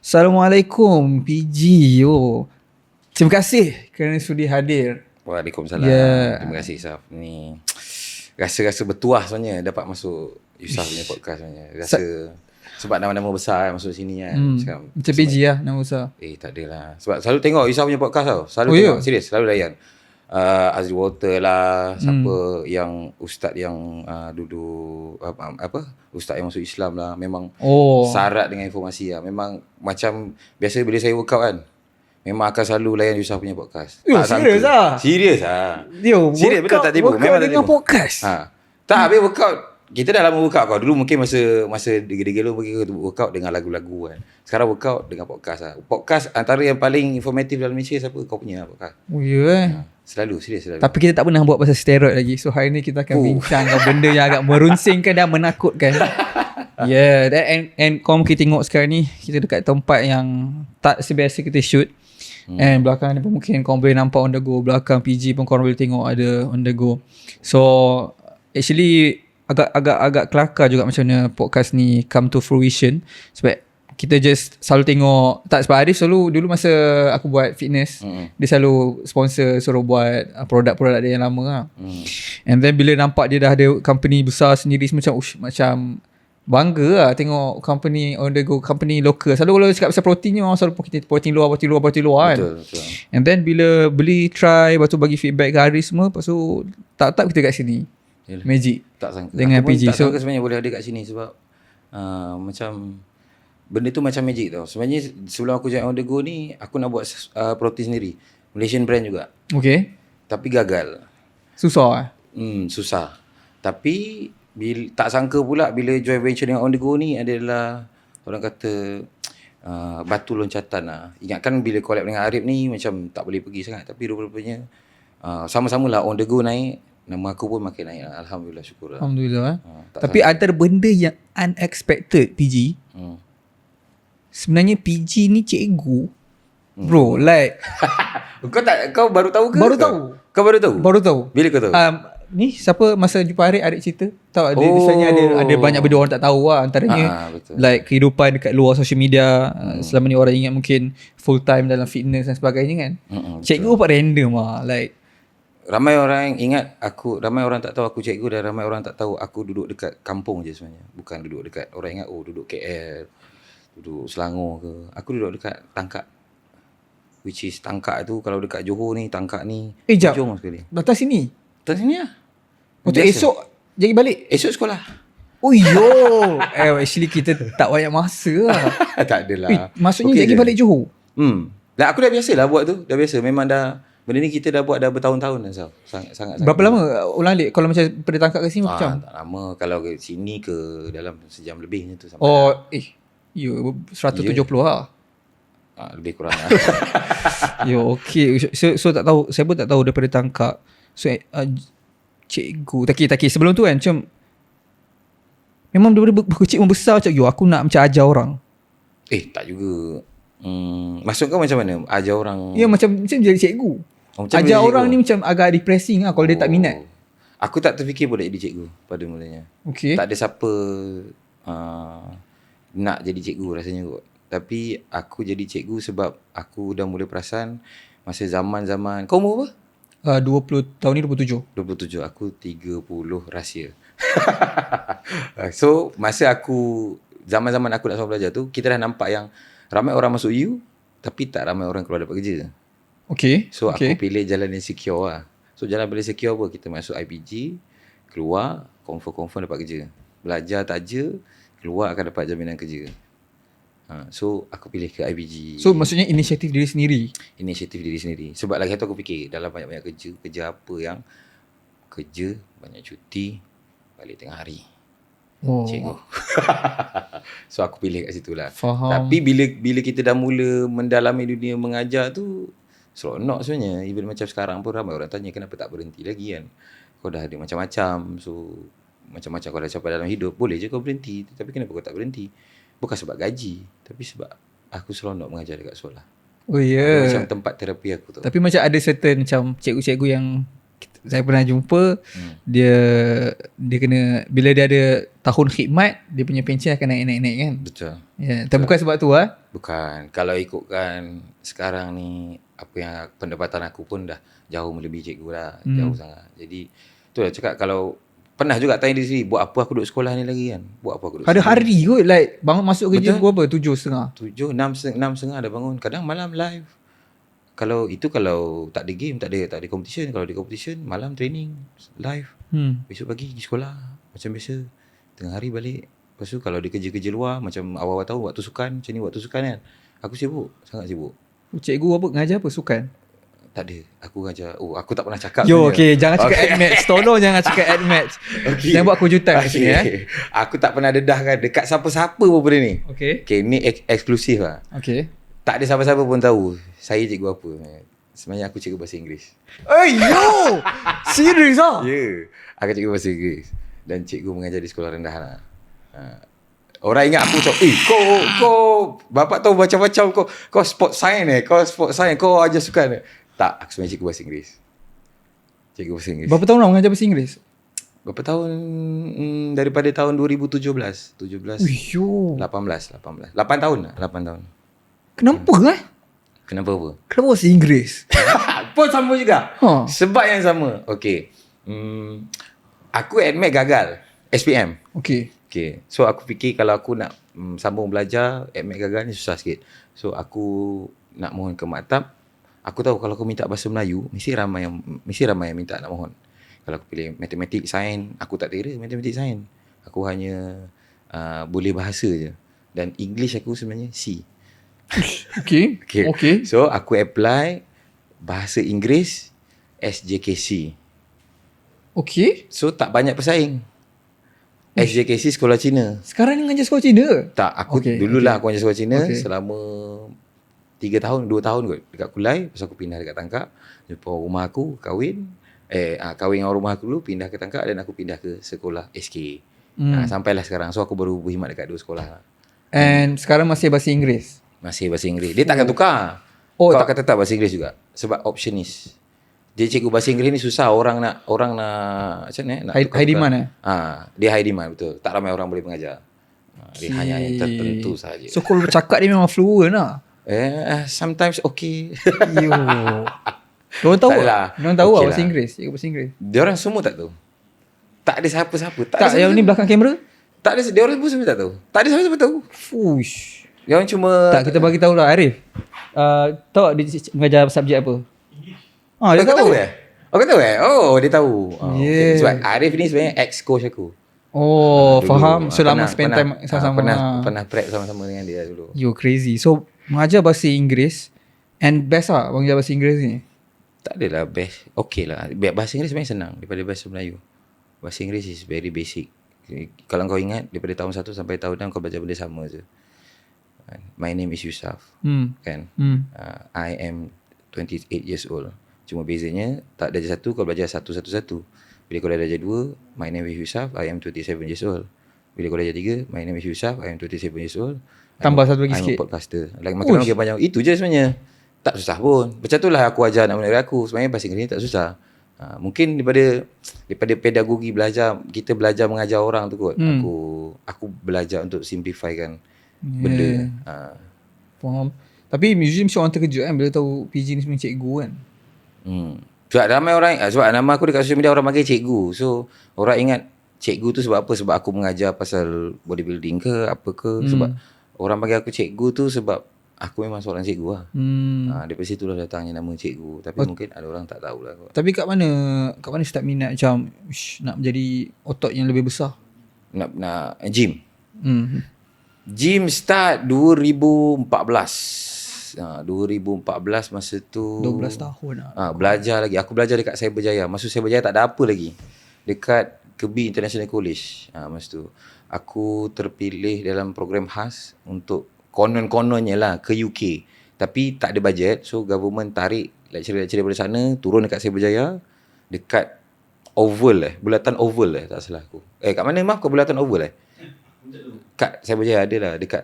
Assalamualaikum PG. Terima kasih kerana sudi hadir. Waalaikumsalam. Terima kasih Isaf. Ni rasa-rasa bertuah sebenarnya dapat masuk Yusaf punya podcast sebenarnya. Rasa sebab nama-nama besar kan masuk sini kan. Macam PG lah nama besar. Tak adalah. Sebab selalu tengok Yusaf punya podcast tau. Selalu tengok. Serius, selalu layan. Azri Walter lah, siapa yang ustaz yang duduk ustaz yang masuk Islam lah, memang syarat dengan informasi lah. Memang macam biasa bila saya workout kan, memang akan selalu layan Yusuf punya podcast. Serius lah? Serius lah. Serius betul tak tipu? Memang tak tipu. Podcast? Tak, habis workout. Kita dah lama workout kau. Dulu mungkin masa degil-degil dulu mungkin workout dengan lagu-lagu kan. Sekarang workout dengan podcast lah. Podcast antara yang paling informatif dalam Malaysia siapa? Kau punya podcast. Selalu, serius selalu. Tapi kita tak pernah buat pasal steroid lagi. So hari ni kita akan bincangkan benda yang agak merunsingkan dan menakutkan. And kau mungkin tengok sekarang ni, kita dekat tempat yang tak sebiasa kita shoot. And belakang ni pun mungkin kau boleh nampak on the go. Belakang PG pun kau boleh tengok ada on the go. So actually agak kelakar juga macam mana podcast ni come to fruition. Sebab kita just selalu tengok, tak sebab Arif selalu dulu masa aku buat fitness, dia selalu sponsor, suruh buat produk-produk dia yang lama lah. And then bila nampak dia dah ada company besar sendiri, macam bangga lah tengok company on the go, company local. Selalu kalau cakap pasal protein ni, orang selalu kita protein luar kan. Betul. And then bila beli, try, lepas tu bagi feedback ke Arif semua, lepas tu tak kita kat sini. Yalah. Magic. Tak sangka. Dengan aku PG. Tak sangka sebenarnya boleh ada kat sini sebab macam benda tu macam magic tau. Sebenarnya sebelum aku join On The Go ni, aku nak buat protein sendiri. Malaysian brand juga. Okay. Tapi gagal. Susah susah. Tapi tak sangka pula bila join venture dengan On The Go ni adalah orang kata batu loncatan lah. Ingatkan bila collab dengan Arif ni macam tak boleh pergi sangat. Tapi rupa-rupanya sama-sama lah On The Go naik, nama aku pun makin naik lah. Alhamdulillah, syukur lah. Alhamdulillah. Tapi antara benda yang unexpected PG, sebenarnya PG ni cikgu. Bro, like Kau baru tahu ke? Baru tahu. Kau baru tahu? Baru tahu. Bila kau tahu? Ni siapa masa jumpa Arif cerita. Tahu ada misalnya ada banyak benda orang tak tahu lah. Antaranya like kehidupan dekat luar social media. Selama ni orang ingat mungkin full time dalam fitness dan sebagainya kan. Cikgu buat random lah. Like ramai orang ingat aku, ramai orang tak tahu aku cikgu, dan ramai orang tak tahu aku duduk dekat kampung je sebenarnya. Bukan duduk dekat, orang ingat duduk KL, duduk Selangor ke. Aku duduk dekat Tangkak. Which is Tangkak tu kalau dekat Johor ni, Tangkak ni hujung sekali. Datang sini lah. Untuk esok jadi balik. Esok sekolah. Actually kita tak banyak masa lah. Tak adalah. Maksudnya jadi balik Johor. Dah aku dah biasa lah buat tu. Dah biasa. Memang dah, benda ni kita dah buat dah bertahun-tahun dah. Sangat. Berapa lama ulang alik? Kalau macam pada Tangkak ke sini macam? Tak lama. Kalau ke sini ke dalam sejam lebih macam tu sampai. 170 lah. Lebih kurang lah. Okay. So tak tahu, saya pun tak tahu daripada Tangkak. So cikgu Taki sebelum tu kan macam memang daripada kecil membesar macam aku nak macam ajar orang. Tak juga. Maksud kau macam mana? Ajar orang? Ya macam jadi cikgu. Ajar orang ni macam agak depressing lah kalau dia tak minat. Aku tak terfikir pun nak jadi cikgu pada mulanya. Okay. Tak ada siapa nak jadi cikgu rasanya kot. Tapi aku jadi cikgu sebab aku dah mula perasan masa zaman-zaman. Kau umur apa? 20 tahun ni 27. 27. Aku 30 rahsia. So masa aku, zaman-zaman aku nak sama belajar tu, kita dah nampak yang ramai orang masuk U tapi tak ramai orang keluar dapat kerja. Okay. So aku pilih jalan yang secure lah. So jalan paling secure apa? Kita masuk IPG, keluar confirm dapat kerja. Belajar tak je, keluar akan dapat jaminan kerja. So aku pilih ke IPG. So maksudnya inisiatif diri sendiri. Inisiatif diri sendiri. Sebab lagi satu aku fikir, dalam banyak-banyak kerja apa yang kerja, banyak cuti, balik tengah hari. Cikgu. So aku pilih kat situ lah. Faham. Tapi bila kita dah mula mendalami dunia mengajar tu, seronok sebenarnya. Even macam sekarang pun ramai orang tanya kenapa tak berhenti lagi kan. Kau dah ada macam-macam. So macam-macam kau dah capai dalam hidup, boleh je kau berhenti. Tapi kenapa kau tak berhenti? Bukan sebab gaji, tapi sebab aku seronok mengajar dekat sekolah. Macam tempat terapi aku tu. Tapi macam ada certain macam cikgu-cikgu yang Saya pernah jumpa dia kena, bila dia ada tahun khidmat, dia punya pencen akan naik kan. Betul. Ya, tapi bukan sebab tu Bukan. Kalau ikutkan sekarang ni, apa yang pendapatan aku pun dah jauh melebihi cikgu lah. Jauh sangat. Jadi itulah cakap, kalau pernah juga tanya diri sendiri, buat apa aku duduk sekolah ni lagi kan? Buat apa aku duduk ada sekolah? hari kot, like bangun masuk kerja Betul. pukul apa? 7.30. 7, 6.30 dah bangun. Kadang malam live. Kalau tak ada game, tak ada competition. Kalau ada competition, malam training live. Besok pagi pergi sekolah macam biasa. Tengah hari balik. Lepas tu kalau ada kerja-kerja luar, macam awal-awal tahun waktu sukan, macam ni waktu sukan kan. Aku sibuk, sangat sibuk. Cikgu apa ngajar apa? Sukan? Tak ada. Aku ngajar. Aku tak pernah cakap. Yo, okay, jangan cakap admatch. Tolong jangan cakap admatch. Okay. Jangan buat kejutan kat sini Aku tak pernah dedahkan dekat siapa-siapa pun benda ni. Okay. Okay, ni eksklusif lah. Okay. Tak ada siapa-siapa pun tahu saya cikgu apa. Sebenarnya aku cikgu bahasa Inggeris. Yo! Serius Ya. Yeah. Aku cikgu bahasa Inggeris. Dan cikgu mengajar di sekolah rendah lah. Orang ingat aku macam, kau bapak tahu macam-macam, kau sport science kau ajar sukan. Tak, aku sebenarnya cikgu bahasa Inggeris. Cikgu bahasa Inggeris. Berapa tahun dah mengajar bahasa Inggeris? Berapa tahun? Daripada tahun 2017. 17. Yo. 18. 8 tahun lah. 8 tahun. Kenapa Kenapa apa? Kenapa bahasa Inggeris? Pun sama juga. Ha. Sebab yang sama. Okay. Aku admit gagal. SPM. Okay. Okay. So aku fikir kalau aku nak sambung belajar, admit gagal ni susah sikit. So aku nak mohon ke maktab. Aku tahu kalau aku minta bahasa Melayu, mesti ramai yang minta nak mohon. Kalau aku pilih matematik, sains, aku tak kira matematik, sains. Aku hanya boleh bahasa je. Dan English aku sebenarnya C. Okay. So aku apply bahasa Inggeris SJKC. Okay. So tak banyak pesaing. SJKC sekolah Cina. Sekarang ni mengajar sekolah Cina? Tak, aku dululah aku mengajar sekolah Cina selama 2 tahun kot dekat Kulai. Lepas aku pindah dekat Tangkak, jumpa rumah aku, kahwin dengan rumah aku dulu, pindah ke Tangkak dan aku pindah ke sekolah SK. Sampailah sekarang. So aku baru berkhidmat dekat 2 sekolah. And sekarang masih bahasa Inggeris? Masih bahasa Inggeris. Dia takkan tukar. Kau akan tetap bahasa Inggeris juga. Sebab optionist. Dia cikgu bahasa Inggeris ni susah. Orang nak macam ni nak high demand dia high demand, betul. Tak ramai orang boleh mengajar. Dia hanya yang tertentu sahaja. So kalau bercakap dia memang fluent lah? Sometimes okay. Yo. Diorang tahu lah. Diorang tahu okay bahasa Inggeris? Cikgu bahasa Inggeris? Diorang semua tak tahu. Tak ada siapa-siapa. Tak yang ni belakang kamera? Tak ada. Diorang semua tak tahu. Tak ada siapa-siapa tahu. Fush. Diorang cuma tak, kita bagi tahu lah Arif. Tahu tak dia mengajar subjek apa? Dia tahu Kau tahu Oh, dia tahu. Yeah. Okay. Sebab Arif ni sebenarnya ex-coach aku. Dulu, faham. Selama spend time sama-sama. Pernah prep sama-sama dengan dia dulu. You crazy. So mengajar bahasa Inggeris and best lah mengajar bahasa Inggeris ni? Tak adalah best. Okay lah. Bahasa Inggeris sebenarnya senang daripada bahasa Melayu. Bahasa Inggeris is very basic. Kalau kau ingat, daripada tahun 1 sampai tahun 6 kau belajar benda sama je. My name is Yusuf. Kan? I am 28 years old. Cuma bezanya tak darjah 1 kau belajar 1. Bila kau dah darjah 2, my name is Yusuf, I am 27 years old. Bila kau darjah 3, my name is Yusuf, I am 27 years old. Tambah satu lagi sikit. I'm a podcaster. Makin banyak. Itu je sebenarnya. Tak susah pun. Macam tu lah aku ajar anak murid aku. Sebenarnya bahasa Inggeris tak susah. Mungkin daripada pedagogi belajar, kita belajar mengajar orang tu kot. Aku belajar untuk simplifykan benda. Faham. Tapi usually mesti orang terkejut kan bila tahu PG ni sebenarnya cikgu kan. Sebab ramai orang, sebab nama aku dekat social media orang panggil cikgu. So orang ingat cikgu tu sebab apa? Sebab aku mengajar pasal bodybuilding ke apa ke. Sebab orang panggil aku cikgu tu sebab aku memang seorang cikgu lah. Daripada situlah datangnya nama cikgu. Tapi mungkin ada orang tak tahulah. Tapi kat mana start minat macam nak menjadi otot yang lebih besar? Nak gym. Gym start 2014. 2014 masa tu 12 tahun lah. Belajar lagi. Aku belajar dekat Cyberjaya. Masa Cyberjaya tak ada apa lagi. Dekat Kebi International College. Masa tu aku terpilih dalam program khas untuk konon-kononnya lah ke UK. Tapi tak ada bajet. So government tarik lecturer-lecturer daripada sana turun dekat Cyberjaya. Dekat Oval bulatan Oval tak salah aku. Kat mana maaf kau bulatan Oval kat Cyberjaya ada lah dekat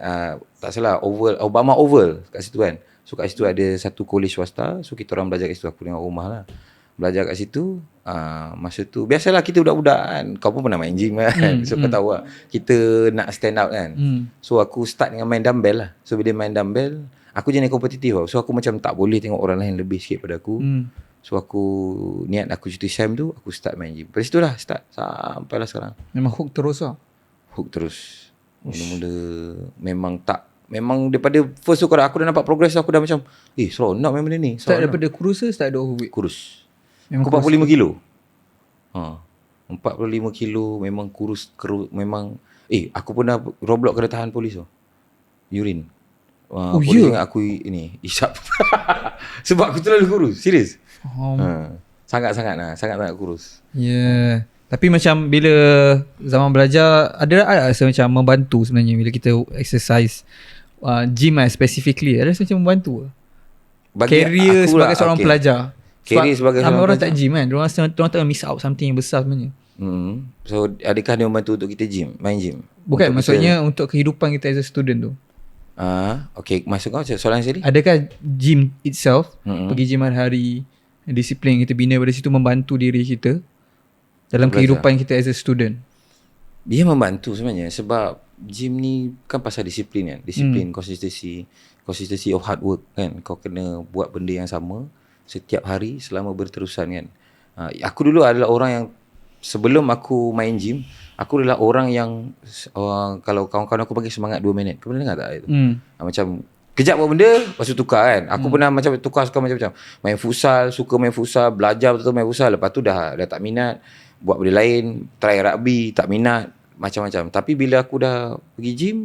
tak salah Oval, Obama Oval kat situ kan. So kat situ ada satu college swasta. So kita orang belajar kat situ, aku dengan rumah lah. Belajar kat situ. Masa tu biasalah kita budak-budak kan. Kau pun pernah main gym kan. So kau tahu lah. Kita nak stand out kan. So aku start dengan main dumbbell lah. So bila main dumbbell, aku jenis kompetitif tau. So aku macam tak boleh tengok orang lain lebih sikit pada aku. So aku niat aku cuti SEM tu, aku start main gym. Dari situ lah start sampailah sekarang. Memang hook terus lah. Hook terus. Mula-mula memang daripada first tu kalau aku dah nampak progress aku dah macam seronok main benda ni. Start daripada kurus ke start dari overweight? Kurus. Memang Aku 45 kilo. 45 kilo memang kurus memang aku pernah roadblock kena tahan polis tu. Urine. Polis ingat aku ini isap. Sebab aku terlalu kurus. Serius. Sangat-sangat kurus. Yeah. Tapi macam bila zaman belajar ada rasa macam membantu sebenarnya bila kita exercise gym specifically ada rasa macam membantu. Career sebagai seorang pelajar. Career sebagai seorang orang tak gym kan. Diorang tak miss out something yang besar sebenarnya. So adakah dia membantu untuk kita main gym? Bukan, maksudnya untuk kehidupan kita as a student tu. Okay, maksud kau soalan saya tadi? Adakah gym itself, pergi gym hari-hari, disiplin kita bina pada situ membantu diri kita dalam kehidupan kita as a student? Dia membantu sebenarnya sebab gym ni kan pasal disiplin kan. Disiplin, consistency of hard work kan. Kau kena buat benda yang sama setiap hari selama berterusan kan. Aku dulu adalah orang yang sebelum aku main gym, aku adalah orang yang kalau kawan-kawan aku bagi semangat 2 minit. Kau pernah dengar tak itu? Macam kejap buat benda, lepas tu tukar kan. Aku pernah macam tukar suka macam-macam. Main futsal, suka main futsal, belajar betul-betul main futsal. Lepas tu dah tak minat. Buat benda lain, try rugby, tak minat. Macam-macam. Tapi bila aku dah pergi gym,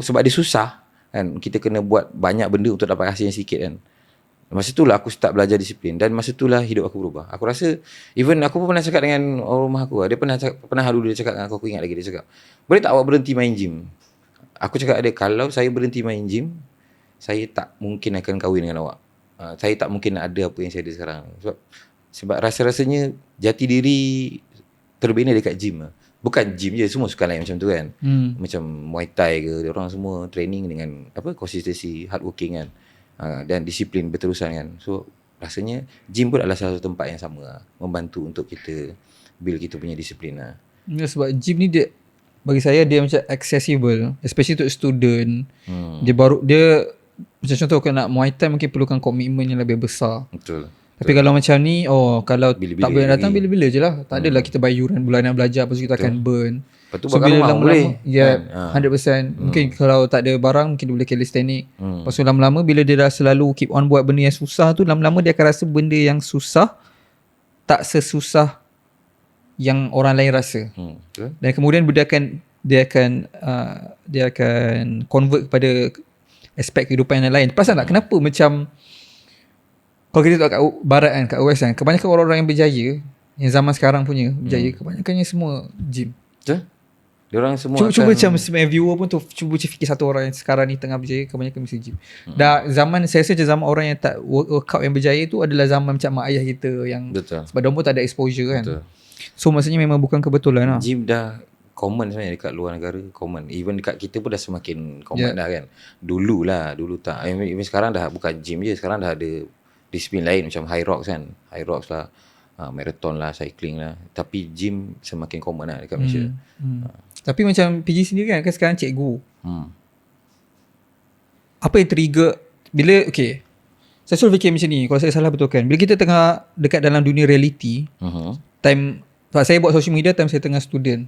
sebab dia susah kan. Kita kena buat banyak benda untuk dapat hasil yang sikit kan. Masa itulah aku start belajar disiplin. Dan masa itulah hidup aku berubah. Aku rasa, even aku pun pernah cakap dengan orang rumah aku. Dia pernah dulu dia cakap dengan aku ingat lagi. Dia cakap, boleh tak awak berhenti main gym? Aku cakap dia, kalau saya berhenti main gym, saya tak mungkin akan kahwin dengan awak. Saya tak mungkin ada apa yang saya ada sekarang. Sebab rasa-rasanya jati diri terbina dekat gym. Bukan gym je, semua suka lain macam tu kan. Macam Muay Thai ke, orang semua training dengan consistency, hard working kan. Dan disiplin berterusan kan. So rasanya gym pun adalah salah satu tempat yang sama membantu untuk kita build kita punya disiplin lah. Ya, sebab gym ni dia, bagi saya dia macam accessible, especially untuk student. Dia macam contoh kalau nak Muay Thai mungkin perlukan komitmen yang lebih besar. Betul. Tapi kalau macam ni, kalau bila-bila tak boleh datang, bila-bila je lah. Tak adalah kita bayar yuran bulanan belajar, lepas tu kita akan burn. Lepas tu buat kat rumah boleh. Ya, 100%. Mungkin kalau tak ada barang, mungkin dia boleh calisthenic. Lepas tu lama-lama bila dia dah selalu keep on buat benda yang susah tu, lama-lama dia akan rasa benda yang susah tak sesusah yang orang lain rasa. Dan kemudian dia akan convert kepada aspek kehidupan yang lain. Perasan tak kenapa macam kalau kita tengok kat barat kan, kat West kan, kebanyakan orang-orang yang berjaya, yang zaman sekarang punya berjaya, kebanyakannya semua gym. Betul? Diorang semua cuba macam viewer pun tu cuba fikir satu orang yang sekarang ni tengah berjaya, kebanyakan mesti gym. Dah zaman saya rasa zaman orang yang tak workout yang berjaya tu adalah zaman macam mak ayah kita yang betul. Sebab dia pun tak ada exposure kan. Betul. So maksudnya memang bukan kebetulan lah. Gym dah common sebenarnya dekat luar negara, common. Even dekat kita pun dah semakin common dah kan. Dulu tak. Even sekarang dah bukan gym je, sekarang dah ada disiplin lain macam high rocks kan. High rocks lah, marathon lah, cycling lah. Tapi gym semakin common lah dekat Malaysia. Tapi macam PG sendiri kan sekarang cikgu. Apa yang trigger bila saya selalu fikir macam ni, kalau saya salah betulkan. Bila kita tengah dekat dalam dunia reality, time sebab saya buat social media time saya tengah student.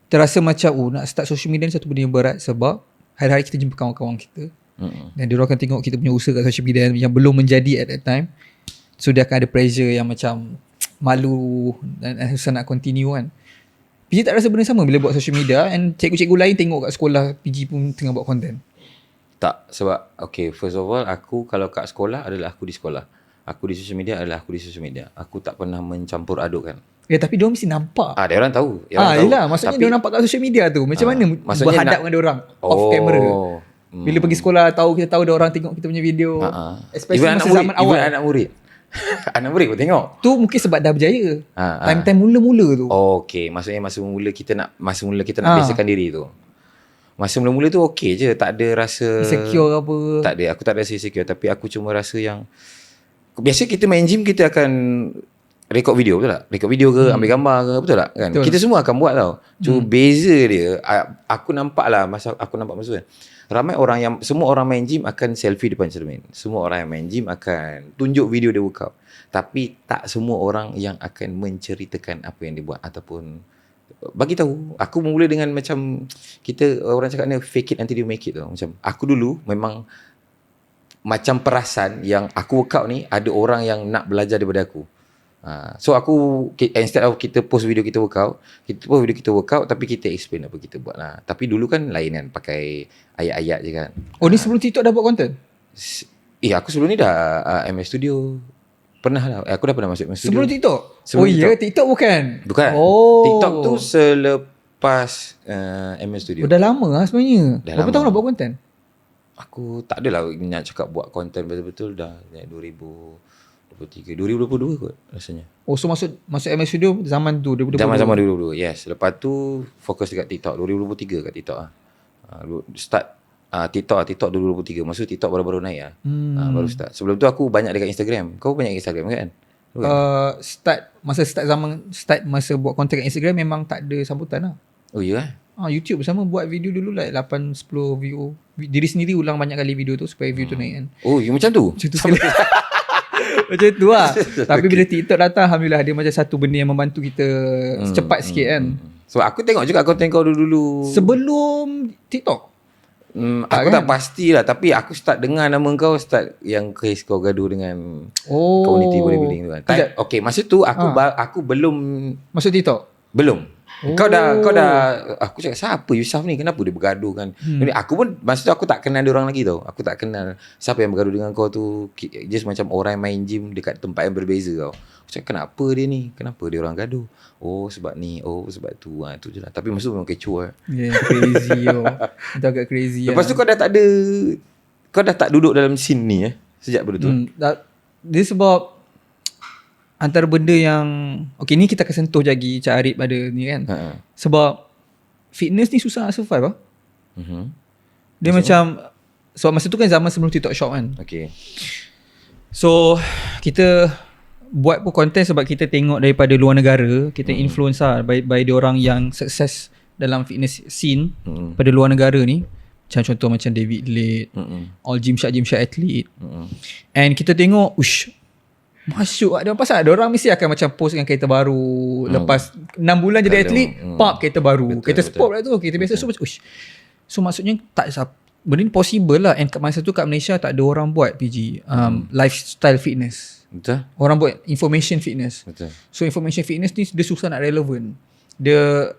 Terasa macam nak start social media ni satu benda yang berat sebab hari-hari kita jumpa kawan-kawan kita. Dan dia akan tengok kita punya usaha kat social media yang belum menjadi at that time. So dia akan ada pressure yang macam malu dan susah nak continue kan. PG tak rasa benda sama bila buat social media and cikgu-cikgu lain tengok kat sekolah PG pun tengah buat content? Tak, sebab first of all aku kalau kat sekolah adalah aku di sekolah. Aku di social media adalah aku di social media. Aku tak pernah mencampur adukkan. Tapi dia mesti nampak. Dia orang tahu. Yelah, maksudnya dia nampak kat social media tu. Macam mana berhadap dengan dia orang off camera? Bila pergi sekolah kita tahu dia orang tengok kita punya video. Especially masa zaman awal. Even anak murid. Anak murid pun tengok. Tu mungkin sebab dah berjaya. Time-time mula-mula tu. Maksudnya masa mula kita nak biasakan diri tu. Masa mula-mula tu je, tak ada rasa insecure apa. Tak ada, aku tak ada rasa insecure, tapi aku cuma rasa yang biasa kita main gym kita akan rekod video, betul tak? Rekod video ke, ambil gambar ke, betul tak? Kan? Betul. Kita semua akan buat tau. Cuma beza dia, aku nampak lah masa ramai orang yang, semua orang main gym akan selfie depan cermin. Semua orang yang main gym akan tunjuk video dia workout. Tapi tak semua orang yang akan menceritakan apa yang dia buat ataupun bagi tahu. Aku mula dengan macam orang cakap ni fake it until you make it tau. Macam aku dulu memang macam perasan yang aku workout ni ada orang yang nak belajar daripada aku. So aku, instead of kita post video kita workout, tapi kita explain apa kita buat lah. Tapi dulu kan lain kan, pakai ayat-ayat je kan. Oh ni sebelum TikTok dah buat content? Aku sebelum ni dah MS Studio. Pernah lah. Aku dah pernah masuk MS Studio. Sebelum TikTok? Sebelum TikTok bukan? Bukan. Oh. TikTok tu selepas MS Studio. Dah lama lah sebenarnya. Berapa tahun dah buat content? Aku tak adalah nak cakap buat content betul-betul dah 2023, 2022 kot rasanya. Oh, so masuk MS Studio zaman tu, 2022? Zaman-zaman 2022, yes. Lepas tu fokus dekat TikTok, 2023 kat TikTok lah. Start TikTok 2023. Masa TikTok baru-baru naik lah. Baru start. Sebelum tu aku banyak dekat Instagram. Kau banyak Instagram kan? Start masa buat content kat Instagram memang tak ada sambutan lah. Oh iya YouTube sama buat video dulu like 8-10 view. Diri sendiri ulang banyak kali video tu supaya view tu naik kan. Oh, macam tu? Macam tu macam tu lah. Tapi bila TikTok datang, alhamdulillah dia macam satu benda yang membantu kita cepat sikit kan. So aku tengok juga konten kau dulu. Sebelum TikTok? Aku tak pastilah, tapi aku start dengar nama kau start yang case kau gaduh dengan community bodybuilding tu kan. Okay, masa tu aku belum masuk TikTok. Belum. Kau dah aku cakap siapa Yusof ni, kenapa dia bergaduh kan. Aku pun masa tu aku tak kenal dia orang lagi tau. Aku tak kenal siapa yang bergaduh dengan kau tu, just macam orang main gym dekat tempat yang berbeza tau. Aku cakap kenapa dia ni, kenapa dia orang gaduh. Oh sebab ni, oh sebab tu, tu je lah. Tapi masa tu memang kecoh lah. Crazy itu agak crazy. Lepas tu kau dah tak duduk dalam scene ni sejak benda tu. Dia sebab antara benda yang okay, ni kita akan sentuh lagi Cak Arif pada ni kan. Sebab fitness ni susah nak survive lah. Dia macam sebab masa tu kan zaman sebelum TikTok Shop kan. Okay. So kita buat pun content sebab kita tengok daripada luar negara, kita influence lah by diorang yang sukses dalam fitness scene pada luar negara ni. Macam contoh macam David Late, all Gymshark athlete. And kita tengok masuk ada pasal ada orang mesti akan macam post dengan kereta baru lepas 6 bulan jadi atlet, pop kereta baru, kereta sport lah tu, kereta biasa. So maksudnya tak benda ni possible lah. And kat masa tu kat Malaysia tak ada orang buat PG lifestyle fitness. Betul. Orang buat information fitness. Betul. So information fitness ni dia susah nak relevant. Dia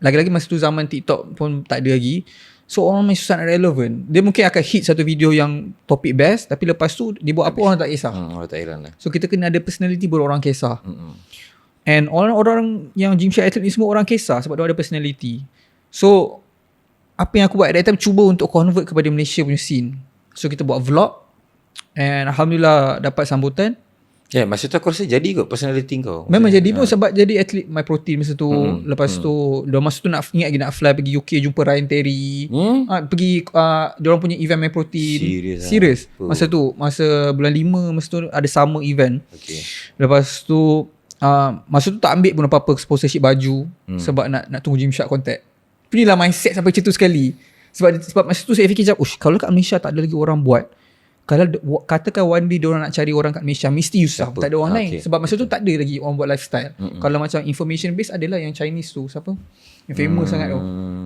lagi-lagi masa tu zaman TikTok pun tak ada lagi. So orang masih susah nak relevant. Dia mungkin akan hit satu video yang topik best, tapi lepas tu dia buat apa orang tak kisah. Orang tak heran lah. So kita kena ada personality baru orang kisah. And orang-orang yang Gymshark athlete ni semua orang kisah sebab dia ada personality. So apa yang aku buat at that time, cuba untuk convert kepada Malaysia punya scene. So kita buat vlog and alhamdulillah dapat sambutan. Ya, masa tu aku rasa jadi kot personality kau. Memang jadi pun sebab jadi atlet My Protein masa tu. Lepas tu masa tu nak ingat lagi nak fly pergi UK jumpa Ryan Terry. Pergi diorang punya event My Protein. Serius. Masa tu masa bulan 5 masa tu ada summer event. Okay. Lepas tu masa tu tak ambil pun apa-apa sponsorship baju sebab nak tunggu Gymshark contact. Inilah mindset sampai macam tu sekali. Sebab masa tu saya fikir macam kalau kat Malaysia tak ada lagi orang buat, kalau katakan one day diorang nak cari orang kat Malaysia, mesti Yusof, tak ada orang lain. Sebab masa tu tak ada lagi orang buat lifestyle. Kalau macam information based adalah yang Chinese tu, siapa? Yang famous sangat tu.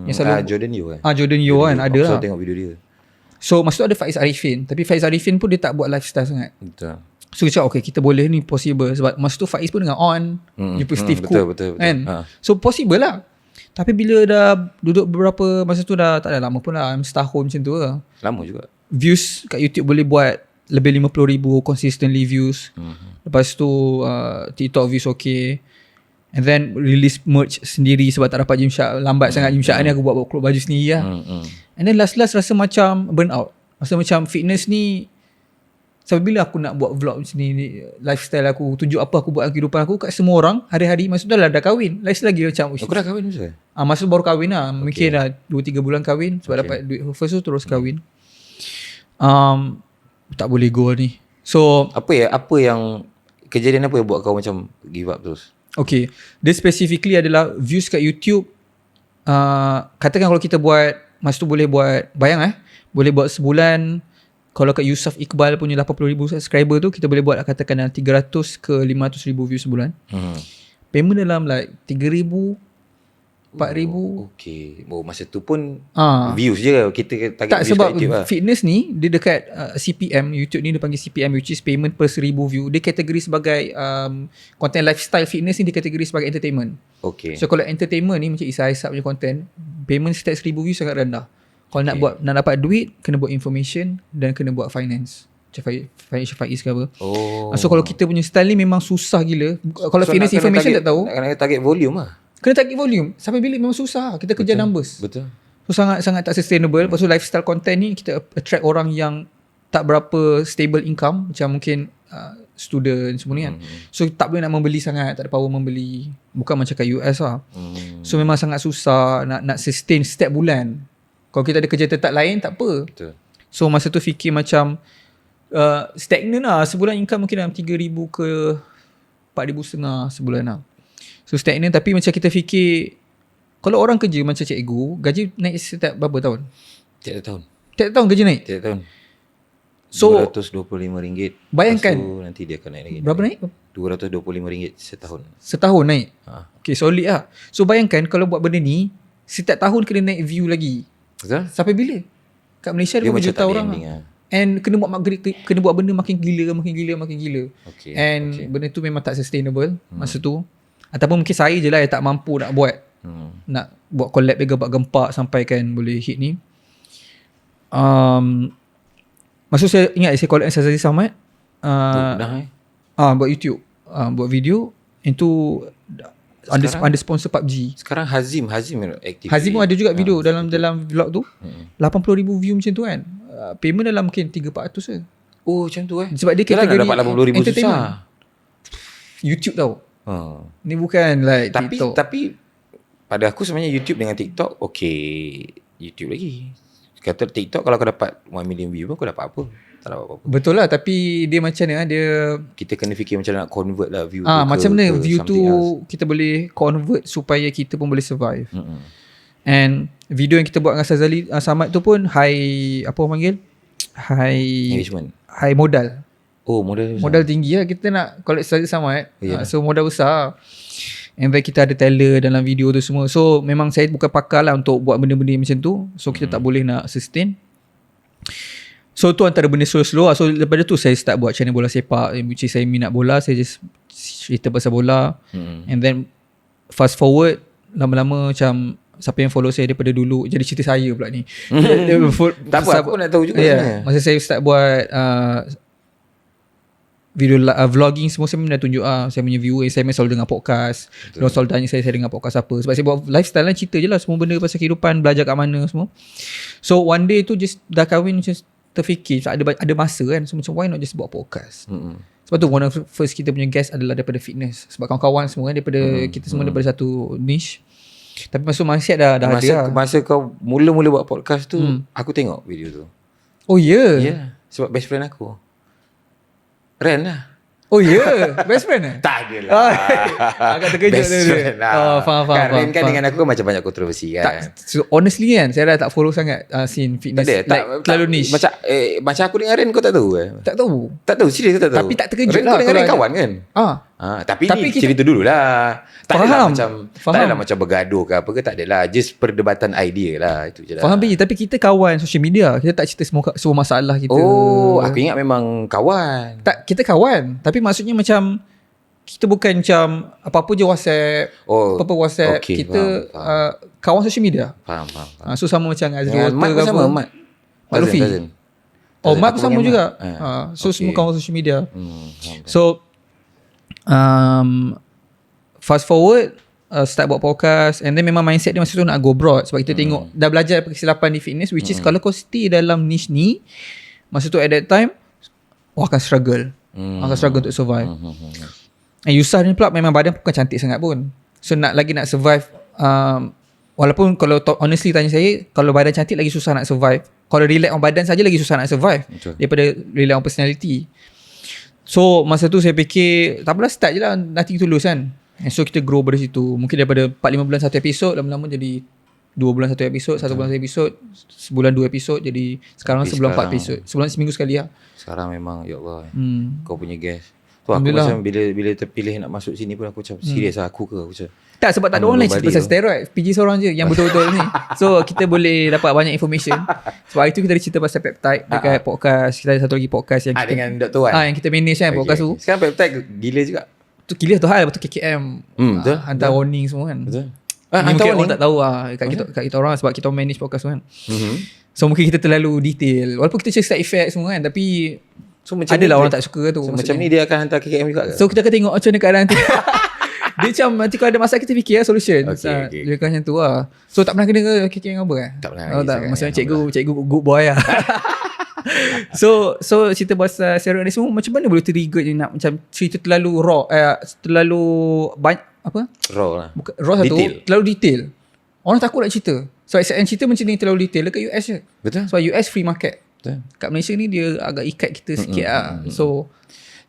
Yang selalu Jordan Yeo kan? Jordan Yeo kan, ada lah. Aku tengok video dia. So masa tu ada Faiz Arifin, tapi Faiz Arifin pun dia tak buat lifestyle sangat. Betul. So kita cakap okay, kita boleh ni possible. Sebab masa tu Faiz pun dengan On, jumpa Steve Cook. Betul. Kan? So possible lah. Tapi bila dah duduk beberapa, masa tu dah tak ada lama pun lah, setahun macam tu lah. Lama juga. Views kat YouTube boleh buat lebih 50,000 consistently views. Lepas tu TikTok views okay. And then release merch sendiri sebab tak dapat Gymshark. Lambat sangat Gymshark ni, aku buat baju sendiri lah. And then last rasa macam burn out. Rasa macam fitness ni, sampai bila aku nak buat vlog macam ni, lifestyle aku, tunjuk apa aku buat kehidupan aku kat semua orang hari-hari. Masa tu dah kahwin. Last lagi macam aku dah kahwin masa? Masa tu baru kahwin lah. Mungkin dah 2-3 bulan kahwin sebab dapat duit first tu terus kahwin. Tak boleh go ni. So Apa yang kejadian apa yang buat kau macam give up terus? okay, dia specifically adalah views kat YouTube. Katakan kalau kita buat, masa tu boleh buat, boleh buat sebulan. Kalau kat Yusuf Iqbal punya 80,000 subscriber tu, kita boleh buat katakan dalam 300 ke 500,000 views sebulan. Payment dalam like 3,000, 4,000. Okay. Masa tu pun views je kita target tak, views sebab kat YouTube lah. fitness ni dia dekat CPM. YouTube ni dia panggil CPM, which is payment per 1,000 view. Dia kategori sebagai content lifestyle fitness ni, dia kategori sebagai entertainment. Okay. So kalau entertainment ni macam Isa Isap punya content, payment start 1,000 view sangat rendah. Kalau nak dapat duit, kena buat information dan kena buat finance. Macam financial Faiz ke apa. So kalau kita punya style ni memang susah gila. Kalau fitness information tak tahu, nak target volume lah. kena target volume. Sampai bila memang susah. Kita kerja numbers. Betul. So sangat tak sustainable. Lepas tu lifestyle content ni kita attract orang yang tak berapa stable income, macam mungkin student semua ni kan. So tak boleh nak membeli sangat, tak ada power membeli. Bukan macam kat US lah. So memang sangat susah nak sustain setiap bulan. Kalau kita ada kerja tetap lain tak apa. Betul. So masa tu fikir macam stagnant lah. Sebulan income mungkin dalam 3,000 ke 4,500 sebulan lah. So stagnant, tapi macam kita fikir, kalau orang kerja macam cikgu, gaji naik setiap berapa tahun? Tiap tahun. Tiap tahun gaji naik? Tiap tahun. So RM225. bayangkan, nanti dia akan naik lagi. berapa naik? RM225 setahun. Setahun naik. Okay, solid lah. So bayangkan kalau buat benda ni, setiap tahun kena naik view lagi. betul? Sampai bila? Kat Malaysia ada berapa juta orang lah. And kena buat benda makin gila. Okay, And benda tu memang tak sustainable masa tu. Ataupun mungkin saya je lah yang tak mampu nak buat. Nak buat collab dia gempak sampai kan boleh hit ni. Masa saya ingat saya collab dengan Sazali Samad. Buat YouTube. Buat video. Itu under sponsor PUBG. Sekarang Hazim aktif. Hazim pun ada juga video dalam vlog tu. 80,000 view macam tu kan. Payment dalam mungkin 300-400 je. Oh macam tu Sebab dia kategori nak dapat 80,000 susah. YouTube tau. Ni bukan like TikTok. Tapi pada aku sebenarnya YouTube dengan TikTok YouTube lagi. Kata TikTok kalau kau dapat 1 million view pun kau dapat apa? Tak dapat apa-apa. Betul lah, tapi dia macam ni dia kita kena fikir macam nak convert lah view tu macam mana view tu else. kita boleh convert supaya kita pun boleh survive. And video yang kita buat dengan Sazali Samad tu pun high engagement. High modal. Modal tinggi lah. Kita nak collect Sazali Samad. So modal besar. And then kita ada teller dalam video tu semua. So memang saya bukan pakar lah untuk buat benda-benda macam tu. So kita tak boleh nak sustain. So tu antara benda slow-slow lah. So daripada tu saya start buat channel bola sepak, which is saya minat bola. Saya just cerita pasal bola. And then fast forward, lama-lama macam siapa yang follow saya daripada dulu jadi cerita saya pula ni. Tak apa, aku nak tahu juga sebenarnya. Masa saya start buat video vlogging semua, saya dah tunjuk saya punya viewer, saya selalu dengar podcast. Diorang selalu tanya saya dengar podcast apa. Sebab saya buat lifestyle lah, cerita je lah semua benda pasal kehidupan, belajar kat mana semua. So one day tu just dah kahwin, macam terfikir ada masa kan, so macam why not just buat podcast. Sebab tu one of first kita punya guest adalah daripada fitness. Sebab kawan-kawan semua kan daripada kita semua daripada satu niche. Tapi masa mindset dah ada lah. Masa kau mula-mula buat podcast tu, aku tengok video tu. Oh ya? Ya, sebab best friend aku Ren lah. Oh ya? Best friend lah? Tak adalah. Agak terkejut best friend lah. Faham. Ren kan dengan aku macam banyak kontroversi kan. So honestly kan, saya dah tak follow sangat scene fitness. Terlalu niche. Macam aku dengan Ren, kau tak tahu Tak tahu. Tak tahu, serius tak tahu. Tapi tak terkejut Ren, lah. Kau dengan Ren kawan kan? Tapi ni cerita dululah. Tak adalah macam bergaduh ke apa ke, tak adalah. Just perdebatan idea lah. Itu je lah. Faham Biji. Tapi kita kawan social media. Kita tak cerita semua masalah kita. Oh, aku ingat memang kawan. Tak, kita kawan. Tapi maksudnya macam kita bukan macam apa-apa je WhatsApp. Apa-apa WhatsApp. Okay, kita faham. Kawan social media. Faham. So sama macam Azri Water Mat pun sama, Mat Luffy. Mat pun sama juga. So semua kawan social media. So fast forward, start buat podcast, and then memang mindset dia masa tu nak go broad. Sebab kita tengok dah belajar kesilapan di fitness, which is kalau kau stay dalam niche ni, masa tu at that time akan struggle. Akan struggle untuk survive. And Yusuf ni pula memang badan bukan cantik sangat pun. So nak survive, walaupun kalau honestly tanya saya, kalau badan cantik lagi susah nak survive. Kalau relax on badan saja lagi susah nak survive. Betul. Daripada relax on personality. So masa tu saya fikir tak apalah, start je lah, nothing to lose kan. And so kita grow dari situ. Mungkin daripada 4-5 bulan satu episod, lama-lama jadi 2 bulan satu episod, 1 bulan satu episod, sebulan 2 episod, jadi sekarang Tapi sebulan 4 sekarang- episod. Sebulan seminggu sekali lah. Sekarang memang ya Allah, kau punya guest. Tu aku Alhamdulillah. macam bila terpilih nak masuk sini pun aku macam serius lah aku ke, aku macam Tak, sebab tak ada orang lain cerita Nobody pasal steroid. PG seorang je yang betul-betul ni. So kita boleh dapat banyak information. Sebab itu kita ada cerita pasal peptide dekat podcast. Kita ada satu lagi podcast yang kita dengan Dr. Wan. yang kita manage kan, podcast tu. Sekarang peptide gila juga. Tu killer tu hal, lepas tu KKM Betul. hantar warning semua kan. Betul. Ni Hantar mungkin warning. orang tak tahu lah kat kita orang, sebab kita manage podcast tu kan. So mungkin kita terlalu detail. Walaupun kita cakap side effect semua kan, tapi So macam adalah ni orang tak suka tu. So macam maksudnya. ni dia akan hantar KKM juga ke? So kita akan tengok macam mana keadaan nanti. Dia macam nanti kalau ada masalah kita fikir lah solution. Okay. Dia akan macam tu lah. So tak pernah kena ke KKM apa kan? Tak pernah Oh, lagi tak. sangat, Maksudnya cikgu good boy lah. So cerita pasal steroid ni semua, macam mana boleh trigger je nak macam cerita terlalu raw, terlalu banyak apa? Raw lah. Bukan raw satu, Detail. terlalu detail. Orang takut nak cerita. So SN cerita macam ni terlalu detail dekat US je. Betul. Sebab US free market. Betul. Kat Malaysia ni dia agak ikat kita sikit lah. So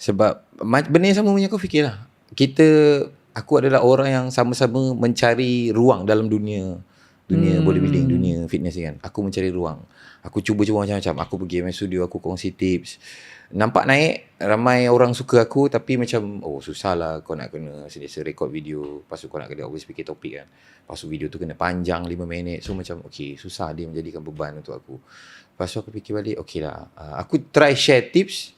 Sebab benda yang sama punya aku fikir lah. Aku adalah orang yang sama-sama mencari ruang dalam dunia bodybuilding, dunia fitness ni kan. Aku mencari ruang. Aku cuba macam-macam. Aku pergi MX Studio, aku kongsi tips. Nampak naik, ramai orang suka aku, tapi macam, susah lah kau nak kena sentiasa record video. Lepas tu kau nak kena always fikir topik kan. Lepas tu video tu kena panjang 5 minit. So macam, susah dia menjadikan beban untuk aku. Lepas tu aku fikir balik, lah. Aku try share tips,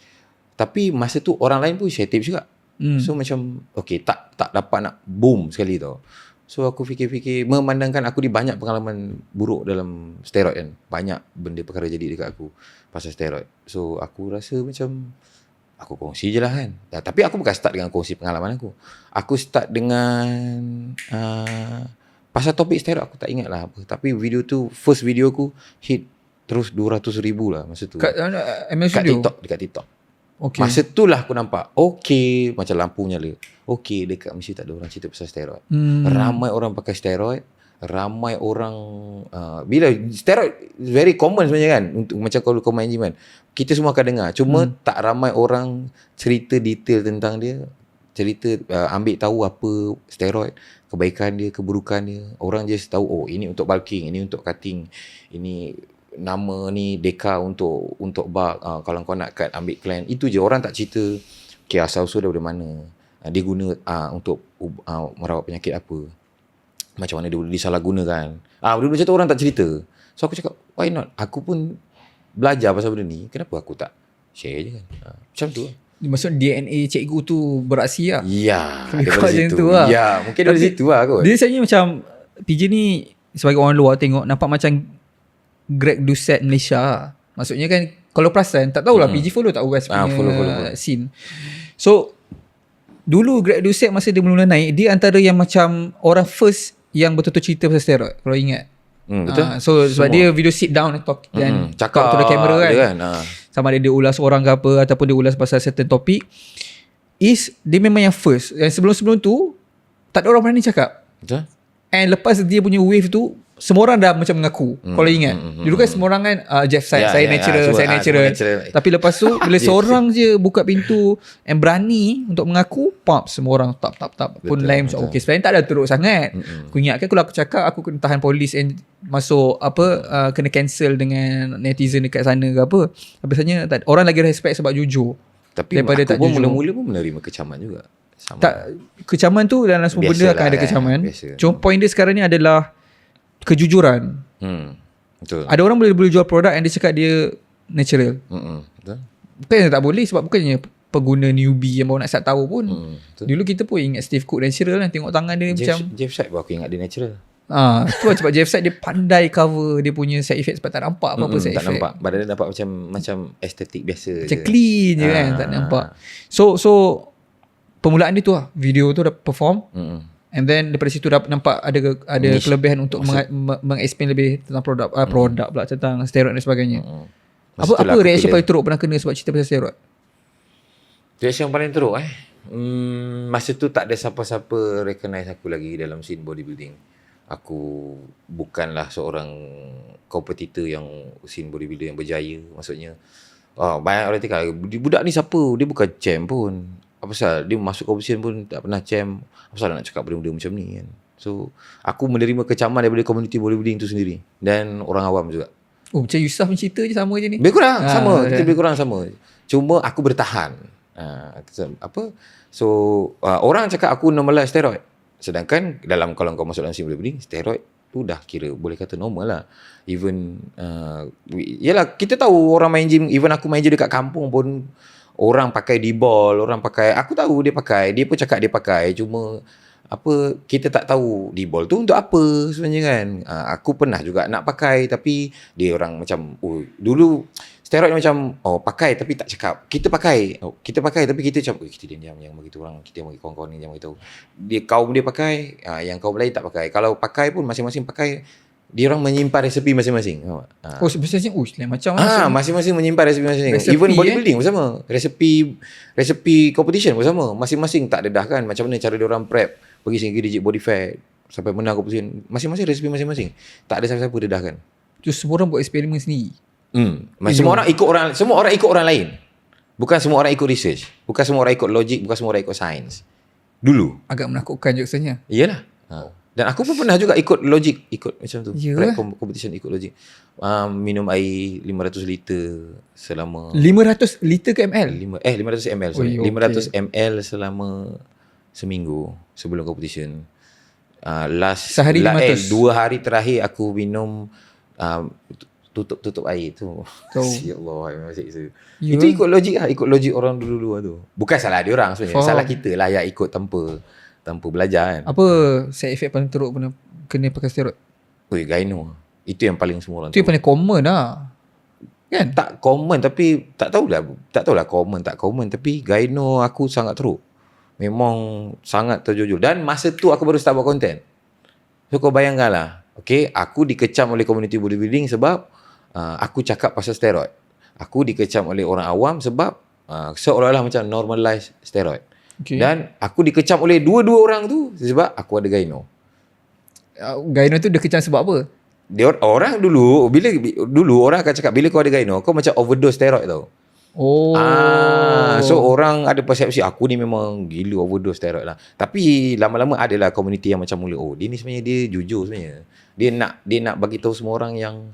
tapi masa tu orang lain pun share tips juga. So macam, tak dapat nak boom sekali tau. So aku fikir-fikir, memandangkan aku di banyak pengalaman buruk dalam steroid kan. Banyak benda perkara jadi dekat aku pasal steroid. So aku rasa macam aku kongsi je lah kan. Tapi aku bukan start dengan kongsi pengalaman aku. Aku start dengan pasal topik steroid aku tak ingat lah apa. Tapi video tu, first video aku hit terus 200,000 lah masa tu. kat ML Kat Studio. dekat TikTok. Okay. Masa tu lah aku nampak macam lampu nyala. Dekat Malaysia tak ada orang cerita pasal steroid. Ramai orang pakai steroid. Ramai orang bila steroid very common sebenarnya kan, untuk macam kalau kau main gym kan, kita semua akan dengar. Cuma tak ramai orang cerita detail tentang dia. Cerita ambil tahu apa steroid, kebaikan dia, keburukan dia. Orang just tahu ini untuk bulking, ini untuk cutting, ini nama ni Deka untuk bulk, kalau kau nak cut ambil clean. Itu je, orang tak cerita asal-usul daripada mana, dia guna untuk merawat penyakit apa, macam mana dia boleh disalahgunakan. Benda macam tu orang tak cerita. So aku cakap why not, aku pun belajar pasal benda ni, kenapa aku tak share je kan. Macam tu lah. Maksud DNA cikgu tu beraksi lah. Ya, Kau daripada macam situ tu lah. Ya, mungkin dari situ lah kot. Dia sebenarnya macam PJ ni sebagai orang luar tengok nampak macam Greg Doucette Malaysia. Maksudnya kan kalau perasan, tak tahulah PG follow tak West punya follow. scene. So dulu Greg Doucette masa dia mula naik, dia antara yang macam orang first yang betul-betul cerita pasal steroid kalau ingat. Betul. So sebab dia video sit down and talk dan cakap to the camera kan. dia kan. Sama ada dia ulas orang ke apa, ataupun dia ulas pasal certain topik, dia memang yang first. Yang sebelum-sebelum tu tak ada orang berani cakap. Betul. And lepas dia punya wave tu, semua orang dah macam mengaku. Kalau ingat dulu kan semua orang kan Jeff Side, saya natural. Tapi lepas tu bila seorang je buka pintu and berani untuk mengaku, pop, semua orang tap pun lain macam okay, sebenarnya tak ada teruk sangat. Aku ingat kan kalau aku cakap aku kena tahan polis and masuk kena cancel dengan netizen dekat sana ke apa, biasanya orang lagi respect sebab jujur. Tapi daripada aku tak pun jujur. mula-mula pun menerima kecaman juga. Sama. Tak, kecaman tu dalam semua benda akan ada kecaman. Cuma point dia sekarang ni adalah kejujuran. Betul. Ada orang boleh jual produk yang dia cakap dia natural. Betul. Bukan tak boleh, sebab bukannya pengguna newbie yang baru nak start tahu pun. Betul. Dulu kita pun ingat Steve Cook natural kan, tengok tangan dia macam Jeff Side baru aku ingat dia natural. tu lah, sebab Jeff Side dia pandai cover dia punya side effect sebab tak nampak apa-apa side Tak effect. nampak. Badan dia nampak macam estetik biasa Macam je. clean je kan, tak nampak. So permulaan dia tu lah, video tu dah perform. And then daripada situ dah nampak ada kelebihan untuk meng-explain lebih tentang produk pula, tentang steroid dan sebagainya. Apa reaction paling teruk pernah kena sebab cerita pasal steroid? Reaction paling teruk masa tu tak ada siapa-siapa recognize aku lagi dalam scene bodybuilding. Aku bukanlah seorang kompetitor yang scene bodybuilder yang berjaya. Maksudnya Banyak orang cakap budak ni siapa, dia bukan champ pun, apa pasal dia masuk competition pun tak pernah champ, apa pasal nak cakap benda-benda macam ni kan. So aku menerima kecaman daripada community bodybuilding tu sendiri dan orang awam juga. Macam Yusuf pun cerita je sama je ni. Lebih kurang sama. Kita lebih kurang sama. Cuma aku bertahan. So orang cakap aku normalize steroid. Sedangkan kalau kau masuk dalam scene bodybuilding, steroid tu dah kira boleh kata normal lah. Even yalah, kita tahu orang main gym, even aku main gym dekat kampung pun orang pakai D-ball, orang pakai, aku tahu dia pakai, dia pun cakap dia pakai, cuma kita tak tahu D-ball tu untuk apa sebenarnya kan. Aku pernah juga nak pakai, tapi dia orang macam dulu steroid macam pakai tapi tak cakap. Kita pakai tapi kita macam kita diam yang bagi tu orang, kita bagi kawan-kawan ni jangan bagi tahu. Dia kaum dia pakai, yang kaum lain tak pakai. Kalau pakai pun masing-masing pakai, dia orang menyimpan resepi masing-masing. Masing-masing lain macam masing-masing menyimpan resepi masing-masing. Even bodybuilding pun sama. Resepi competition pun sama. Masing-masing tak dedah kan macam mana cara dia orang prep pergi single digit body fat sampai menang competition. Masing-masing resepi masing-masing. Tak ada siapa-siapa dedah kan. Terus semua orang buat eksperimen sendiri. Semua orang ikut orang lain. Bukan semua orang ikut research. Bukan semua orang ikut logik, bukan semua orang ikut sains. Dulu agak menakutkan juga sebenarnya. Iyalah. Dan aku pun pernah juga ikut logik, ikut macam tu. Competition ikut logik. Minum air 500 liter selama 500 liter ke ml? 500 ml. 500 ml selama seminggu sebelum competition. Sehari 500. 2 hari terakhir aku minum tutup air tu. Ya Allah, itu ikut logik lah, ikut logik orang dulu-dulu tu. Bukan salah dia orang sebenarnya. Salah kita lah yang ikut tanpa belajar kan. Apa side effect paling teruk kena pakai steroid? Gyno. Itu yang paling semua orang tahu. Itu yang paling common lah. Kan? Tak common tapi tak tahulah common tak common, tapi gyno aku sangat teruk. Memang sangat terjojol. Dan masa tu aku baru start buat content. So kau bayangkan lah. Okay, aku dikecam oleh community bodybuilding sebab aku cakap pasal steroid. Aku dikecam oleh orang awam sebab seolah-olah macam normalize steroid. Okay. Dan aku dikecam oleh dua-dua orang tu sebab aku ada gyno. Gyno tu dia kecam sebab apa? Orang dulu orang akan cakap bila kau ada gyno kau macam overdose steroid tau. So orang ada persepsi aku ni memang gila overdose steroid lah. Tapi lama-lama adalah community yang macam mula dia ni sebenarnya dia jujur sebenarnya. Dia nak bagi tahu semua orang yang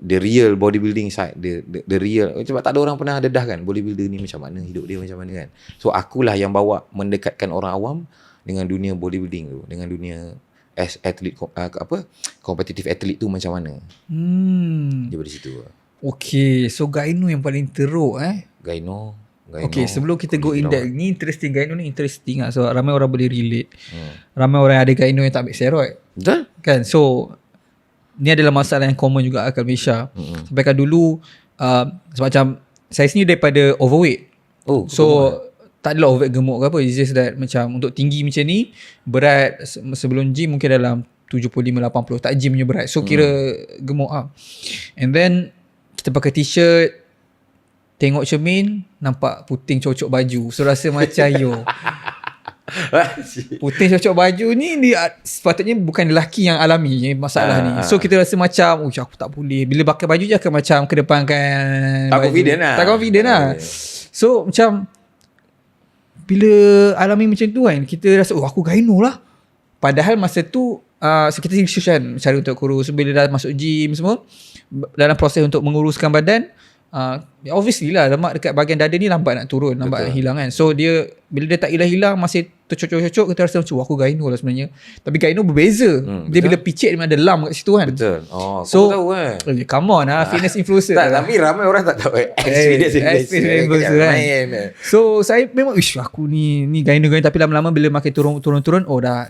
the real bodybuilding side, the real. Sebab tak ada orang pernah dedah kan bodybuilder ni macam mana, hidup dia macam mana kan. So akulah yang bawa mendekatkan orang awam dengan dunia bodybuilding tu, dengan dunia as athlete competitive athlete tu macam mana. Daripada situ. Okay, so gyno yang paling teruk Gyno. Okay, sebelum kita go in depth, ni interesting, gyno ni interesting lah. So ramai orang boleh relate. Ramai orang ada gyno yang tak ambil steroid. Betul? Kan, so ni adalah masalah yang common juga kat Malaysia. Sampaikan dulu macam saya sendiri daripada overweight. So tak adalah overweight gemuk ke apa. It's just that macam untuk tinggi macam ni, berat sebelum gym mungkin dalam 75-80. Tak gym punya berat. So kira gemuk lah. And then kita pakai t-shirt, tengok cermin, nampak puting cocok baju. So rasa macam puting cocok baju ni dia sepatutnya bukan lelaki yang alami masalah ni. So kita rasa macam aku tak boleh. Bila pakai baju je akan macam kedepankan tak confident lah. So macam bila alami macam tu kan, kita rasa aku gyno lah. Padahal masa tu kita research kan cara untuk kurus. So, bila dah masuk gym semua, dalam proses untuk menguruskan badan, obviously lah lemak dekat bahagian dada ni lambat nak turun, lambat nak hilang kan. So dia bila dia tak hilang-hilang masih tercocok-cocok, kita rasa macam aku gyno lah sebenarnya. Tapi gyno berbeza. Dia bila picit dia ada lam kat situ kan. Betul. So tahu kan. Come on fitness influencer. Tapi ramai orang tak tahu experience influencer kan. So saya memang aku ni gyno tapi lama-lama bila makin turun dah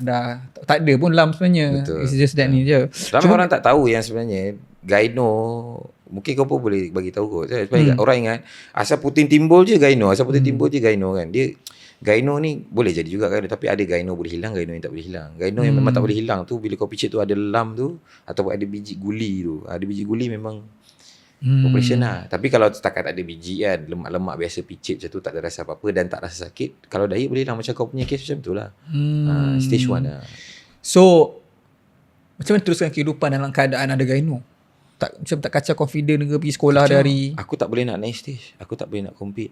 tak ada pun lam sebenarnya. Betul. It's just that ni je. Ramai orang tak tahu yang sebenarnya gyno, mungkin kau pun boleh bagi tahu kot. Supaya orang ingat asal puting timbul je gyno, asal puting timbul je gyno kan. Dia gyno ni boleh jadi juga gyno, tapi ada gyno boleh hilang, gyno yang tak boleh hilang. Gyno yang memang tak boleh hilang tu bila kau picit tu ada lam tu ataupun ada biji guli tu. Ada biji guli memang operation lah. Tapi kalau setakat ada biji kan, lemak-lemak biasa picit macam tu tak ada rasa apa-apa dan tak rasa sakit, kalau diet boleh hilang. Macam kau punya case macam tu lah. Stage 1 lah. So macam mana teruskan kehidupan dalam keadaan ada gyno? macam tak kacau confident ke pergi sekolah Kacau. dari. Aku tak boleh nak naik stage. Aku tak boleh nak compete.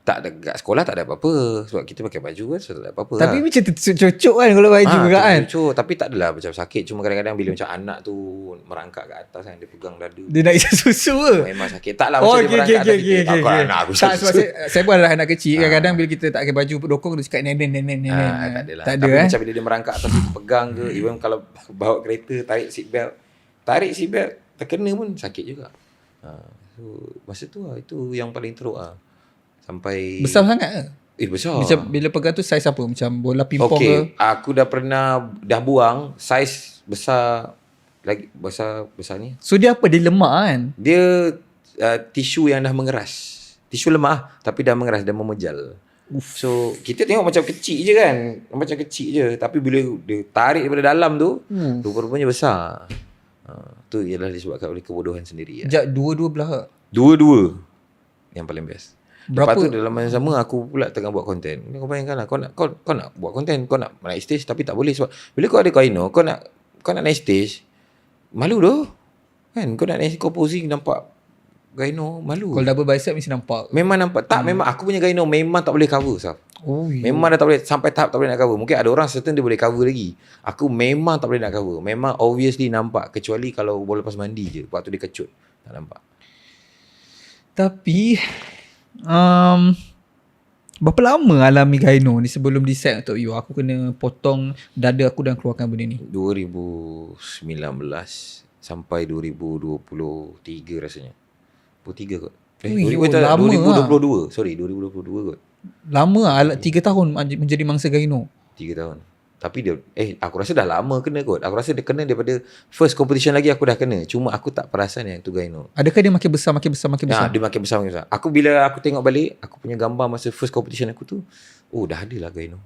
Tak ada kat sekolah tak ada apa-apa. Sebab kita pakai baju kan, so tak ada apa-apa. Tapi macam cocok kan kalau baju kan. Cucuk, tapi tak adalah macam sakit. Cuma kadang-kadang bila macam anak tu merangkak kat atas kan, dia pegang dada. Dia nak isi susu ke? Memang sakit. Taklah macam dia merangkak atas kita. Takut anak aku Tak, sebab saya pun adalah anak kecil. Kadang-kadang bila kita tak pakai baju dokong, dia cakap nenen. Tak adalah. Tak ada Tapi macam bila dia merangkak atas tu pegang ke, even kalau bawa kereta tarik seat belt, terkena pun sakit juga. So masa tu lah, itu yang paling teruk lah. Sampai Besar sangat ke? Besar. Macam bila pegang tu saiz apa? Macam bola pingpong ke? Aku dah buang saiz besar lagi besar ni. So dia apa? Dia lemak kan? Dia tisu yang dah mengeras. Tisu lemah tapi dah mengeras, dah memejal. So kita tengok macam kecil je kan. Macam kecil je, tapi bila dia tarik daripada dalam tu, rupa-rupanya besar. Tu ialah disebabkan oleh kebodohan sendiri. Sekejap, dua-dua belah ke? Dua-dua yang paling best. Berapa? Lepas tu dalam masa sama aku pula tengah buat konten. Kau bayangkan lah, kau nak buat konten, kau nak naik stage tapi tak boleh sebab bila kau ada gyno, kau nak naik stage, malu doh. Kan kau nak naik, kau posing nampak gyno, malu. Kalau double bicep mesti nampak. Memang nampak. Tak, memang aku punya gyno memang tak boleh cover, Saf. Oh, Memang dah tak boleh, sampai tahap tak boleh nak cover. Mungkin ada orang certain dia boleh cover lagi. Aku memang tak boleh nak cover. Memang obviously nampak, kecuali kalau baru lepas mandi je. Waktu dia kecut, tak nampak. Tapi berapa lama alami gyno ni sebelum decide untuk aku kena potong dada aku dan keluarkan benda ni? 2019 sampai 2023 rasanya. 23 kot. Lama 2022. Sorry, 2022 kot. Lama lah, 3 tahun menjadi mangsa gyno. 3 tahun. Tapi dia aku rasa dah lama kena kot. Aku rasa dia kena daripada first competition lagi aku dah kena. Cuma aku tak perasan yang tu gyno. Adakah dia makin besar? Dia makin besar. Bila aku tengok balik, aku punya gambar masa first competition aku tu, dah ada lah gyno.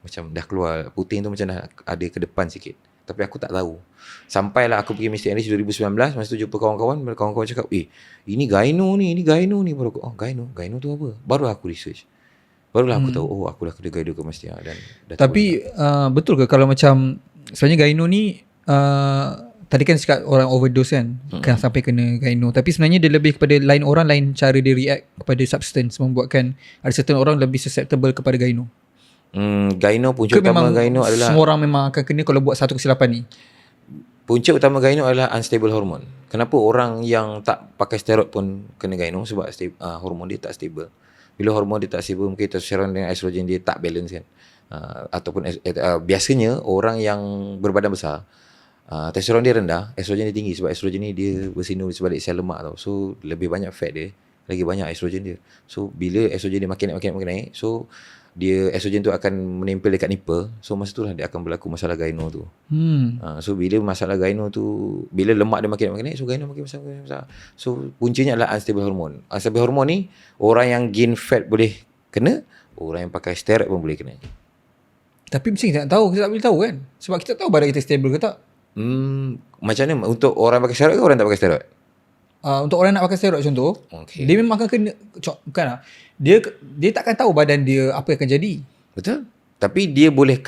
Macam dah keluar puting tu, macam dah ada ke depan sikit. Tapi aku tak tahu. Sampailah aku pergi Mr. English 2019, masa tu jumpa kawan-kawan cakap, ini gyno ni. Baru aku, gyno tu apa? Baru aku research. Barulah aku tahu, aku dah kena gyno ke mesti. Dan tapi betul ke kalau macam sebenarnya gyno ni tadi kan cakap orang overdose kan, kan sampai kena gyno. Tapi sebenarnya dia lebih kepada lain orang, lain cara dia react kepada substance, membuatkan ada certain orang lebih susceptible kepada gyno. Gyno, punca utama gyno adalah, semua orang memang akan kena kalau buat satu kesilapan ni. Punca utama gyno adalah unstable hormone. Kenapa orang yang tak pakai steroid pun kena gyno? Sebab hormon dia tak stable. Bila hormon dia tak stable, mungkin testosteron dengan estrogen dia tak balance kan. Ataupun biasanya orang yang berbadan besar, testosteron dia rendah, estrogen dia tinggi. Sebab estrogen ni dia bersinur di sebalik sel lemak tau. So lebih banyak fat dia, lagi banyak estrogen dia. So bila estrogen dia makin naik, so dia estrogen tu akan menempel dekat nipple. So masa tu lah dia akan berlaku masalah gyno tu. So bila masalah gyno tu, bila lemak dia makin naik, so gyno makin besar. So puncanya adalah unstable hormone. Unstable hormone ni, orang yang gain fat boleh kena, orang yang pakai steroid pun boleh kena. Tapi mesti kita tak tahu, kita tak boleh tahu kan. Sebab kita tak tahu badan kita stable ke tak. Macam mana untuk orang pakai steroid ke orang tak pakai steroid? Untuk orang nak pakai steroid contoh, dia memang akan kena, bukan lah, dia takkan tahu badan dia apa yang akan jadi. Betul. Tapi dia boleh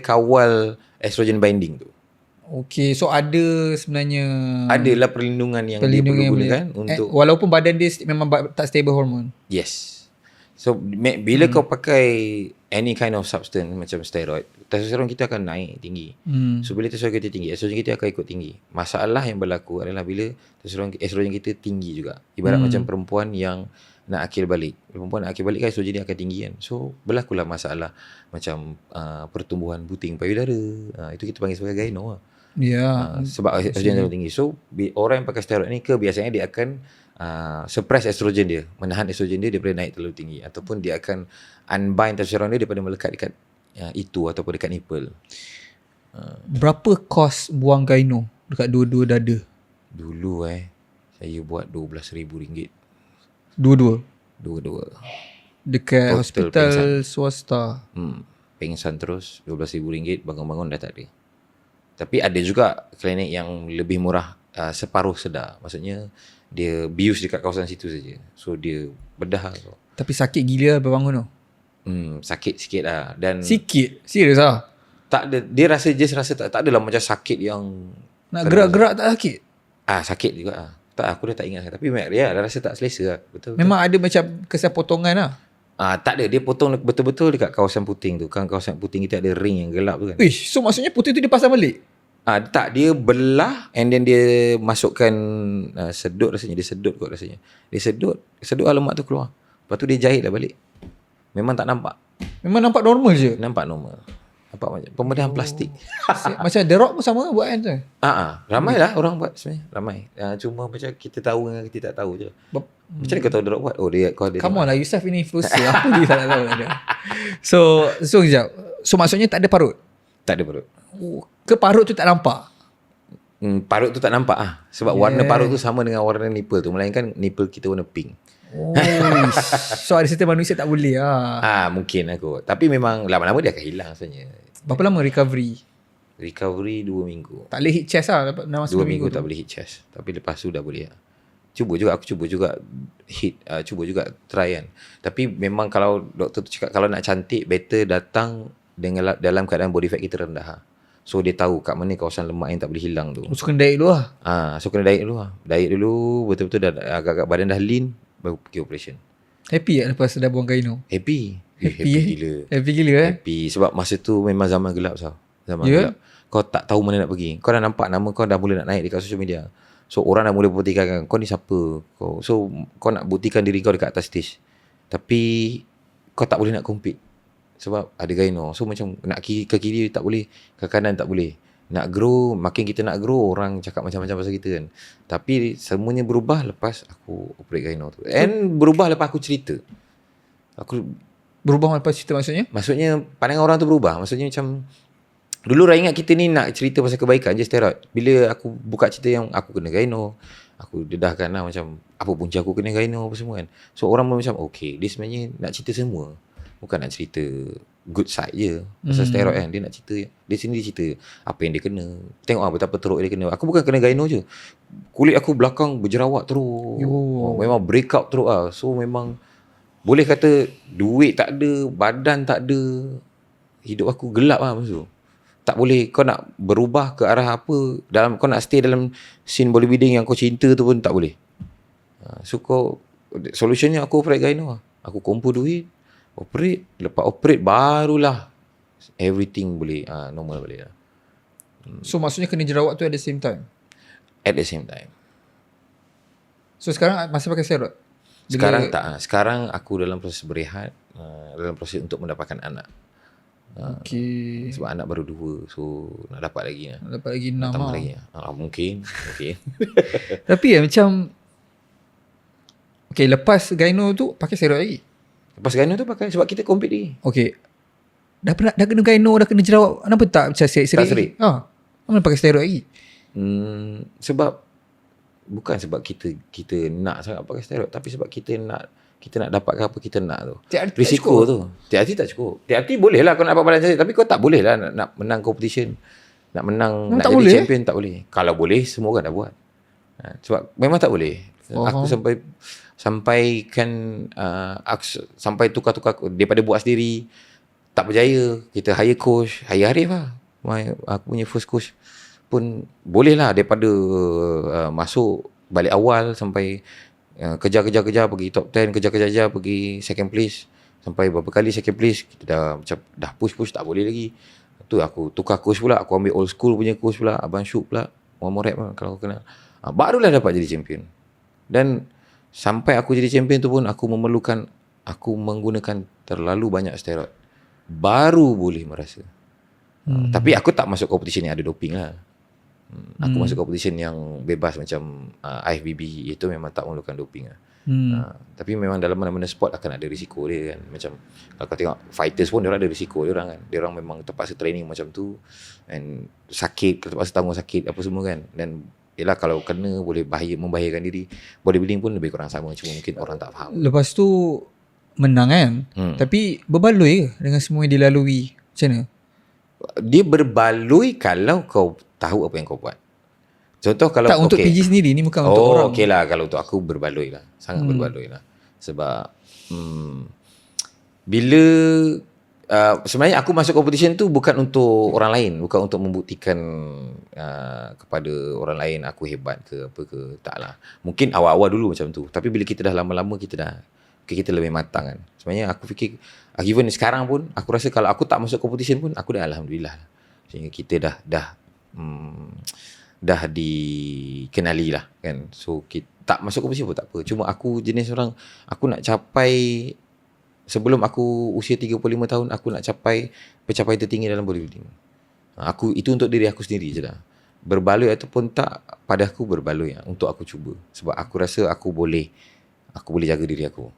kawal estrogen binding tu. Okay, so ada sebenarnya, adalah perlindungan yang dia perlu gunakan untuk, walaupun badan dia memang tak stable hormon. Yes. So bila kau pakai any kind of substance macam steroid, testosteron kita akan naik tinggi. So bila testosteron kita tinggi, estrogen kita akan ikut tinggi. Masalah yang berlaku adalah bila estrogen kita tinggi juga. Ibarat macam perempuan yang nak akil balik. Perempuan nak akil balik kan estrogen dia akan tinggi kan. So berlakulah masalah macam pertumbuhan buting payudara. Itu kita panggil sebagai gyno lah. Sebab estrogen terlalu tinggi. So orang yang pakai steroid ni kebiasaannya dia akan suppress estrogen dia, menahan estrogen dia daripada naik terlalu tinggi, ataupun dia akan unbind testosteron dia daripada melekat dekat itu ataupun dekat nipple. Berapa kos buang gyno dekat dua-dua dada? Dulu saya buat RM12,000. Dua-dua dekat hospital hospital pengsan swasta. Pengsan terus RM12,000, bangun-bangun dah tak ada. Tapi ada juga klinik yang lebih murah, separuh sedar. Maksudnya dia bius dekat kawasan situ saja. So dia bedah. Tapi sakit gila bangun tu. Sakit sikit lah. Dan sikit? Serius lah? Tak ada. Dia rasa tak adalah macam sakit yang nak gerak-gerak tak sakit? sakit juga Tak, aku dah tak ingat. Tapi dah rasa tak selesa lah. Betul. Memang ada macam kesan potongan lah. Tak ada. Dia potong betul-betul dekat kawasan puting tu. Kan kawasan puting kita ada ring yang gelap tu kan. So maksudnya putih tu dia pasang balik? Tak, dia belah and then dia masukkan sedut rasanya. Dia sedut kot rasanya. Dia sedut lemak tu keluar. Lepas tu dia jahit dah balik. Memang tak nampak. Memang nampak normal je? Nampak normal. Nampak macam pembedahan plastik. Macam The Rock pun sama buat kan tu? Ramai lah orang buat sebenarnya. Ramai. Cuma macam kita tahu dengan kita tak tahu je. Macam mana kau tahu The Rock buat? Oh dia kau ada. Come on lah, Yusuf ini influencer. Apa dia tak tahu ada. So kejap. So maksudnya tak ada parut? Tak ada parut. Ke parut tu tak nampak? Parut tu tak nampak sebab warna parut tu sama dengan warna nipple tu. Melainkan nipple kita warna pink. So ada certain manusia tak boleh mungkin aku. Tapi memang lama-lama dia akan hilang sebenarnya. Berapa lama recovery? Recovery 2 minggu. Tak boleh hit chest lah dalam 2 minggu tak boleh hit chest. Tapi lepas tu dah boleh Aku cuba juga hit, cuba juga try kan. Tapi memang kalau doktor tu cakap kalau nak cantik better datang dengan dalam keadaan body fat kita rendah. So dia tahu kat mana kawasan lemak yang tak boleh hilang tu. So kena diet dulu lah. So kena diet dulu lah. Diet dulu betul-betul dah agak-agak badan dah lean baru pergi operation. Happy tak lepas dah buang gyno? Happy gila. Happy gila Happy sebab masa tu memang zaman gelap gelap. Kau tak tahu mana nak pergi. Kau dah nampak nama kau dah mula nak naik dekat social media. So orang dah mula berbuktikan kau ni siapa kau. So kau nak buktikan diri kau dekat atas stage. Tapi kau tak boleh nak compete sebab ada gyno. So macam nak ke kiri tak boleh, ke kanan tak boleh. Nak grow, makin kita nak grow orang cakap macam-macam pasal kita kan. Tapi semuanya berubah lepas aku operate gyno tu. And berubah lepas aku cerita. Aku berubah lepas cerita maksudnya? Maksudnya pandangan orang tu berubah. Maksudnya macam dulu orang ingat kita ni nak cerita pasal kebaikan je steroid. Bila aku buka cerita yang aku kena gyno, aku dedahkan lah macam apa punca aku kena gyno apa semua kan. So orang pun macam okay, dia sebenarnya nak cerita semua. Bukan nak cerita good side je pasal steroid kan. Dia nak cerita, dia sendiri cerita apa yang dia kena. Tengok betapa teruk dia kena. Aku bukan kena gyno je, kulit aku belakang berjerawat terus. Memang breakout terus lah. So memang boleh kata duit tak ada, badan tak ada, hidup aku gelap lah masa tu. Tak boleh kau nak berubah ke arah apa dalam, kau nak stay dalam scene bodybuilding yang kau cinta tu pun tak boleh. So kau solutionnya aku operate gyno lah. Aku kumpul duit, operate, lepas operate barulah everything boleh normal balik lah. So maksudnya kena jerawat tu at the same time? At the same time. So sekarang masih pakai steroid? Sekarang tak. Sekarang aku dalam proses berehat, dalam proses untuk mendapatkan anak. Okay. Sebab anak baru 2, so nak dapat lagi lah. Nak dapat lagi 6 lah. Lagi lah. Mungkin. Tapi macam okay, lepas gyno tu pakai steroid lagi? Lepas gyno tu pakai sebab kita compete lagi. Okay, dah kena gyno, dah kena jerawat, kenapa tak macam serik-serik? Tak serik. Kenapa pakai steroid lagi? Sebab bukan sebab kita nak sangat pakai steroid, tapi sebab kita nak dapatkan apa kita nak tu. Risiko tu. TRT tak cukup. TRT boleh lah kau nak dapat badan cantik, tapi kau tak boleh lah nak menang competition. Nak menang, nak jadi champion tak boleh. Kalau boleh, semua orang dah buat. Sebab memang tak boleh. Aku sampaikan sampai tukar-tukar daripada buat sendiri tak berjaya, kita hire coach, hire Arif lah. Aku punya first coach pun boleh lah daripada masuk balik awal sampai kejar pergi top 10, kejar pergi second place, sampai berapa kali second place kita dah push tak boleh lagi. Tu aku tukar coach pula, aku ambil old school punya coach pula, Abang Syuk pula, Muhammad Rap kalau kau kenal. Barulah dapat jadi champion. Dan sampai aku jadi champion tu pun aku menggunakan terlalu banyak steroid. Baru boleh merasa. Tapi aku tak masuk competition yang ada doping lah. Aku masuk competition yang bebas macam IFBB, itu memang tak memerlukan doping lah. Tapi memang dalam mana-mana sport akan ada risiko dia kan. Macam kalau kau tengok fighters pun diorang ada risiko diorang kan. Diorang memang terpaksa training macam tu, and sakit, terpaksa tanggung sakit apa semua kan. Dan yelah kalau kena boleh membahayakan diri. Bodybuilding pun lebih kurang sama, cuma mungkin orang tak faham. Lepas tu menang kan, tapi berbaloi ke dengan semua yang dilalui? Macam mana? Dia berbaloi kalau kau tahu apa yang kau buat. Contoh kalau tak untuk PG sendiri ni, bukan untuk orang. Okey lah, kalau untuk aku berbaloi lah. Sangat berbaloi lah. Sebab bila sebenarnya aku masuk competition tu bukan untuk orang lain, bukan untuk membuktikan kepada orang lain aku hebat ke apa ke, taklah. Mungkin awal-awal dulu macam tu, tapi bila kita dah lama-lama kita lebih matang kan. Sebenarnya aku fikir even sekarang pun aku rasa kalau aku tak masuk competition pun aku dah alhamdulillah. Sehingga kita dah dikenali lah kan. So kita tak masuk competition pun tak apa. Cuma aku jenis orang, aku nak capai, sebelum aku usia 35 tahun, aku nak capai pencapaian tertinggi dalam bodybuilding. Aku itu untuk diri aku sendiri je lah. Berbaloi ataupun tak, pada aku berbaloi lah, untuk aku cuba. Sebab aku rasa aku boleh jaga diri aku.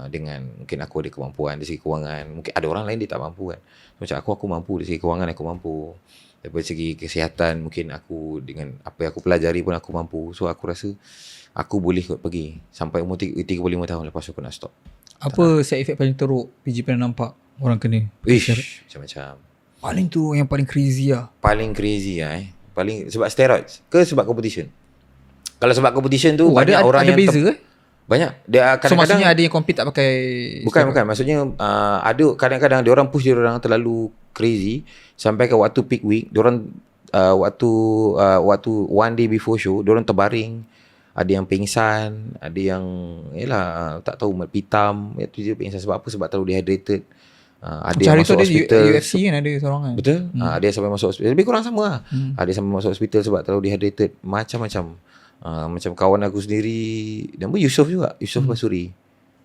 Dengan mungkin aku ada kemampuan dari segi kewangan. Mungkin ada orang lain dia tak mampu kan. Macam aku mampu dari segi kewangan, aku mampu. Dari segi kesihatan mungkin aku dengan apa yang aku pelajari pun aku mampu. So aku rasa aku boleh kot pergi sampai umur 35 tahun, lepas aku nak stop. Apa side effect paling teruk PG pernah nampak orang kena? Macam-macam. Paling tu yang paling crazy lah. Paling crazy lah paling sebab steroids ke sebab competition? Kalau sebab competition tu banyak orang ada yang beza ke? Banyak. Dia So maksudnya ada yang compete tak pakai Bukan. Maksudnya ada kadang-kadang dia orang push dia orang terlalu crazy sampai ke waktu peak week, dia orang waktu one day before show, dia orang terbaring. Ada yang pingsan, ada yang tak tahu pitam, itu je pingsan sebab apa? Sebab terlalu dehydrated. Ada yang masuk hospital. UFC kan ada seorang kan. Betul. Ada yang sampai masuk hospital. Lebih kurang sama lah. Ada yang sampai masuk hospital sebab terlalu dehydrated. Macam-macam. Macam kawan aku sendiri, nama Yusof juga, Yusof Basuri.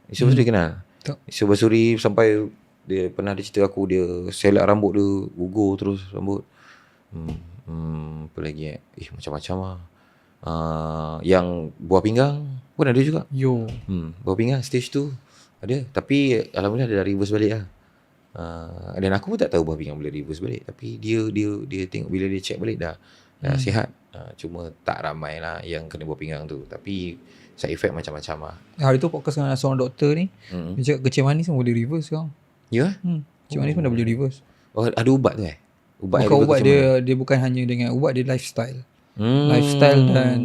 Yusof Basuri kenal? Yusof Basuri sampai dia pernah dia cerita aku, dia selak rambut dia, gugur terus rambut. Apa lagi macam-macam lah. Yang buah pinggang pun ada juga. Buah pinggang stage 2 ada, tapi alhamdulillah dia dah reverse balik lah. Dan aku pun tak tahu buah pinggang boleh reverse balik, tapi dia tengok bila dia check balik dah sihat. Cuma tak ramai lah yang kena buah pinggang tu, tapi side effect macam-macam lah. Hari tu podcast dengan seorang doktor ni, dia cakap kecil manis pun boleh reverse sekarang. Ya? Kecil manis pun dah boleh reverse. Ada ubat tu Bukan ubat dia bukan hanya dengan ubat, dia lifestyle. Lifestyle dan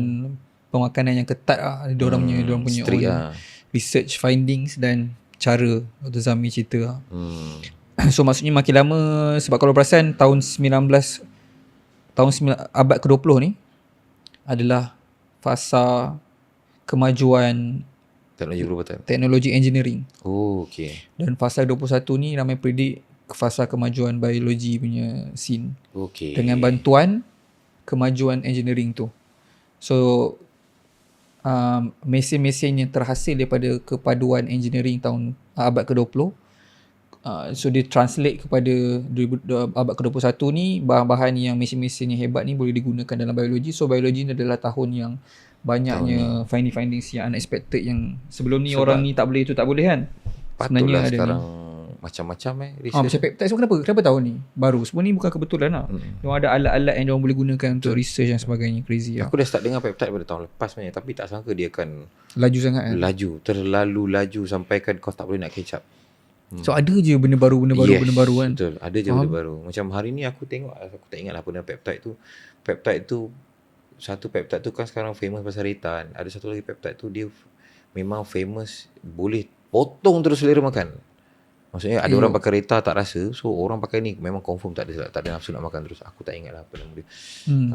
pemakanan yang ketat lah. Dia orang punya own research findings dan cara Dr. Zami cerita lah. So maksudnya makin lama, sebab kalau perasan abad ke-20 ni adalah fasa kemajuan teknologi engineering. Okay. Dan fasa 21 ni ramai predik fasa kemajuan biologi punya scene. Okay. Dengan bantuan kemajuan engineering tu. So mesin-mesin yang terhasil daripada kepaduan engineering abad ke-20, so dia translate kepada abad ke-21 ni, bahan-bahan yang mesin-mesin yang hebat ni boleh digunakan dalam biologi. So biologi ni adalah tahun yang banyaknya findings yang unexpected, yang sebelum ni sebab orang ni tak boleh, tu tak boleh kan. Sebenarnya ada sekarang macam-macam research. Macam peptide semua kenapa tahun ni baru? Semua ni bukan kebetulan lah. Dia ada alat-alat yang diorang boleh gunakan untuk research dan sebagainya. Crazy lah. Aku dah start dengar peptide pada tahun lepas sebenarnya, tapi tak sangka dia akan laju sangat kan? Terlalu laju sampai kan kau tak boleh nak catch up. So ada je benda baru kan. Betul, ada je benda baru. Macam hari ni aku tengok, aku tak ingat lah apa nama peptide tu. Peptide tu, satu peptide tu kan sekarang famous pasal retan. Ada satu lagi peptide tu dia memang famous boleh potong terus selera makan. Maksudnya ada orang pakai reta tak rasa, so orang pakai ni memang confirm tak ada nafsu nak makan terus. Aku tak ingat lah apa nama dia.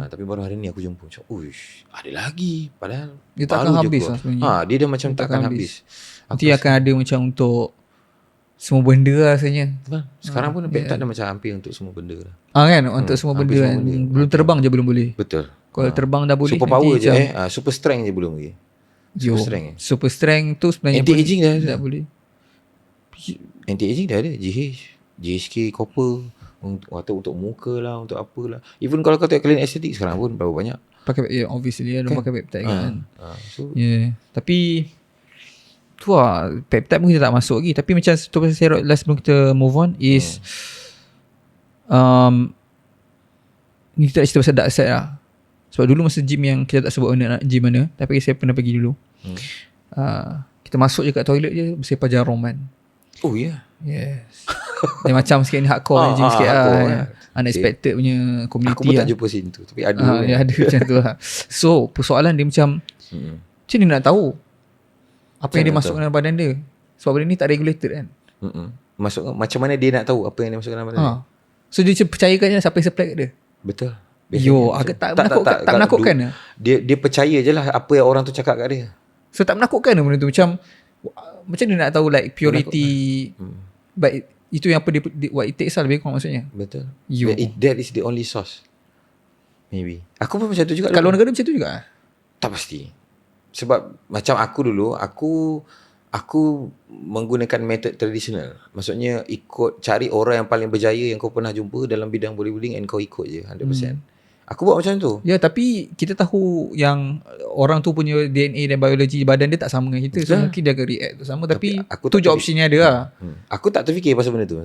Tapi baru hari ni aku jumpa macam, uish, ada lagi. Padahal dia takkan habis lah sebenarnya. Dia dah macam takkan habis. Nanti akan ada macam untuk semua benda lah rasanya. Sekarang pun peptide dah macam hampir untuk semua benda lah. Kan, untuk semua benda kan. Belum terbang je belum boleh. Betul. Kalau terbang dah boleh. Super power je super strength je belum lagi. Super strength tu sebenarnya anti-aging dah boleh. Anti-aging dah ada, GHK, copper, untuk muka lah, untuk apalah. Even kalau kau tengok klinik estetik sekarang pun berapa banyak pakai, obviously dia pakai peptide kan. Tapi tu lah, peptide pun kita tak masuk lagi. Tapi macam tu pasal steroid last sebelum kita move on is ni kita nak cerita pasal dark side lah. Sebab dulu masa gym yang kita tak sebut nak gym mana, tapi saya pernah pergi dulu. Kita masuk je kat toilet je bersepah jarum kan. Oh ya. Yeah. Yes. Dia macam sikit ni hardcore gym sikit lah. Unexpected punya community. Aku pun tak jumpa situ, tapi ada ada macam tu lah. So persoalan dia macam macam ni nak tahu apa yang dia masuk dalam badan dia. Sebab benda ni tak regulated kan. masuk, macam mana dia nak tahu apa yang dia masukkan dalam badan dia? So dia percayakan je siapa yang supply kat dia. Betul. Yo, agak tak menakutkan ke? Dia percaya je lah apa yang orang tu cakap kat dia. So tak menakutkan ke benda tu? Macam dia nak tahu like purity, but itu yang apa dia what it takes lah lebih kurang maksudnya. Betul. Yo. That is the only source. Maybe. Aku pun macam tu juga. Kalau negara macam tu juga? Tak pasti. Sebab macam aku dulu, aku menggunakan metod tradisional. Maksudnya ikut cari orang yang paling berjaya yang kau pernah jumpa dalam bidang bodybuilding and kau ikut je 100%. Aku buat macam tu. Ya, tapi kita tahu yang orang tu punya DNA dan biologi badan dia tak sama dengan kita. So mungkin dia akan react tu sama, tapi aku tu je opsinya ada lah. Aku tak terfikir pasal benda tu.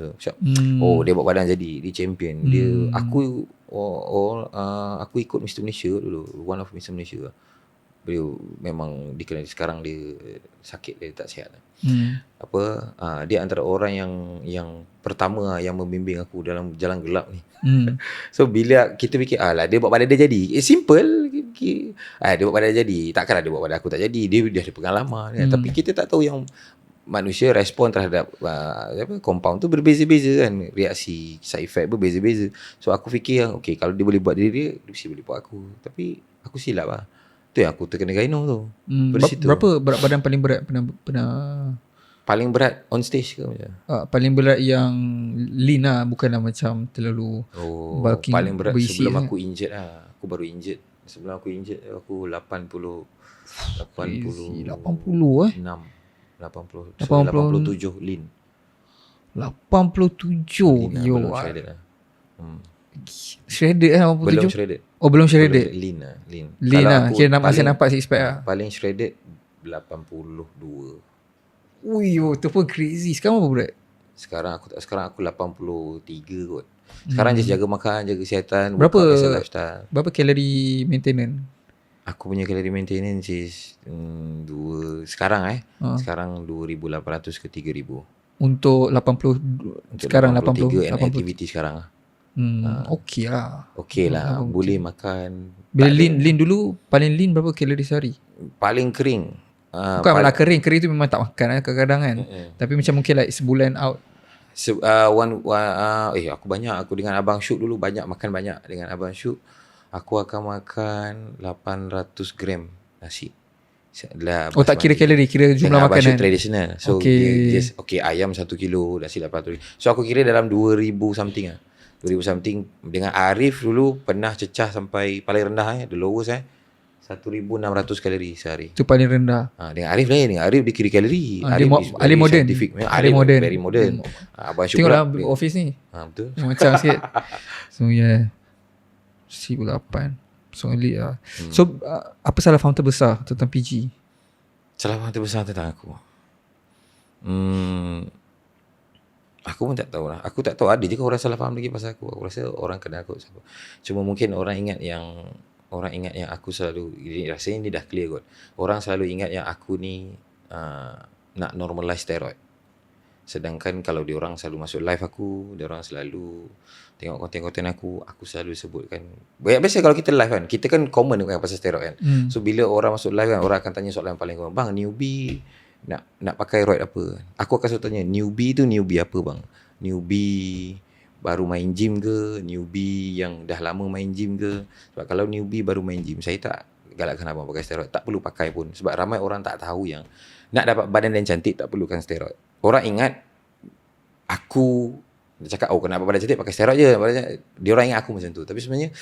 Oh, dia buat badan jadi, dia champion. Dia aku ikut Mr. Malaysia dulu, one of Mr. Malaysia. Beliau memang dikenali, sekarang dia sakit, dia tak sihat. Dia antara orang yang pertama yang membimbing aku dalam jalan gelap ni. So bila kita fikir dia buat badan dia jadi, simple. Dia buat badan dia jadi, takkanlah dia buat badan aku tak jadi. Dia dah ada pengalaman kan? Tapi kita tak tahu yang manusia respon terhadap compound tu berbeza-beza kan, reaksi side effect berbeza-beza. So aku fikir okay, kalau dia boleh buat diri dia mesti boleh buat aku. Tapi aku silap lah. Tu yang aku terkena gyno tu. Berapa berat badan paling berat pernah paling berat on stage ke macam? Paling berat yang lean lah, bukanlah macam terlalu bulking. Paling berat berisi sebelum aku injured lah. Aku baru injured. Sebelum aku injured aku 87 lean. 87. Yo. Belum shredded lah. Shredded lah 87. Belum shredded. Belum shredded. Lean lah. Kira nampak six pack lah. Paling shredded 82. Ui, tu pun crazy. Sekarang apa berat? Sekarang aku 83 kot. Sekarang just jaga makan, jaga kesihatan, berapa kalori maintenance? Aku punya kalori maintenance is sekarang sekarang 2,800 ke 3,000. Untuk 80 sekarang 80 aktiviti sekarang. Okey lah. Okey lah, boleh makan. Bila lean dulu paling lean berapa kalori sehari? Paling kering. Bukan malah kering tu memang tak makan kadang-kadang kan. Tapi macam mungkin like sebulan out. Aku banyak. Aku dengan Abang Syuk dulu banyak makan banyak. Dengan Abang Syuk aku akan makan 800 gram nasi. Tak kira kalori, kira jumlah makanan. Abang Syuk tradisional. So ayam 1 kilo, nasi 800. So aku kira dalam 2,000 something lah. 2,000 something. Dengan Arif dulu pernah cecah sampai paling rendah the lowest 1,600 kalori sehari. Itu paling rendah. Dengan Arif lain. Dengan Arif dia kira kalori. Arif modern. Arif modern. Very modern. Abang Syuk tengoklah office ni. Betul. Macam sikit. So 1,800. So elite lah. So apa salah faham terbesar tentang PG? Salah faham terbesar tentang aku? Aku pun tak tahu lah. Aku tak tahu ada je orang salah faham lagi pasal aku. Aku rasa orang kenal aku. Cuma mungkin orang ingat yang aku selalu, rasanya ni dah clear kot. Orang selalu ingat yang aku ni nak normalize steroid. Sedangkan kalau diorang selalu masuk live aku, diorang selalu tengok konten-konten aku selalu sebutkan. Biasa kalau kita live kan, kita kan common kan pasal steroid kan. So bila orang masuk live kan, orang akan tanya soalan paling common. Bang, newbie nak pakai roid apa? Aku akan selalu tanya, newbie tu newbie apa bang? Newbie baru main gym ke, newbie yang dah lama main gym ke? Sebab kalau newbie baru main gym, saya tak galakkan abang pakai steroid. Tak perlu pakai pun. Sebab ramai orang tak tahu yang nak dapat badan yang cantik tak perlukan steroid. Orang ingat aku cakap, kena dapat badan cantik pakai steroid je. Dia orang ingat aku macam tu. Tapi sebenarnya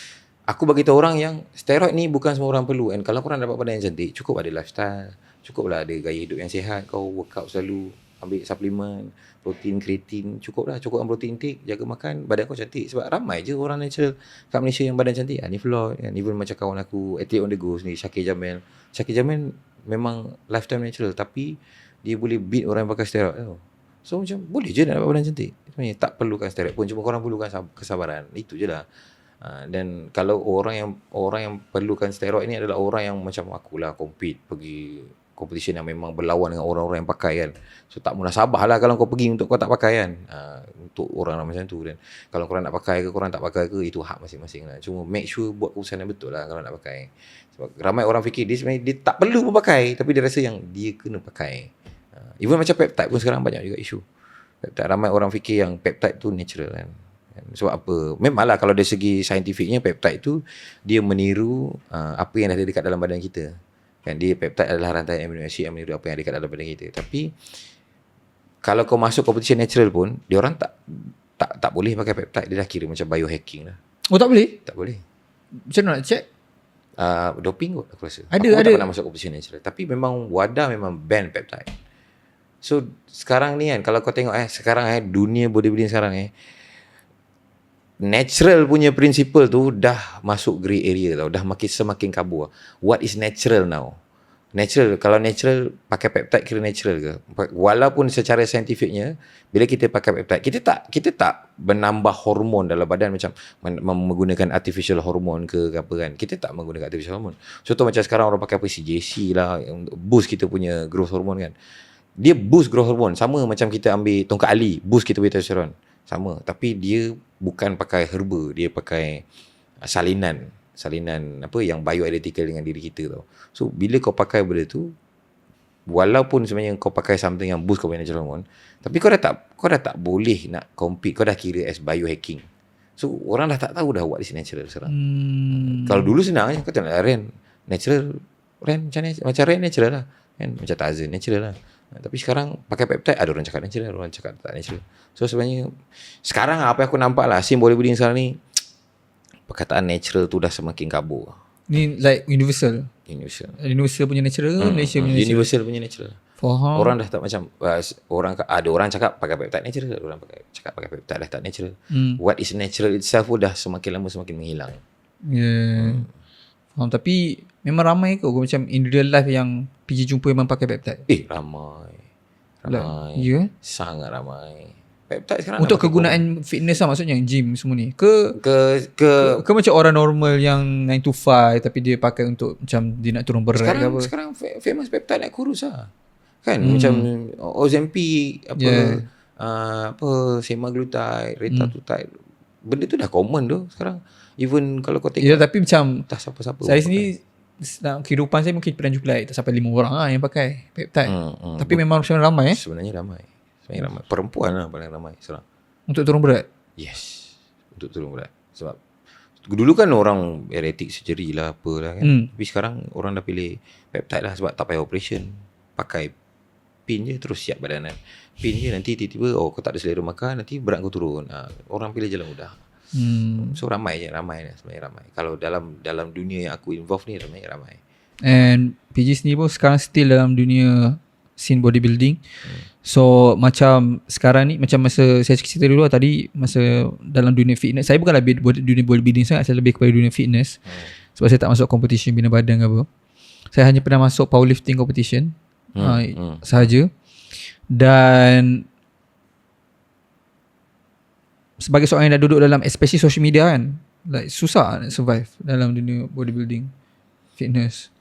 aku bagi tahu orang yang steroid ni bukan semua orang perlu. And kalau korang dapat badan yang cantik, cukup ada lifestyle, cukuplah ada gaya hidup yang sihat, kau workout selalu, ambil suplemen, protein, kreatin, cukuplah, cukupkan protein intake, jaga makan, badan kau cantik. Sebab ramai je orang natural kat Malaysia yang badan cantik. Ni Floyd, even macam kawan aku Athlete on the Go ni, Syakir Jamil memang lifetime natural, tapi dia boleh beat orang yang pakai steroid tau. So macam boleh je nak dapat badan cantik. Sebenarnya tak perlukan steroid pun, cuma korang perlukan kesabaran. Itu je lah. Dan kalau orang yang perlukan steroid ni adalah orang yang macam akulah, compete, pergi competition yang memang berlawan dengan orang-orang yang pakai kan. So tak munasabah lah kalau kau pergi untuk kau tak pakai kan. Untuk orang macam tu. Dan kalau korang nak pakai ke korang tak pakai ke, itu hak masing-masing lah. Cuma make sure buat keputusan yang betul lah kalau nak pakai. Sebab ramai orang fikir dia sebenarnya dia tak perlu pun pakai, tapi dia rasa yang dia kena pakai. Even macam peptide pun sekarang banyak juga isu. Peptide, ramai orang fikir yang peptide tu natural kan. Sebab apa? Memanglah kalau dari segi saintifiknya peptide tu dia meniru apa yang ada dekat dalam badan kita. Kan dia peptide adalah rantai amino acid yang meniru apa yang ada dekat dalam badan kita. Tapi kalau kau masuk competition natural pun, dia orang tak boleh pakai peptide, dia dah kira macam biohacking lah. Oh tak boleh? Tak boleh. Macam mana nak check? Doping kot aku rasa. Ada. Aku tak pernah masuk competition natural. Tapi memang WADA memang ban peptide. So sekarang ni kan, kalau kau tengok sekarang dunia bodybuilding sekarang natural punya principle tu dah masuk grey area tau. Dah semakin kabur. What is natural now? Natural, kalau natural pakai peptide kira natural ke? Walaupun secara saintifiknya bila kita pakai peptide, kita tak menambah hormon dalam badan macam menggunakan artificial hormon ke apa kan. Kita tak menggunakan artificial hormon. Contoh macam sekarang orang pakai apa, CJC lah, boost kita punya growth hormone kan. Dia boost growth hormone sama macam kita ambil tongkat ali, boost kita punya testosteron. Sama, tapi dia bukan pakai herba, dia pakai salinan apa yang bioidentical dengan diri kita tau. So bila kau pakai benda tu, walaupun sebenarnya kau pakai something yang boost kau punya natural hormone, tapi kau dah tak boleh nak compete, kau dah kira as biohacking. So orang dah tak tahu dah what is natural sekarang. Kalau dulu senang je, kau tengok Ren natural, Ren macam Ren natural lah kan, macam Tarzan natural lah. Tapi sekarang pakai peptide, ada orang cakap natural, ada orang cakap tak natural. So sebenarnya sekarang apa yang aku nampak lah, scene bodybuilding sekarang ni, perkataan natural tu dah semakin kabur. Ni like universal punya natural, Malaysia punya natural. Universal punya natural. Faham. Orang dah tak macam ada orang cakap pakai peptide natural, ada orang cakap pakai peptide dah tak natural. What is natural itself pun dah semakin lama semakin menghilang. Faham. Tapi memang ramai ke macam in real life yang PG jumpa memang pakai peptide? Ramai. Ya? Sangat ramai. Peptide sekarang untuk kegunaan fitness lah, maksudnya gym semua ni ke macam orang normal yang 9 to 5 tapi dia pakai untuk macam dia nak turun berat ke apa. Sekarang famous peptide nak kurus lah kan, macam Ozempic apa semaglutide, retatrutide, benda tu dah common tu sekarang. Even kalau kau tengok tapi macam tak siapa-siapa saya sendiri kehidupan saya mungkin pernah jumpa tak sampai 5 orang lah yang pakai peptide. Tapi memang ramai sebenarnya ramai. Perempuan lah paling ramai sekarang. Untuk turun berat? Yes, untuk turun berat. Sebab dulu kan orang bariatric surgery lah apalah kan. Tapi sekarang orang dah pilih peptide lah sebab tak payah operation. Pakai pin je terus siap badan kan. Pin je nanti tiba-tiba kau tak ada selera makan, nanti berat kau turun. Orang pilih jalan mudah. So ramai sebenarnya ramai. Kalau dalam dunia yang aku involve ni ramai. And PG sendiri pun sekarang still dalam dunia scene bodybuilding. So macam sekarang ni, macam masa saya cerita dulu tadi, masa dalam dunia fitness, saya bukanlah dunia bodybuilding sangat, saya lebih kepada dunia fitness. Sebab saya tak masuk competition bina badan ke apa. Saya hanya pernah masuk powerlifting competition sahaja. Dan sebagai seorang yang dah duduk dalam especially social media kan, like susah nak survive dalam dunia bodybuilding fitness.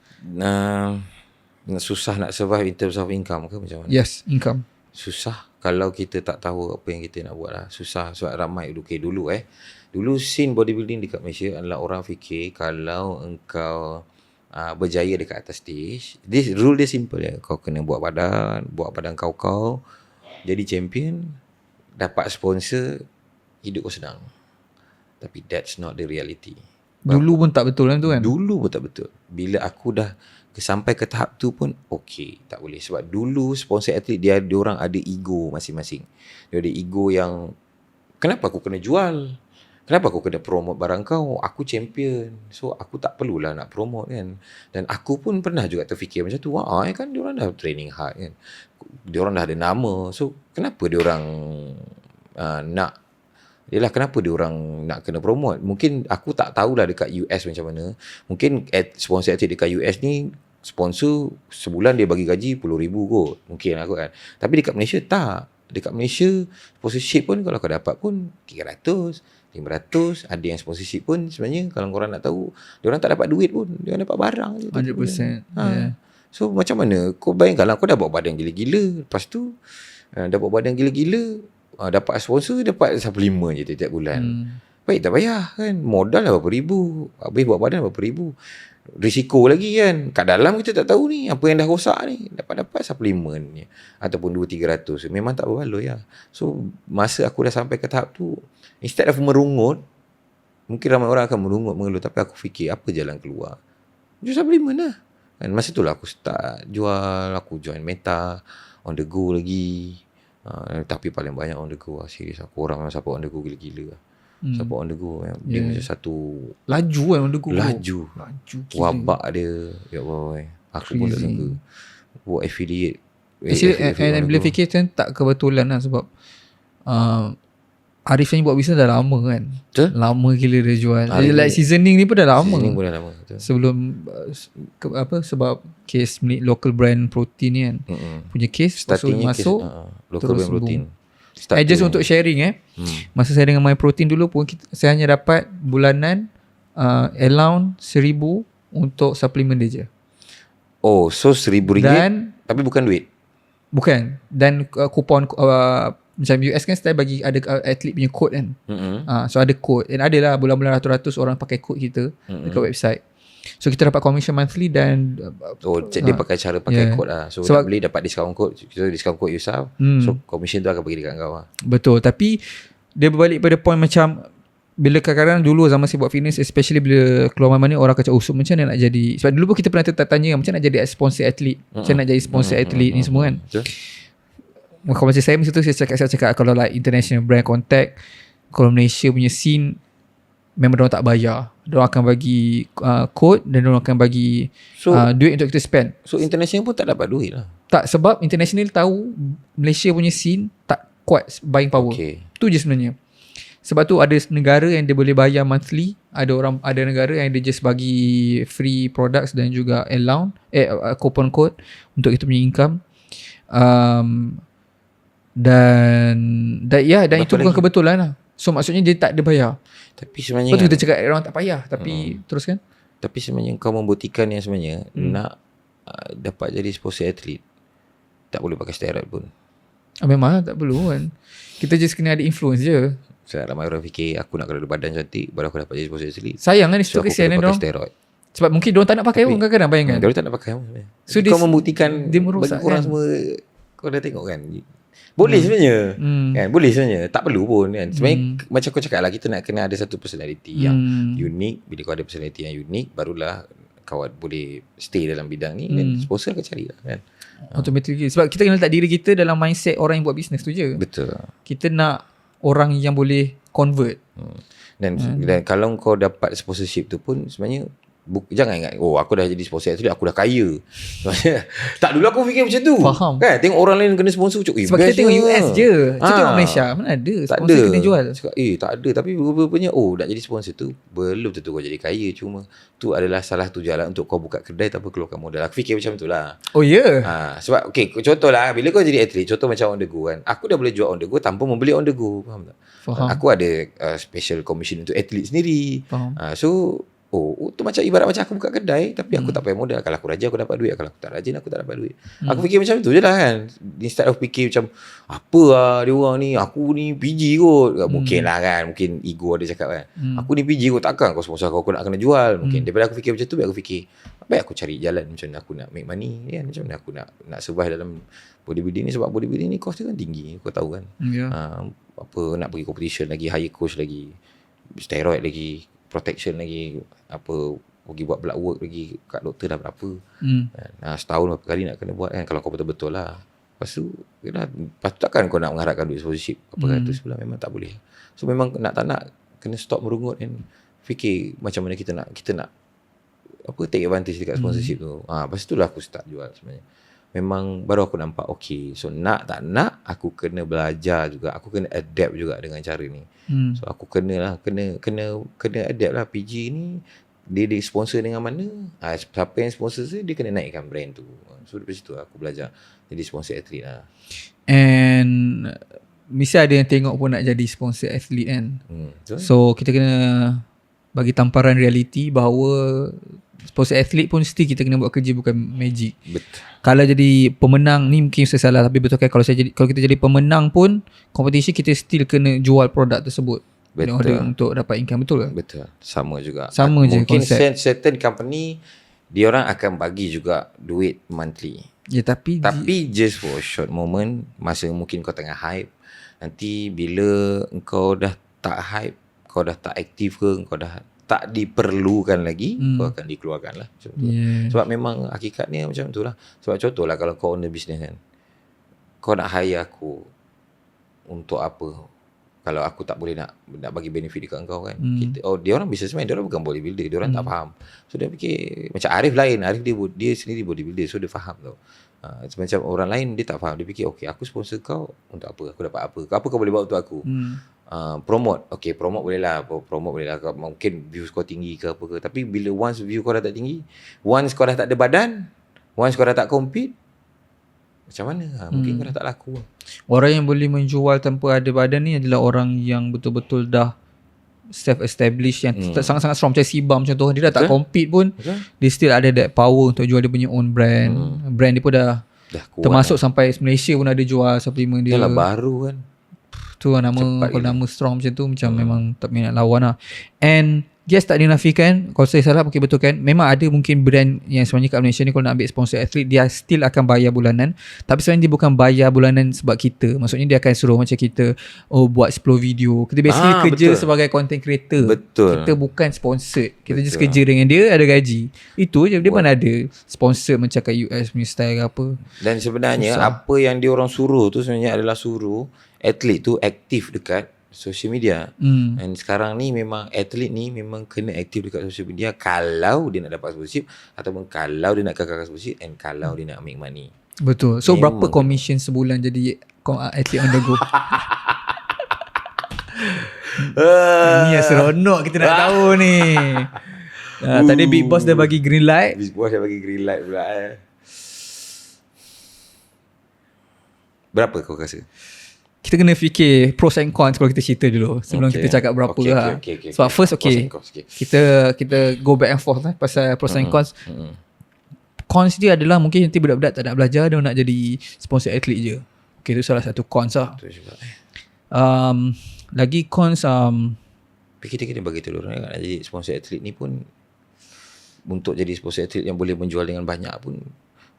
Susah nak survive in terms of income ke macam mana? Yes, income. Susah kalau kita tak tahu apa yang kita nak buat lah. Susah sebab ramai dulu scene bodybuilding dekat Malaysia adalah orang fikir kalau engkau berjaya dekat atas stage, rule dia simple ya. Kau kena buat badan kau jadi champion, dapat sponsor, hidup kau senang. Tapi that's not the reality. Dulu pun tak betul kan tu kan? Dulu pun tak betul. Bila aku dah sampai ke tahap tu pun tak boleh. Sebab dulu sponsor atlet dia orang ada ego masing-masing. Dia ada ego yang kenapa aku kena jual? Kenapa aku kena promote barang kau? Aku champion. So aku tak perlulah nak promote kan. Dan aku pun pernah juga terfikir macam tu. Kan dia orang dah training hard kan. Dia orang dah ada nama. So kenapa dia orang kenapa dia orang nak kena promote? Mungkin aku tak tahulah dekat US macam mana. Mungkin sponsor atlet dekat US ni, sponsor sebulan dia bagi gaji $10,000 kot. Mungkin lah kot kan. Tapi dekat Malaysia tak. Dekat Malaysia sponsorship pun kalau kau dapat pun 300, 500. Ada yang sponsorship pun sebenarnya kalau korang nak tahu, dia orang tak dapat duit pun. Dia orang dapat barang je. 100%. Yeah. So macam mana? Kau bayangkanlah kau dah bawa badan gila-gila. Lepas tu dah bawa badan gila-gila, dapat sponsor dapat supplement je tiap bulan. Baik tak payah kan, modal lah berapa ribu, habis buat badan berapa ribu. risiko lagi kan. Kat dalam kita tak tahu ni apa yang dah rosak ni. Dapat-dapat suplemen ni ataupun 200-300 memang tak berbaloi lah. So masa aku dah sampai ke tahap tu, instead of merungut, mungkin ramai orang akan merungut mengeluh, tapi aku fikir apa jalan keluar? Jual suplemen lah. Dan masa tu lah aku start jual, aku join Meta, on the go lagi. Tapi paling banyak on the go lah, serius. Aku orang memang support on the go gila-gila lah. Support on the go. Dia macam satu laju kan on the go. Laju gila. Wabak dia. Ya Allah. Aku pun tak sangka. Buat affiliate. And bila fikir macam tak kebetulan lah sebab Arif ni buat bisnes dah lama kan. Betul? Lama gila dia jual. Like seasoning ni pun dah lama. Seasoning pun dah lama. Betul. Sebelum sebab case local brand protein ni kan. Punya case Startingnya masuk local brand protein. Just untuk sharing masa saya dengan My Protein dulu pun saya hanya dapat bulanan allowance 1,000 untuk suplemen dia je. Oh, so RM1,000 dan, tapi bukan duit. Bukan. Dan kupon macam US kan style bagi ada atlet punya code kan. So ada code. Dan ada lah bulan-bulan ratus-ratus orang pakai code kita dekat website. So kita dapat commission monthly dan dia pakai cara pakai code lah. So sebab, nak beli dapat discount code. Kita discount code yourself. So commission tu akan bagi dekat kau lah. Betul. Tapi dia berbalik pada point macam bila kadang-kadang dulu zaman saya buat fitness, especially bila keluar mana orang kata so macam mana nak jadi, sebab dulu pun kita pernah tanya macam nak jadi sponsor atlet, macam nak jadi sponsor atlet ni semua kan. Betul. Kalau macam saya masa tu saya cakap kalau like international brand contact, kalau Malaysia punya scene memang diorang tak bayar. Diorang akan bagi code dan diorang akan bagi duit untuk kita spend. So international pun tak dapat duit lah. Tak, sebab international tahu Malaysia punya scene tak kuat buying power. Tu je sebenarnya. Sebab tu ada negara yang dia boleh bayar monthly, ada negara yang dia just bagi free products dan juga allowance coupon code untuk kita punya income. Dan itu bukan kebetulan lah. So maksudnya dia tak ada bayar. Tapi sebenarnya betul kita cakap orang tak payah. Tapi teruskan. Tapi sebenarnya kau membuktikan yang sebenarnya nak dapat jadi sponsor atlet tak boleh pakai steroid pun. Memang tak perlu kan. Kita just kena ada influence je. Sebab ramai orang fikir aku nak kena ada badan cantik baru aku dapat jadi sponsor atlet. Sayang kan itu kesian dong. Steroid. Sebab mungkin diorang tak nak pakai pun kadang-kadang bayangkan. Diorang tak nak pakai pun. So kau membuktikan dia merosak bagi korang semua. Kau dah tengok kan. Boleh sebenarnya kan? Boleh sebenarnya. Tak perlu pun kan. Sebenarnya macam kau cakap lah, kita nak kena ada satu personality yang unik. Bila kau ada personality yang unik, barulah kau boleh stay dalam bidang ni dan sponsor akan cari lah kan. Automatically. Sebab kita kena letak diri kita dalam mindset orang yang buat bisnes tu je. Betul. Kita nak orang yang boleh convert. Dan kalau kau dapat sponsorship tu pun sebenarnya jangan ingat aku dah jadi sponsor atlet aku dah kaya. Tak, dulu aku fikir macam tu. Faham. Kan tengok orang lain kena sponsor sebab kita tengok US je. Kita tengok Malaysia mana ada sponsor kena jual. Cakap, tak ada. Tapi rupanya nak jadi sponsor tu belum tentu kau jadi kaya. Cuma tu adalah salah tu jalan untuk kau buka kedai tanpa keluarkan modal. Aku fikir macam tu lah. Oh ya yeah. Sebab contoh lah, bila kau jadi atlet, contoh macam on the go kan, aku dah boleh jual on the go tanpa membeli on the go. Faham tak? Aku ada special commission untuk atlet sendiri. So tu macam ibarat macam aku buka kedai tapi aku tak payah modal. Kalau aku rajin aku dapat duit, kalau aku tak rajin aku tak dapat duit. Aku fikir macam tu je lah kan. Instead of fikir macam apa lah dia orang ni, aku ni PG kot. Mungkin lah kan, mungkin ego ada cakap kan, aku ni PG kot, takkan kau sponsor aku nak kena jual. Mungkin daripada aku fikir macam tu, aku fikir baik aku cari jalan macam mana aku nak make money kan, macam mana aku nak survive dalam bodybuilding ni. Sebab bodybuilding ni cost dia kan tinggi, kau tahu kan. Apa nak pergi competition lagi, hire coach lagi, steroid lagi, protection lagi, apa pergi buat blood work lagi kat doktor dah berapa. Setahun berapa kali nak kena buat kan, kalau kau betul-betul lah. Lepas tu takkan kau nak mengharapkan duit sponsorship apa kata sebelah, memang tak boleh. So memang nak tak nak kena stop merungut dan fikir macam mana kita nak apa take advantage dekat sponsorship tu. Lepas tu lah aku start jual sebenarnya. Memang baru aku nampak so nak tak nak aku kena belajar juga, aku kena adapt juga dengan cara ni. So aku kena adapt lah. PG ni dia sponsor dengan mana, siapa yang sponsor dia kena naikkan brand tu. So dari situ aku belajar jadi sponsor atlet lah. And mesti ada yang tengok pun nak jadi sponsor atlet kan. So kita kena bagi tamparan realiti bahawa sponsor atlet pun still kita kena buat kerja, bukan magic. Betul. Kalau jadi pemenang ni mungkin saya salah, tapi betul kan kalau kita jadi pemenang pun competition kita still kena jual produk tersebut. in order untuk dapat income, betul ke? Betul. Sama juga. Sama je mungkin konsep. certain company dia orang akan bagi juga duit monthly. Ya, tapi just for a short moment, masa mungkin kau tengah hype, nanti bila kau dah tak hype, kau dah tak aktif ke, kau dah tak diperlukan lagi, kau akan dikeluarkan lah. Macam tu. Sebab memang hakikatnya macam tu lah. Sebab contohlah kalau kau own a business kan, kau nak hire aku untuk apa? Kalau aku tak boleh nak bagi benefit dekat kau kan. Dia orang businessman, dia orang bukan bodybuilder, dia orang tak faham. So dia fikir macam Arif lain, Arif dia sendiri bodybuilder, so dia faham tau. Macam orang lain dia tak faham. Dia fikir okay, aku sponsor kau untuk apa? Aku dapat apa? Apa kau boleh buat untuk aku? Promote. Okay, promote boleh lah. Mungkin views kau tinggi ke apa ke. Tapi bila once view kau dah tak tinggi, once kau dah tak ada badan, once kau dah tak compete, macam mana? Mungkin kau dah tak laku. Orang yang boleh menjual tanpa ada badan ni adalah orang yang betul-betul dah self-established, yang sangat-sangat strong. Macam Sibam contoh, dia dah tak compete pun, dia still ada that power untuk jual dia punya own brand. Brand dia pun dah kuat termasuk sampai Malaysia pun ada jual supplement dia. Dah lah baru kan. Tu lah nama, kalau nama strong macam tu, macam memang tak minat lawan lah. And yes, tak dinafikan, kalau saya salah mungkin betul kan, memang ada mungkin brand yang sebenarnya kat Malaysia ni kalau nak ambil sponsor atlet, dia still akan bayar bulanan. Tapi sebenarnya dia bukan bayar bulanan sebab kita. Maksudnya dia akan suruh macam kita buat 10 video. Kita basically kerja sebagai content creator. Betul. Kita bukan sponsored. Kita just kerja dengan dia, ada gaji. Itu je. Dia mana ada sponsor macam kat US punya style ke apa. Dan sebenarnya apa yang dia orang suruh tu sebenarnya adalah suruh atlet tu aktif dekat social media. And sekarang ni memang atlet ni memang kena aktif dekat social media kalau dia nak dapat sponsorship, ataupun kalau dia nak kakak sponsorship, and kalau dia nak make money. Betul. So memang berapa commission sebulan jadi atlet on the go? Ni yang seronok kita nak tahu ni. Tadi Big Boss dah bagi green light. Big Boss dah bagi green light pula. Berapa kau rasa? Kita kena fikir pros and cons kalau kita cerita dulu sebelum kita cakap berapa lah. Sebab first kita go back and forth pasal pros and cons. Cons dia adalah mungkin nanti budak-budak tak nak belajar, dia nak jadi sponsor atlet je. Okay, itu salah satu cons lah. Lagi cons kita kena bagi tahu orang nak jadi sponsor atlet ni pun, untuk jadi sponsor atlet yang boleh menjual dengan banyak pun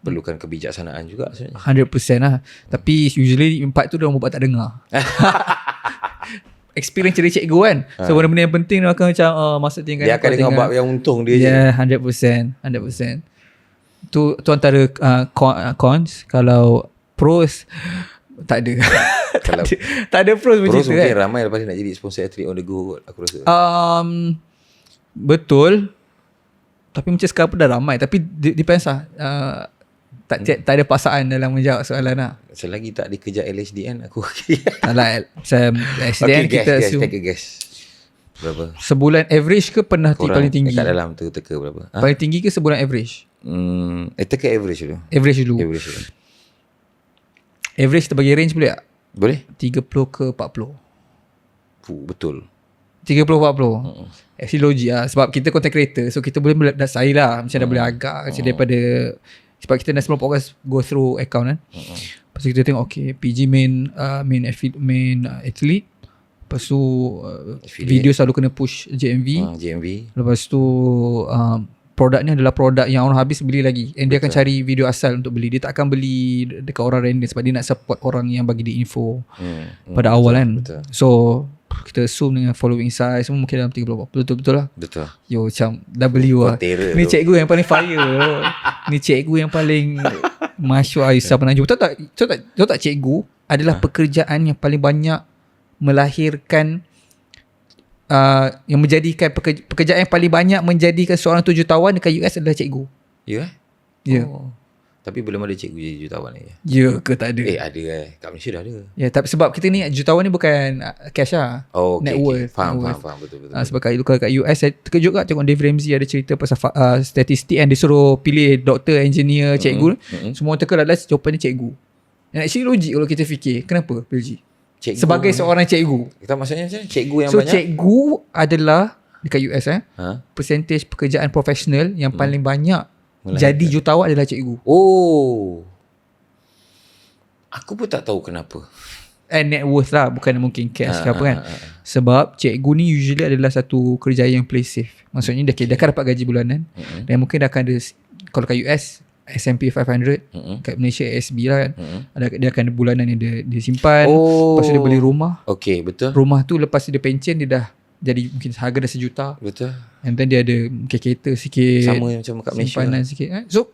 perlukan kebijaksanaan juga sebenarnya. 100% lah. Tapi usually part tu diorang buat tak dengar. Experience jadi cikgu kan. So benda-benda yang penting dia akan macam masa tinggal dia akan dengar bab yang untung dia je. 100%. Tu antara cons. Kalau pros tak ada. tak ada pros macam tu kan. Mungkin ramai lepas nak jadi sponsor atlet on the go aku rasa. Betul. Tapi macam sekarang pun dah ramai. Tapi depends lah. Tak ada paksaan dalam menjawab soalan lah. Selagi tak dikejar LHDN aku okey. Alah, LHDN kita assume. Take a guess. Berapa? Sebulan average ke pernah paling tinggi? Dekat dalam tu teka berapa? Paling tinggi ke sebulan average? Teka average dulu. Average dulu. Average kita bagi range boleh tak? Boleh. 30 ke 40? Betul. 30-40? Actually logik lah. Sebab kita content creator, so kita boleh dah saya lah. Macam dah boleh agak macam daripada, sebab kita dah semua podcast go through account kan. Lepas tu kita tengok okay, PG main athlete. Lepas tu video selalu kena push JMV. Lepas tu produk ni adalah produk yang orang habis beli lagi. And dia akan cari video asal untuk beli. Dia tak akan beli dekat orang random sebab dia nak support orang yang bagi dia info pada awal kan. So kita assume dengan following size semua mungkin dalam 30. Betul lah. Betul. Yo macam W lah. Ni cikgu yang paling fire. Ni cikgu yang paling masyuk Aisyah pernah jumpa. Tahu tak cikgu adalah pekerjaan yang paling banyak melahirkan yang menjadikan pekerjaan yang paling banyak menjadikan seorang tu jutawan dekat US adalah cikgu. Ya? Ya. Tapi belum ada cikgu jadi jutawan lagi. Ya ke tak ada? Ada kat Malaysia dah ada. Ya, tapi sebab kita ni jutawan ni bukan cash lah. Net worth. Faham betul. Sebab kat US saya terkejut kat tengok Dave Ramsey ada cerita pasal statistik, and dia suruh pilih doktor, engineer, cikgu. Semua teka last jawapan dia cikgu. And actually logik kalau kita fikir. Kenapa PLG? Sebagai seorang cikgu. Kita maksudnya macam cikgu yang banyak. So cikgu adalah dekat US percentage pekerjaan profesional yang paling banyak jadi jutawan adalah cikgu. Aku pun tak tahu kenapa. net worth lah, bukan mungkin cash ke apa kan. Sebab cikgu ni usually adalah satu kerjaya yang play safe. Maksudnya dia akan dapat gaji bulanan dan mungkin dia akan ada, kalau kat US S&P 500, kat Malaysia ASB lah kan, dia akan ada bulanan yang dia simpan. Lepas tu dia beli rumah. Okay, betul. Rumah tu lepas dia pencen, dia dah jadi mungkin harga dah $1 juta. Betul. And then dia ada mungkin kereta sikit, Sama macam kat Malaysia simpanan sikit kan. So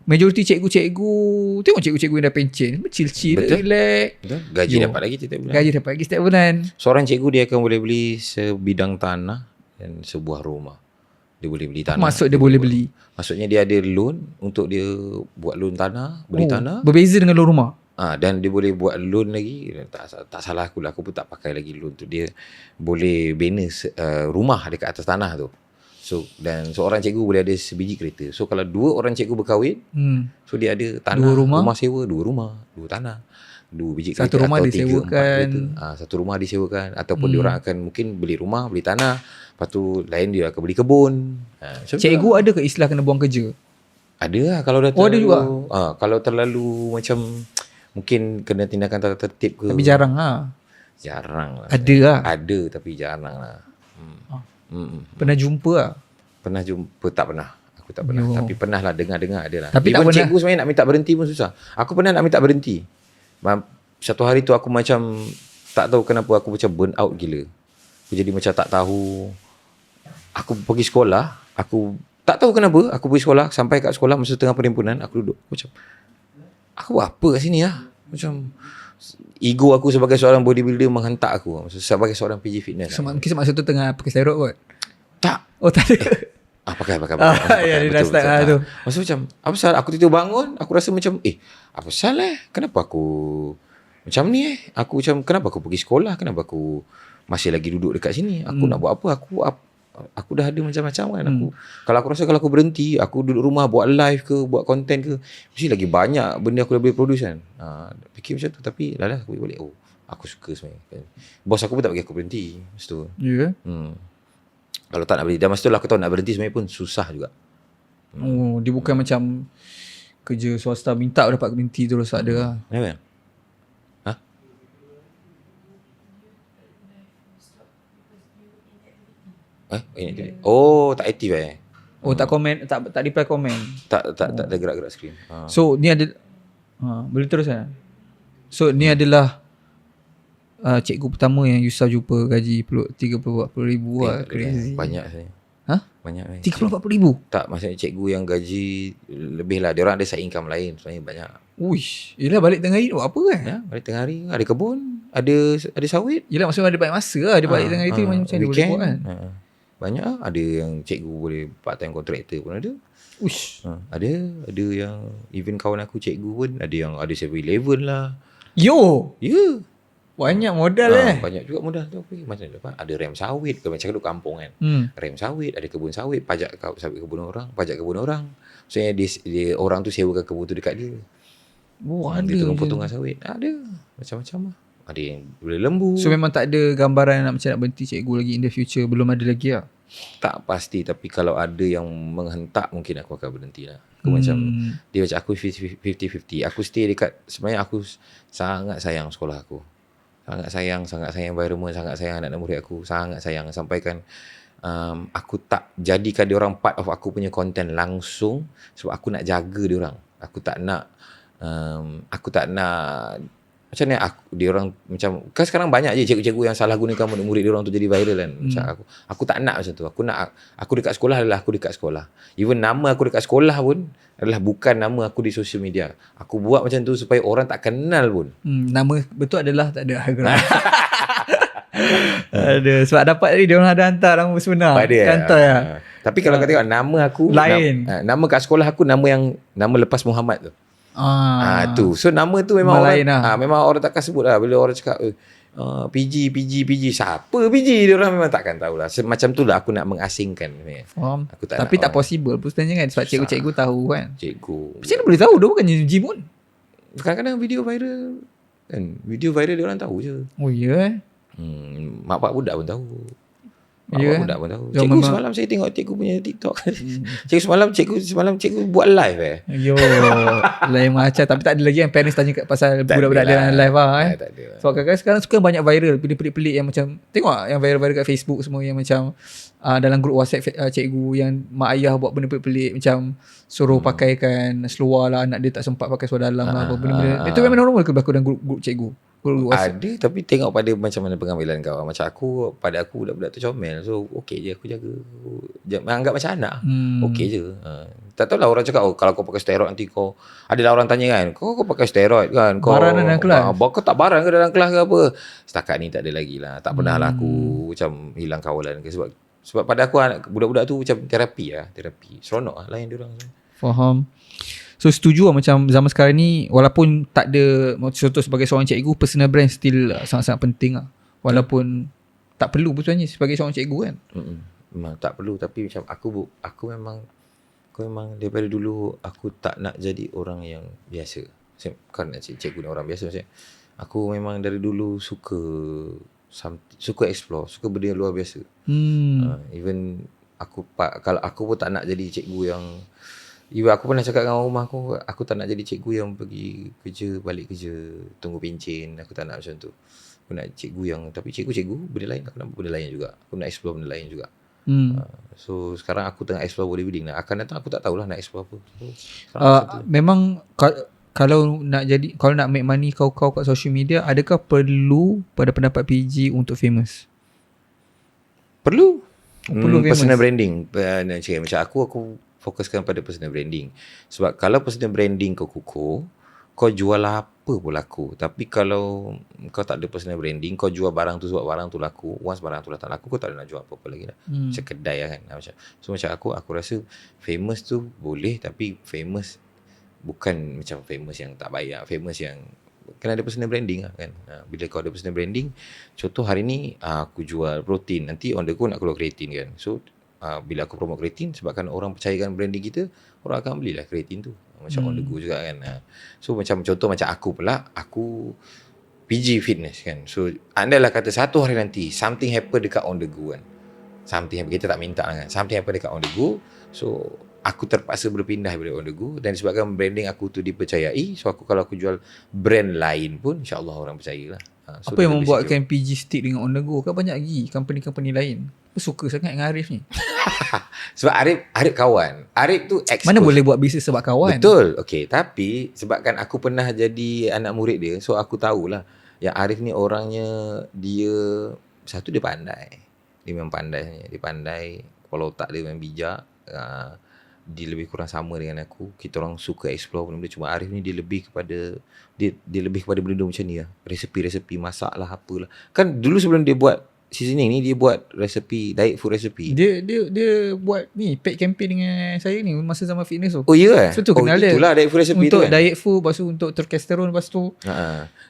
majoriti cikgu-cikgu, tengok cikgu-cikgu yang dah pencen, chill-chill, relax. Betul. Gaji dapat lagi setiap bulan. Gaji dapat lagi setiap bulan. Seorang cikgu dia akan boleh beli sebidang tanah dan sebuah rumah. Dia boleh beli tanah. Maksud dia boleh beli. Maksudnya dia ada loan untuk dia buat loan tanah, beli tanah. Berbeza dengan loan rumah. Dan dia boleh buat loan lagi. Tak salah aku lah, aku pun tak pakai lagi loan tu. Dia boleh bina rumah dekat atas tanah tu. So, dan seorang cikgu boleh ada sebiji kereta. So kalau 2 orang cikgu berkahwin, so dia ada tanah, 2 rumah sewa, 2 rumah, 2 tanah, 2 biji kereta, satu rumah atau 3, disewakan. 4 kereta. Satu rumah disewakan. Ataupun diorang akan mungkin beli rumah, beli tanah. Lepas tu lain dia akan beli kebun. Cikgu ada ke istilah kena buang kerja? Ada lah. Kalau dah terlalu, ada juga? Kalau terlalu macam mungkin kena tindakan tata tertib ke. Tapi jarang lah. Jarang lah. Ada lah. Ada tapi jarang lah. Pernah jumpa lah? Pernah jumpa? Tak pernah. Aku tak pernah. Tapi pernah lah, dengar-dengar ada lah. Tapi even tak pernah. cikgu sebenarnya nak minta berhenti pun susah. Aku pernah nak minta berhenti. Satu hari tu aku macam tak tahu kenapa aku macam burn out gila. Aku jadi macam tak tahu. Aku pergi sekolah, aku tak tahu kenapa aku pergi sekolah, sampai kat sekolah masa tengah perhimpunan aku duduk macam aku buat apa kat sini lah. Macam ego aku sebagai seorang bodybuilder menghentak aku sebagai seorang PG fitness. Mungkin masa tu tengah pakai steroid kot? Tak. Oh tak ada. Pakai. Ya, dia dah start lah tu. Masa macam apa pasal aku tidur bangun, aku rasa macam apa pasal kenapa aku macam ni aku macam kenapa aku pergi sekolah, kenapa aku masih lagi duduk dekat sini, aku nak buat apa, aku dah ada macam-macam kan. Kalau aku rasa kalau aku berhenti, aku duduk rumah buat live ke, buat content ke, mesti lagi banyak benda aku dah boleh produce kan. Fikir macam tu. Tapi lah aku balik, aku suka sebenarnya. Bos aku pun tak bagi aku berhenti masa tu. Ya. Kalau tak nak berhenti, dan masa tu lah aku tahu nak berhenti sebenarnya pun susah juga. Dia bukan macam kerja swasta minta dapat berhenti terus ada lah. Kenapa? Tak aktif tak komen, tak reply komen. Tak ada gerak-gerak skrin. So ni ada boleh terus kan? So ni adalah cikgu pertama yang Yusof jumpa gaji 30-40 ribu lah. Crazy. Banyak saya. Banyak 30-40 ribu? Tak, maksudnya cikgu yang gaji lebih lah. Dia orang ada side income lain sebenarnya banyak. Uish, yelah balik tengah hari buat apa kan? Balik tengah hari ada kebun, ada sawit. Yelah maksudnya ada banyak masa lah. Dia balik tengah hari tu macam dia boleh buat kan? Banyak lah. Ada yang cikgu boleh part time contractor pun ada. Uish. Ada yang even kawan aku cikgu pun ada yang ada 7-Eleven lah. Yo. Ya. Banyak modal Banyak juga modal tu. Macam apa? Ada rem sawit. Macam duduk kampung kan. Rem sawit, ada kebun sawit, pajak sawit kebun orang, pajak kebun orang. Maksudnya dia orang tu sewakan kebun tu dekat dia. Ada dia tolong potongan sawit. Ada macam-macam lah. Ada yang boleh lembu. So memang tak ada gambaran macam nak berhenti cikgu lagi in the future? Belum ada lagi lah? Tak pasti. Tapi kalau ada yang menghentak, mungkin aku akan berhenti lah. Aku macam dia macam aku 50-50. Aku stay dekat, sebenarnya aku sangat sayang sekolah aku. Sangat sayang environment, sangat sayang anak-anak murid aku, sangat sayang. Sampaikan aku tak jadikan dia orang part of aku punya content langsung sebab aku nak jaga dia orang. Aku tak nak macam ni dia orang macam kan sekarang banyak je cikgu-cikgu yang salah gunakan murid dia orang tu jadi viral kan. Macam aku tak nak macam tu. Aku dekat sekolah adalah aku dekat sekolah. Even nama aku dekat sekolah pun adalah bukan nama aku di social media. Aku buat macam tu supaya orang tak kenal pun. Nama betul adalah tak ada harga. Ada sebab dapat tadi dia orang ada hantar nama sebenar. Hantar ya. Tapi kalau kau tengok nama aku lain. Nama kat sekolah aku nama lepas Muhammad tu. Tu. So nama tu memang orang memang orang takkan sebut lah. Bila orang cakap PG siapa PG, dia orang memang takkan tahulah. Macam tu lah aku nak mengasingkan. Aku tapi tak possible pun sebenarnya kan sebab cikgu-cikgu tahu kan. Cikgu macam mana boleh tahu? Dia bukannya gym pun. Kadang-kadang video viral kan. Video viral dia orang tahu je. Oh ya Mak pak budak pun tahu. Ya. Budak pun tahu. Yo, Cikgu memang- semalam saya tengok cikgu punya TikTok. Semalam cikgu buat live Yo, lain macam. Tapi tak ada lagi yang parents tanya pasal Tak budak-budak ada dia lah. live lah Tak ada. Sebab kadang-kadang sekarang suka banyak viral video pelik-pelik yang macam, tengok tak yang viral-viral kat Facebook semua yang macam dalam grup WhatsApp cikgu yang mak ayah buat benda pelik-pelik, macam suruh pakaikan seluar lah, anak dia tak sempat pakai seluar dalam lah, apa benda-benda. Itu memang normal ke berlaku dalam grup cikgu? Grup WhatsApp? Ada, tapi tengok pada macam mana pengambilan kau. Macam aku, pada aku budak-budak tu comel. So okey je, aku jaga. Anggap macam anak. Okey je. Tak tahulah orang cakap, kalau kau pakai steroid nanti kau, adalah orang tanya kan, kau pakai steroid kan, kau Barang dalam kelas? kau tak barang ke dalam kelas ke apa. Setakat ni tak ada lagi lah. Tak pernah lah aku macam hilang kawalan ke. Sebab pada aku budak-budak tu macam terapi. Seronok lah layan diorang. Faham. So setuju lah macam zaman sekarang ni, walaupun tak ada, contoh sebagai seorang cikgu, personal brand still sangat-sangat penting lah. Walaupun tak perlu pun sebenarnya sebagai seorang cikgu kan. Memang tak perlu, tapi macam aku memang daripada dulu aku tak nak jadi orang yang biasa. Kan nak cikgu ni orang biasa macam. Aku memang dari dulu suka explore, suka benda yang luar biasa. Even kalau aku pun tak nak jadi cikgu yang, aku pernah cakap dengan rumah aku tak nak jadi cikgu yang pergi kerja, balik kerja, tunggu pencen. Aku tak nak macam tu. Aku nak cikgu yang, tapi cikgu benda lain. Aku nak benda lain juga. Aku nak explore benda lain juga. So sekarang aku tengah explore bodybuilding lah. Akan datang aku tak tahulah nak explore apa. So, memang kalau nak make money kau kat social media, adakah perlu pada pendapat PG untuk famous? Perlu famous. personal branding. Macam aku fokuskan pada personal branding. Sebab kalau personal branding kau kukuh, kau jual apa pun laku. Tapi kalau kau tak ada personal branding, kau jual barang tu sebab barang tu laku. Once barang tu dah tak laku, kau tak ada nak jual apa-apa lagi dah. Macam kedai lah kan. Macam aku rasa famous tu boleh, tapi famous bukan macam famous yang tak baik lah. Famous yang kena ada personal branding lah kan. Bila kau ada personal branding, contoh hari ni aku jual protein, nanti on the go nak keluar kreatin kan. So bila aku promote kreatin, sebabkan orang percayakan branding kita, orang akan belilah kreatin tu. Macam on the go juga kan. So macam contoh macam aku pula, aku PG Fitness kan. So andailah kata satu hari nanti something happen dekat on the go kan. Something happen, kita tak minta kan. Something happen dekat on the go. So aku terpaksa berpindah daripada on the go, dan sebabkan branding aku tu dipercayai, so kalau aku jual brand lain pun insya-Allah orang percayalah. So apa yang membuatkan PG stick dengan on the go? Kan banyak lagi company-company lain. Aku suka sangat dengan Arif ni. Sebab Arif kawan. Arif tu Mana boleh buat bisnes sebab kawan? Betul. Okey, tapi sebabkan aku pernah jadi anak murid dia, so aku tahulah yang Arif ni orangnya, dia satu dia pandai. Dia memang pandai. Dia pandai. Kepala otak dia memang bijak. Dia lebih kurang sama dengan aku. Kita orang suka explore benda-benda. Cuma Arif ni dia lebih kepada lebih kepada benda macam ni lah. Resepi masak lah, apalah. Kan dulu sebelum dia buat seasoning ni, dia buat resepi, diet food resepi. Dia buat ni paid campaign dengan saya ni masa zaman fitness tu. Oh ya yeah. So tu kenal dia. Itulah diet food resepi untuk tu kan. Diet food, lepas tu untuk testosterone, lepas tu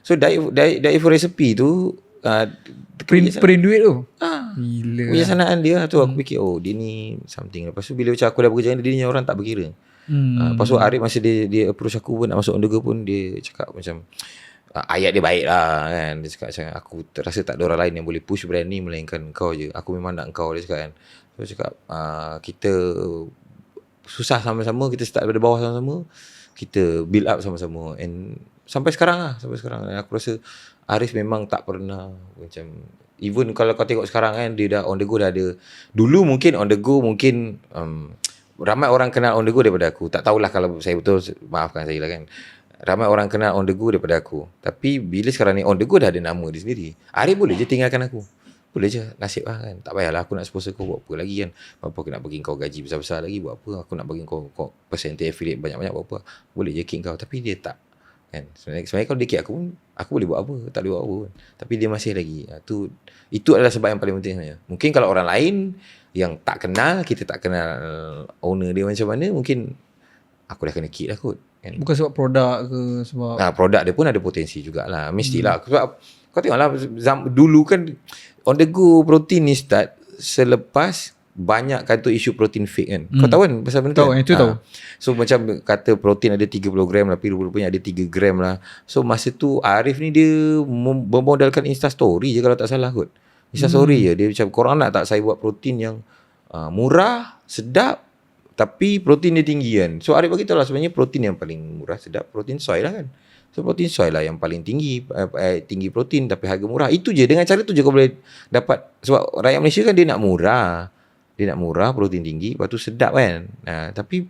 So diet food resepi tu print duit tu. Gila. Kebiasaan dia tu aku fikir, dia ni something. Lepas tu bila macam aku dah bekerja dengan dia ni, orang tak berkira. Lepas tu Arif masa dia approach aku pun nak masuk on the go pun, dia cakap macam ayat dia baik lah kan. Dia cakap macam, aku terasa tak ada orang lain yang boleh push brand ni melainkan kau je. Aku memang nak kau, dia cakap kan. So dia cakap kita susah sama-sama, kita start daripada bawah sama-sama, kita build up sama-sama, and sampai sekarang. Dan aku rasa Arif memang tak pernah macam, even kalau kau tengok sekarang kan, dia dah on the go dah ada. Dulu mungkin on the go mungkin ramai orang kenal on the go daripada aku. Tak tahulah kalau saya betul, maafkan saya lah kan. Ramai orang kenal on the go daripada aku. Tapi bila sekarang ni on the go dah ada nama dia sendiri, Arif boleh je tinggalkan aku. Boleh je, nasib lah kan. Tak payahlah aku nak sponsor kau, buat apa lagi kan. Apa aku nak bagi kau gaji besar-besar lagi, buat apa. Aku nak bagi kau percentage affiliate banyak-banyak, buat apa. Boleh je kick kau. Tapi dia tak kan. Sebenarnya kalau dia kick aku boleh buat apa, tak boleh buat apa pun. Tapi dia masih lagi. Itu adalah sebab yang paling penting sebenarnya. Mungkin kalau orang lain yang tak kenal, kita tak kenal owner dia macam mana, mungkin aku dah kena kick lah kot kan? Bukan sebab produk ke, sebab produk dia pun ada potensi jugalah. Mestilah. Sebab kau tengoklah dulu kan on the go protein ni start selepas banyak kata isu protein fake kan. Kau tahu kan pasal benda tu? Tahu, itu tahu. So macam kata protein ada 30 gram lah, tapi rupanya ada 3 gram lah. So masa tu Arif ni dia bermodalkan Insta story je kalau tak salah kot. Instastory je. Dia macam korang nak tak saya buat protein yang murah, sedap, tapi protein dia tinggi kan. So Arif bagi tahu lah sebenarnya protein yang paling murah, sedap, protein soy lah kan. So protein soy lah yang paling tinggi, tinggi protein tapi harga murah. Itu je, dengan cara tu je kau boleh dapat. Sebab rakyat Malaysia kan dia nak murah. Dia nak murah, protein tinggi, lepas tu sedap kan. Tapi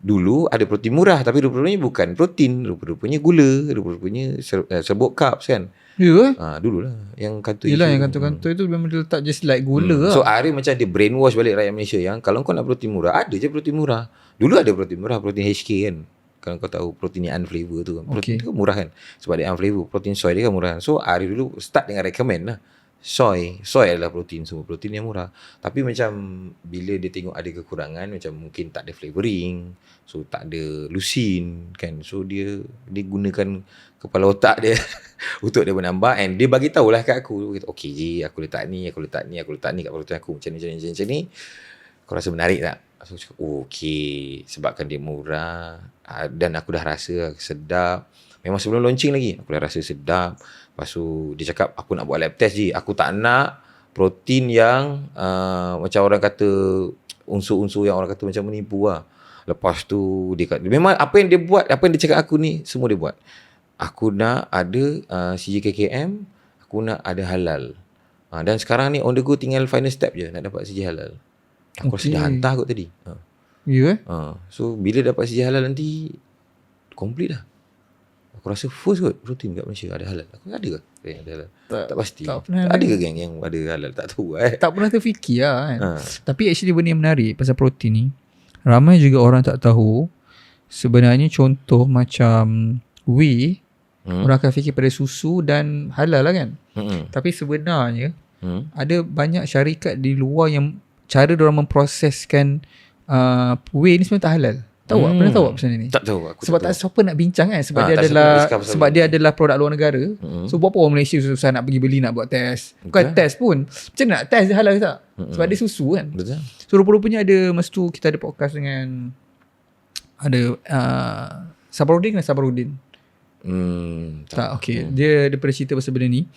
dulu ada protein murah tapi rupa-rupanya bukan protein, rupa-rupanya gula, rupa-rupanya serbuk carbs kan. Ya. Dululah yang kantor Yelah, yang kantor-kantor itu memang dia letak just like gula lah. So Arif macam dia brainwash balik rakyat Malaysia yang kalau kau nak protein murah, ada je protein murah. Dulu ada protein murah, protein HK kan. Kalau kau tahu protein yang unflavor tu kan. Protein tu kan murah kan. Sebab dia unflavor. Protein soy dia kan murah. So Arif dulu start dengan recommend lah. Soy adalah protein, semua protein yang murah. Tapi macam bila dia tengok ada kekurangan, macam mungkin tak ada flavoring, so tak ada leucine kan. So dia gunakan kepala otak dia untuk dia menambah, and dia bagi tahulah kat aku. Okey ji, aku letak ni kat protein aku macam ni. Kau rasa menarik tak? So aku cakap okey, sebabkan dia murah dan aku dah rasa sedap. Memang sebelum launching lagi aku dah rasa sedap. Lepas tu dia cakap aku nak buat lab test je. Aku tak nak protein yang macam orang kata, unsur-unsur yang orang kata macam menipu lah. Lepas tu dia kata memang apa yang dia buat, apa yang dia cakap aku ni semua dia buat. Aku nak ada CGKKM, aku nak ada halal. Dan sekarang ni on the go tinggal final step je nak dapat CG halal. Aku rasa dah hantar kot tadi. Ya. So bila dapat CG halal nanti complete dah. Aku rasa first kot protein kat Malaysia ada halal. Aku ada ke yang ada halal? Tak pasti. Ada ke geng yang ada halal? Tak tahu Tak pernah terfikir lah kan. Tapi actually benda yang menarik pasal protein ni, ramai juga orang tak tahu. Sebenarnya contoh macam whey, orang akan fikir pada susu dan halal lah kan. Tapi sebenarnya ada banyak syarikat di luar yang cara diorang memproseskan whey ni sebenarnya tak halal. Tahu tak? Pernah tahu tak pasal ni? Tak tahu. Sebab tak siapa nak bincang kan. Sebab dia adalah produk luar negara. So berapa orang Malaysia susah nak pergi beli, nak buat test. Bukan test pun, macam nak test dia halal ke tak. Sebab dia susu kan. Betul. So rupa-rupanya ada, masa tu kita ada podcast dengan ada Sabarudin. Tak, okay. Dia pernah cerita pasal benda ni.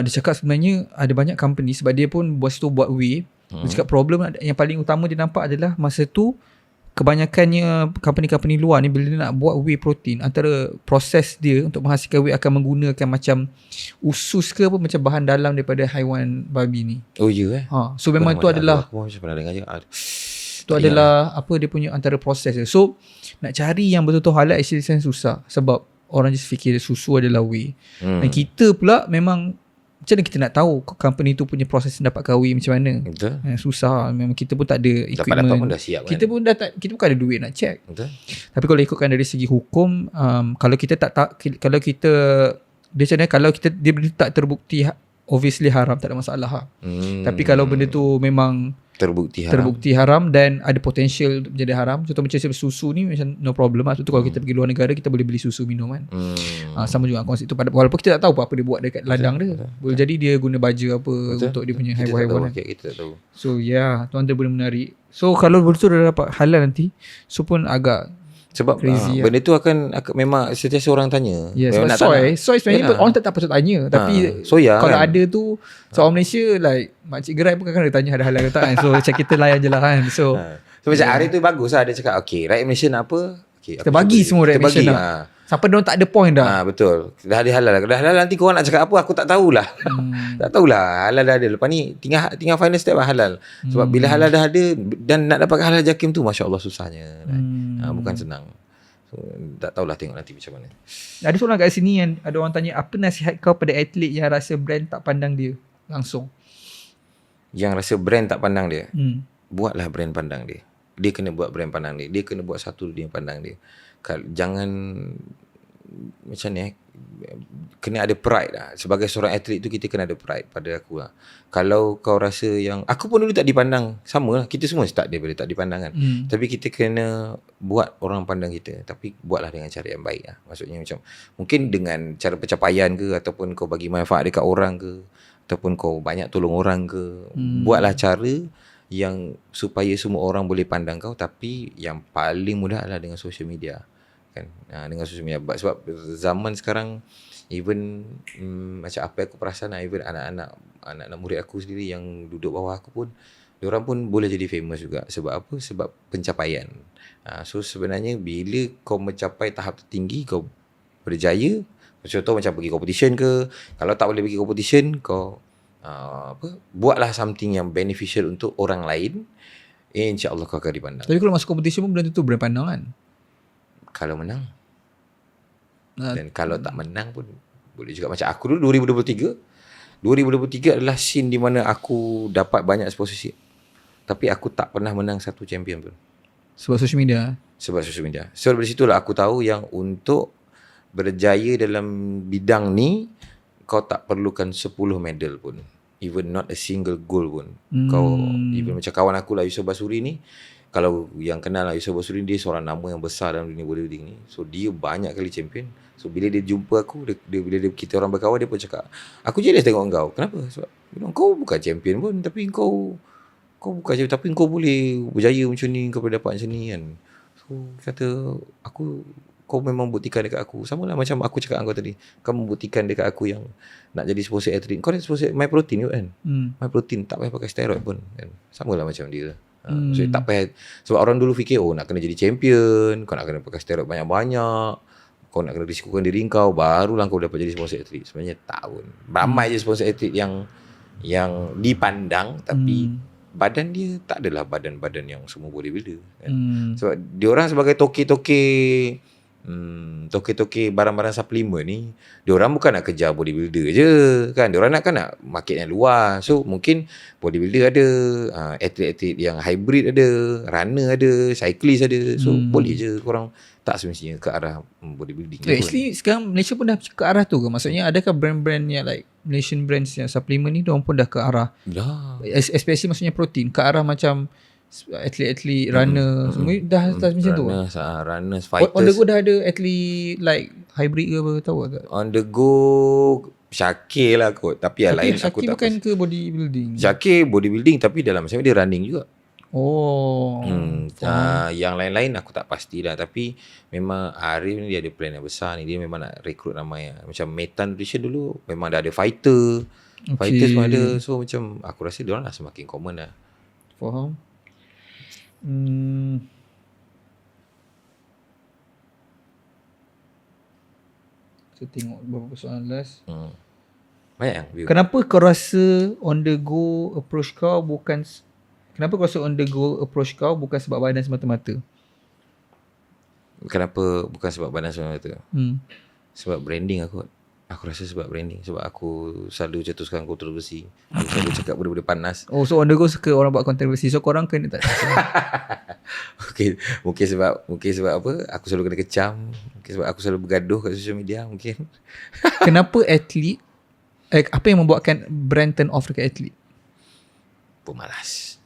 Dia cakap sebenarnya ada banyak company, sebab dia pun buat whey. Dia cakap problem yang paling utama dia nampak adalah masa tu kebanyakannya company-company luar ni bila dia nak buat whey protein, antara proses dia untuk menghasilkan whey akan menggunakan macam usus ke apa, macam bahan dalam daripada haiwan babi ni. Oh ya So memang itu adalah aku macam pernah dengar je. Itu adalah apa dia punya antara proses dia. So nak cari yang betul-betul halal actually susah, sebab orang just fikir susu adalah whey. Dan kita pula memang macam mana kita nak tahu company tu punya proses dapatkan whey macam mana? Betul. Susah. Memang kita pun tak ada equipment. Dapat pun dah siap kan. Kita pun ada duit nak check. Betul. Tapi kalau ikutkan dari segi hukum, kalau kita kalau kita dia macam mana, kalau kita dia tak terbukti obviously haram, tak ada masalah. Tapi kalau benda tu memang terbukti haram dan ada potensial untuk menjadi haram, contoh macam susu ni macam no problem lah. Contoh kalau kita pergi luar negara, kita boleh beli susu minum kan. Sama juga konsep tu, walaupun kita tak tahu apa dia buat dekat ladang dia. Boleh jadi dia guna baju apa untuk dia punya haiwan-haiwan kan. Kita tak tahu. So tu antara benda menarik. So kalau betul dah dapat halal nanti, so pun agak sebab benda tu akan memang setiap orang tanya. Sebab soy sebenarnya orang tak patut tanya. Tapi soya kalau kan ada tu, orang Malaysia like Makcik Gerai pun kadang-kadang dia tanya ada halal ke tak kan. So macam kita layan je lah kan. So macam hari tu bagus lah. Dia cakap okay, rakyat Malaysia nak apa, kita bagi semua rakyat Malaysia nak. Sampai diorang tak ada point dah. Betul. Dah ada halal. Dah halal nanti korang nak cakap apa, aku tak tahulah. Tak tahulah. Halal dah ada. Lepas ni tinggal final step lah halal. Sebab bila halal dah ada dan nak dapatkan halal jakim tu, Masya Allah susahnya. Bukan senang. So, tak tahulah, tengok nanti macam mana. Ada seorang kat sini yang ada orang tanya, apa nasihat kau pada atlet yang rasa brand tak pandang dia langsung? Yang rasa brand tak pandang dia, buatlah brand pandang dia. Dia kena buat brand pandang dia. Dia kena buat satu dia pandang dia. Jangan macam ni kena ada pride lah. Sebagai seorang atlet tu, kita kena ada pride pada aku lah. Kalau kau rasa yang, aku pun dulu tak dipandang, sama lah, kita semua start daripada tak dipandang kan. Tapi kita kena buat orang pandang kita. Tapi buatlah dengan cara yang baik lah. Maksudnya macam mungkin dengan cara pencapaian ke, ataupun kau bagi manfaat dekat orang ke, ataupun kau banyak tolong orang ke. Buatlah cara yang supaya semua orang boleh pandang kau. Tapi yang paling mudah adalah dengan social media kan. Dengan social media. Sebab zaman sekarang even macam apa aku perasan, even anak-anak anak-anak murid aku sendiri yang duduk bawah aku pun, diorang pun boleh jadi famous juga. Sebab apa? Sebab pencapaian. So sebenarnya bila kau mencapai tahap tertinggi, kau berjaya, contoh macam pergi competition ke, kalau tak boleh pergi competition, kau buatlah something yang beneficial untuk orang lain, insya-Allah kau akan dipandang. Tapi kalau masuk competition pun belum tentu brand pandang kan. Kalau menang, dan kalau tak menang pun boleh juga. Macam aku dulu 2023 adalah scene di mana aku dapat banyak sponsorship, tapi aku tak pernah menang satu champion pun. Sebab social media. Sebab social media. So dari situlah aku tahu yang untuk berjaya dalam bidang ni, kau tak perlukan 10 medal pun, even not a single goal pun. Kau even macam kawan aku lah, Yusof Basuri ni, kalau yang kenal lah Yusof Basuri, dia seorang nama yang besar dalam dunia bodybuilding ni. So dia banyak kali champion. So bila dia jumpa aku, bila kita orang berkawan, dia pun cakap, aku jealous tengok kau. Kenapa? Sebab kau bukan champion pun, tapi kau bukan champion, tapi kau boleh berjaya macam ni, kau boleh dapat macam ni kan. So kata aku, kau memang buktikan dekat aku. Sama lah macam aku cakap dengan kau tadi, kau membuktikan dekat aku yang nak jadi sponsor atlet. Kau dah sponsor My Protein kot kan. My Protein tak payah pakai steroid pun kan. Sama lah macam dia. So tak payah. Sebab orang dulu fikir, nak kena jadi champion, kau nak kena pakai steroid banyak-banyak, kau nak kena risikokan diri kau, barulah kau dapat jadi sponsor atlet. Sebenarnya tak pun. Ramai je sponsor atlet yang dipandang, tapi badan dia tak adalah badan-badan yang semua bodybuilder kan. Sebab diorang sebagai toke-toke barang-barang suplemen ni, diorang bukan nak kejar bodybuilder je kan, diorang nak market yang luas. So mungkin bodybuilder ada, atlet-atlet yang hybrid ada, runner ada, cyclist ada. So boleh je korang tak semestinya ke arah bodybuilding. Actually sekarang Malaysia pun dah ke arah tu ke? Maksudnya adakah brand-brand yang like Malaysian brands yang suplemen ni, diorang pun dah ke arah dah, especially maksudnya protein, ke arah macam atlet-atlet runner semua dah macam tu. Runners, fighters. On the go dah ada atlet like hybrid ke apa, tahu tak? On the go Syakir lah kot. Tapi yang lain aku tak. Bukan ke bodybuilding? Syakir bodybuilding, tapi dalam macam dia running juga. Yang lain-lain aku tak pastilah. Tapi memang Arif ni dia ada plan yang besar ni. Dia memang nak rekrut ramai. Macam Metan Nutrition dulu memang dah ada fighter. Fighters pun ada. So macam aku rasa dia orang dah semakin common lah. Faham. Saya tengok beberapa soalan last. Banyak yang view. Kenapa kau rasa on the go approach kau bukan sebab badan semata-mata? Kenapa bukan sebab badan semata-mata? Sebab branding aku. Aku rasa sebab branding. Sebab aku selalu cetuskan kontroversi. Aku selalu cakap benda-benda panas. Oh, so on the go suka orang buat kontroversi. So korang kena tak? Mungkin sebab apa? Aku selalu kena kecam. Mungkin sebab aku selalu bergaduh kat social media mungkin. Kenapa atlet, apa yang membuatkan brand turn off dekat atlet? Pemalas.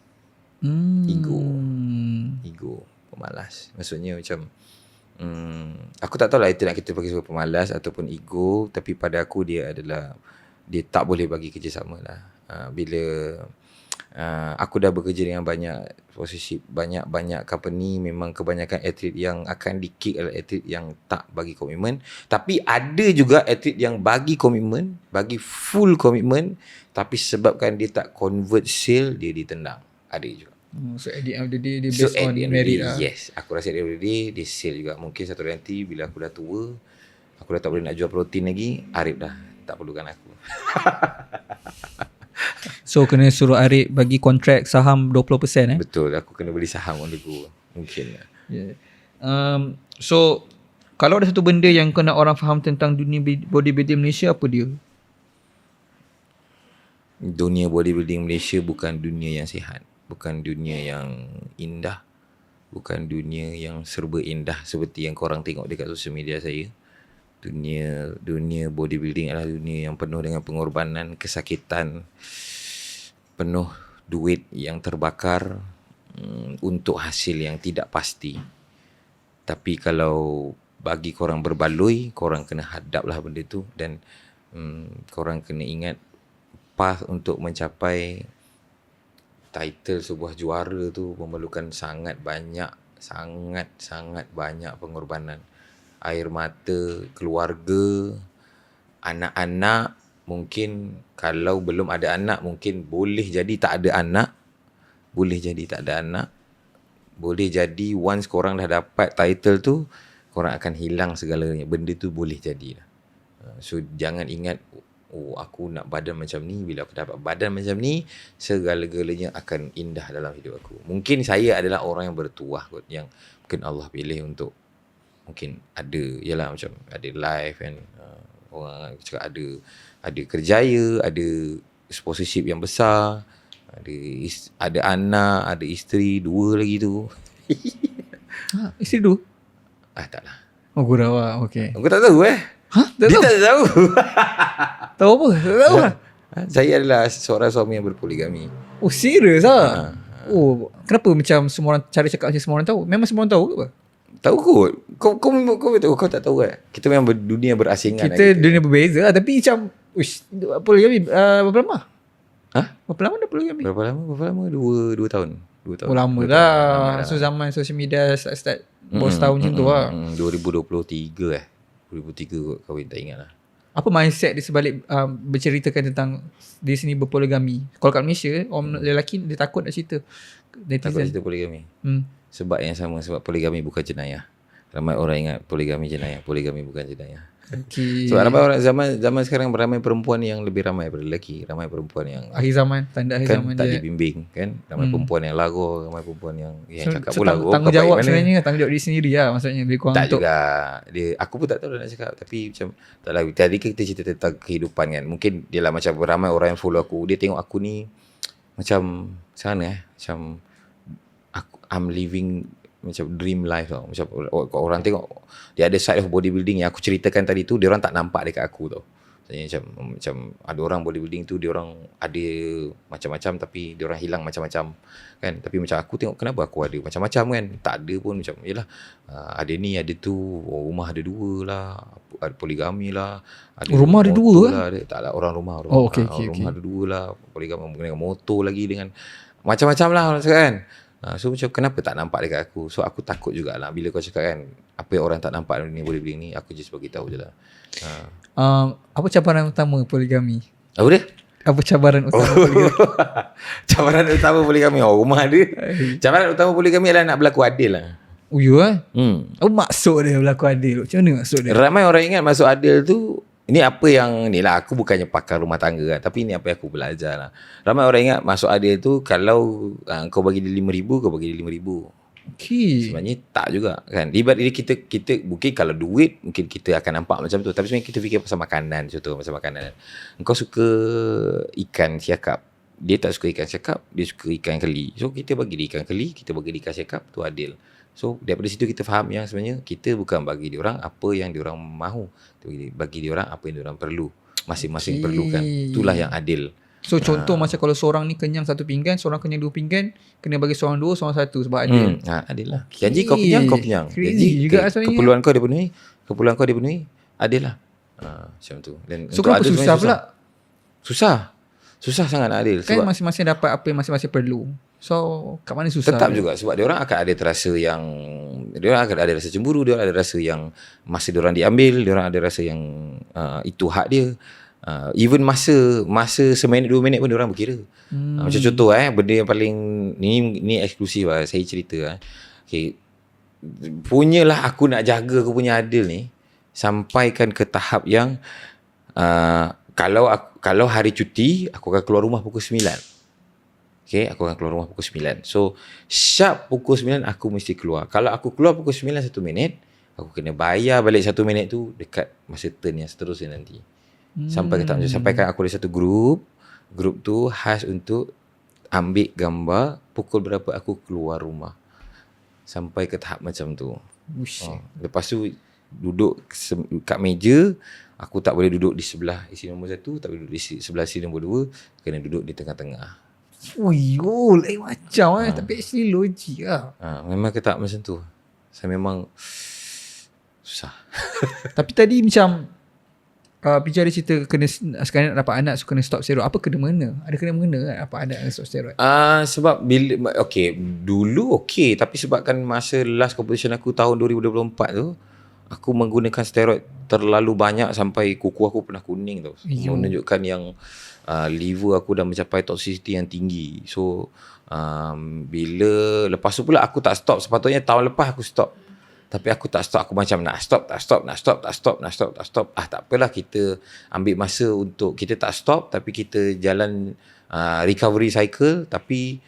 Ego, pemalas. Maksudnya macam aku tak tahu lah itu nak kita bagi sebagai pemalas ataupun ego, tapi pada aku dia adalah, dia tak boleh bagi kerjasama lah. Bila aku dah bekerja dengan banyak sponsorship, banyak company, memang kebanyakan atlet yang akan di-kick adalah atlet yang tak bagi komitmen. Tapi ada juga atlet yang bagi komitmen, bagi full komitmen, tapi sebabkan dia tak convert sale, dia ditendang. Ada juga. So at the end of the day, dia based on merit lah. Yes, aku rasa at the end of the day dia sale juga. Mungkin satu hari nanti bila aku dah tua, aku dah tak boleh nak jual protein lagi, Arif dah tak perlukan aku. So kena suruh Arif bagi kontrak saham 20%. Betul, aku kena beli saham on the go. Mungkin lah. Yeah. So kalau ada satu benda yang kau nak orang faham tentang dunia bodybuilding Malaysia, apa dia? Dunia bodybuilding Malaysia bukan dunia yang sihat. Bukan dunia yang indah. Bukan dunia yang serba indah seperti yang korang tengok dekat sosial media saya. Dunia bodybuilding adalah dunia yang penuh dengan pengorbanan, kesakitan, penuh duit yang terbakar untuk hasil yang tidak pasti. Tapi kalau bagi korang berbaloi, korang kena hadaplah benda tu, dan korang kena ingat path untuk mencapai title sebuah juara tu memerlukan sangat banyak pengorbanan. Air mata keluarga, anak-anak, mungkin kalau belum ada anak, mungkin boleh jadi tak ada anak. Boleh jadi tak ada anak. Boleh jadi once korang dah dapat title tu, korang akan hilang segalanya. Benda tu boleh jadi lah. So jangan ingat, oh aku nak badan macam ni, bila aku dapat badan macam ni, segala-galanya akan indah dalam hidup aku. Mungkin saya adalah orang yang bertuah kot, yang mungkin Allah pilih untuk mungkin ada, yalah macam ada life kan, orang cakap ada kerjaya, ada sponsorship yang besar, ada anak, ada isteri, 2 lagi tu. Isteri tu? Taklah. Oh, Gurawa. Okay. Aku tak tahu Tak Dia tahu? tak tahu. Tahu apa? Tak tahu lah. Saya adalah seorang suami yang berpoligami. Oh, serius lah? Oh, kenapa macam semua orang, cara cakap macam semua orang tahu? Memang semua orang tahu ke apa? Tahu kot. Kau tahu, kau tak tahu kan? Kita memang dunia berasingan. Kita dunia berbeza lah. Tapi macam, poligami berapa lama? Berapa lama dah poligami? Berapa lama? 2 tahun. 2 tahun. Oh, lama dah. So, zaman social media start bos tahun macam tu lah. 2023 2003 kot, kahwin, tak ingat lah. Apa mindset dia sebalik berceritakan tentang dia sini berpoligami? Kalau kat Malaysia, orang lelaki dia takut nak cerita. Takut cerita poligami. Sebab yang sama, sebab poligami bukan jenayah. Ramai orang ingat poligami jenayah. Poligami bukan jenayah. Okay. Sebab ramai orang zaman sekarang ramai perempuan yang lebih ramai daripada lelaki. Ramai perempuan yang akhir zaman, tanda akhir kan zaman tak dia. dibimbing kan. Ramai perempuan yang lagu, ramai perempuan yang cakap pula tanggungjawab sebenarnya, tanggungjawab diri sendiri lah maksudnya lebih kurang tak untuk. juga. Aku pun tak tahu nak cakap, tapi macam tak lah. Tadi kita cerita tentang kehidupan kan. Mungkin dia lah macam ramai orang yang follow aku. Dia tengok aku ni macam sana macam I'm living macam dream life tau. Macam orang tengok dia ada side of bodybuilding yang aku ceritakan tadi tu, dia orang tak nampak dekat aku tau. Macam ada orang bodybuilding tu, dia orang ada macam-macam tapi dia orang hilang macam-macam kan. Tapi macam aku tengok, kenapa aku ada macam-macam kan. Tak ada pun, macam yalah, ada ni ada tu, rumah ada 2 lah, ada poligami lah, ada rumah ada 2 lah, tak lah, orang rumah okay, rumah ada 2 lah, poligami dengan motor lagi, dengan macam-macam lah orang cakap kan. So macam kenapa tak nampak dekat aku. So aku takut jugalah bila kau cakap kan, apa yang orang tak nampak ni boleh beli ni, aku just bagi tahu je lah. Apa cabaran utama poligami? Apa dia? Apa cabaran utama poligami? Cabaran utama poligami, rumah dia. Cabaran utama poligami adalah nak berlaku adil lah. Oh ya? Apa maksud dia berlaku adil? Macam mana maksud dia? Ramai orang ingat masuk adil tu, ini apa yang ni lah, aku bukannya pakar rumah tangga kan, tapi ini apa yang aku belajar lah. Ramai orang ingat masuk adil tu, kalau kau bagi dia 5,000, kau bagi dia 5,000. Okay. Sebenarnya tak juga kan. Ibarat kita mungkin kalau duit mungkin kita akan nampak macam tu, tapi sebenarnya kita fikir pasal makanan. Contoh pasal makanan, engkau suka ikan siakap, dia tak suka ikan siakap, dia suka ikan keli. So kita bagi dia ikan keli, kita bagi dia ikan siakap, tu adil. So daripada situ kita faham yang sebenarnya kita bukan bagi diorang apa yang diorang mahu, bagi diorang apa yang diorang perlu. Masing-masing perlukan. Itulah yang adil. So contoh macam kalau seorang ni kenyang 1 pinggan, seorang kenyang 2 pinggan, kena bagi seorang 2, seorang 1 sebab adil. Adil lah. Janji kau kenyang, kau kenyang. Janji juga keperluan kau dipenuhi, keperluan kau dipenuhi, adil lah. Macam tu. Dan so kenapa susah pula? Susah sangat nak adil. Kan sebab masing-masing dapat apa yang masing-masing perlu. So kat mana susah? tetap juga sebab dia orang akan ada terasa yang, dia orang akan ada rasa cemburu, dia orang ada rasa yang masa dia orang diambil, dia orang ada rasa yang itu hak dia. Even masa seminit 2 minit pun dia orang berkira. Macam contoh benda yang paling ni eksklusif lah, saya cerita okay, punyalah aku nak jaga aku punya adil ni sampaikan ke tahap yang kalau hari cuti aku akan keluar rumah pukul 9. Okay, aku akan keluar rumah pukul 9. So sharp pukul 9 aku mesti keluar. Kalau aku keluar pukul 9 1 minit, aku kena bayar balik 1 minit tu dekat masa turn yang seterusnya nanti. Sampai sampaikan aku ada satu grup tu khas untuk ambil gambar pukul berapa aku keluar rumah. Sampai ke tahap macam tu. Lepas tu duduk kat meja, aku tak boleh duduk di sebelah isi nombor 1, tak boleh duduk di sebelah isi nombor 2, kena duduk di tengah-tengah. Lain macam tapi actually logik lah. Memang ketak macam tu. Saya memang susah. Tapi tadi macam Pijak ada cerita kena sekarang nak dapat anak, so kena stop steroid. Apa kena mengena? Ada kena mengena kan dapat anak kena stop steroid? Sebab dulu tapi sebabkan masa last competition aku tahun 2024 tu, aku menggunakan steroid terlalu banyak sampai kuku aku pernah kuning tau. Menunjukkan yang liver aku dah mencapai toxicity yang tinggi. So bila lepas tu pula aku tak stop. Sepatutnya tahun lepas aku stop. Tapi aku tak stop. Aku macam nak stop. Tak apalah, kita ambil masa untuk kita tak stop, tapi kita jalan recovery cycle. Tapi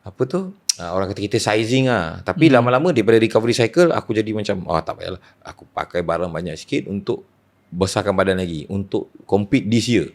apa tu, orang kata kita sizing lah. Tapi lama-lama daripada recovery cycle, aku jadi macam tak payahlah, aku pakai barang banyak sikit untuk besarkan badan lagi, untuk compete this year.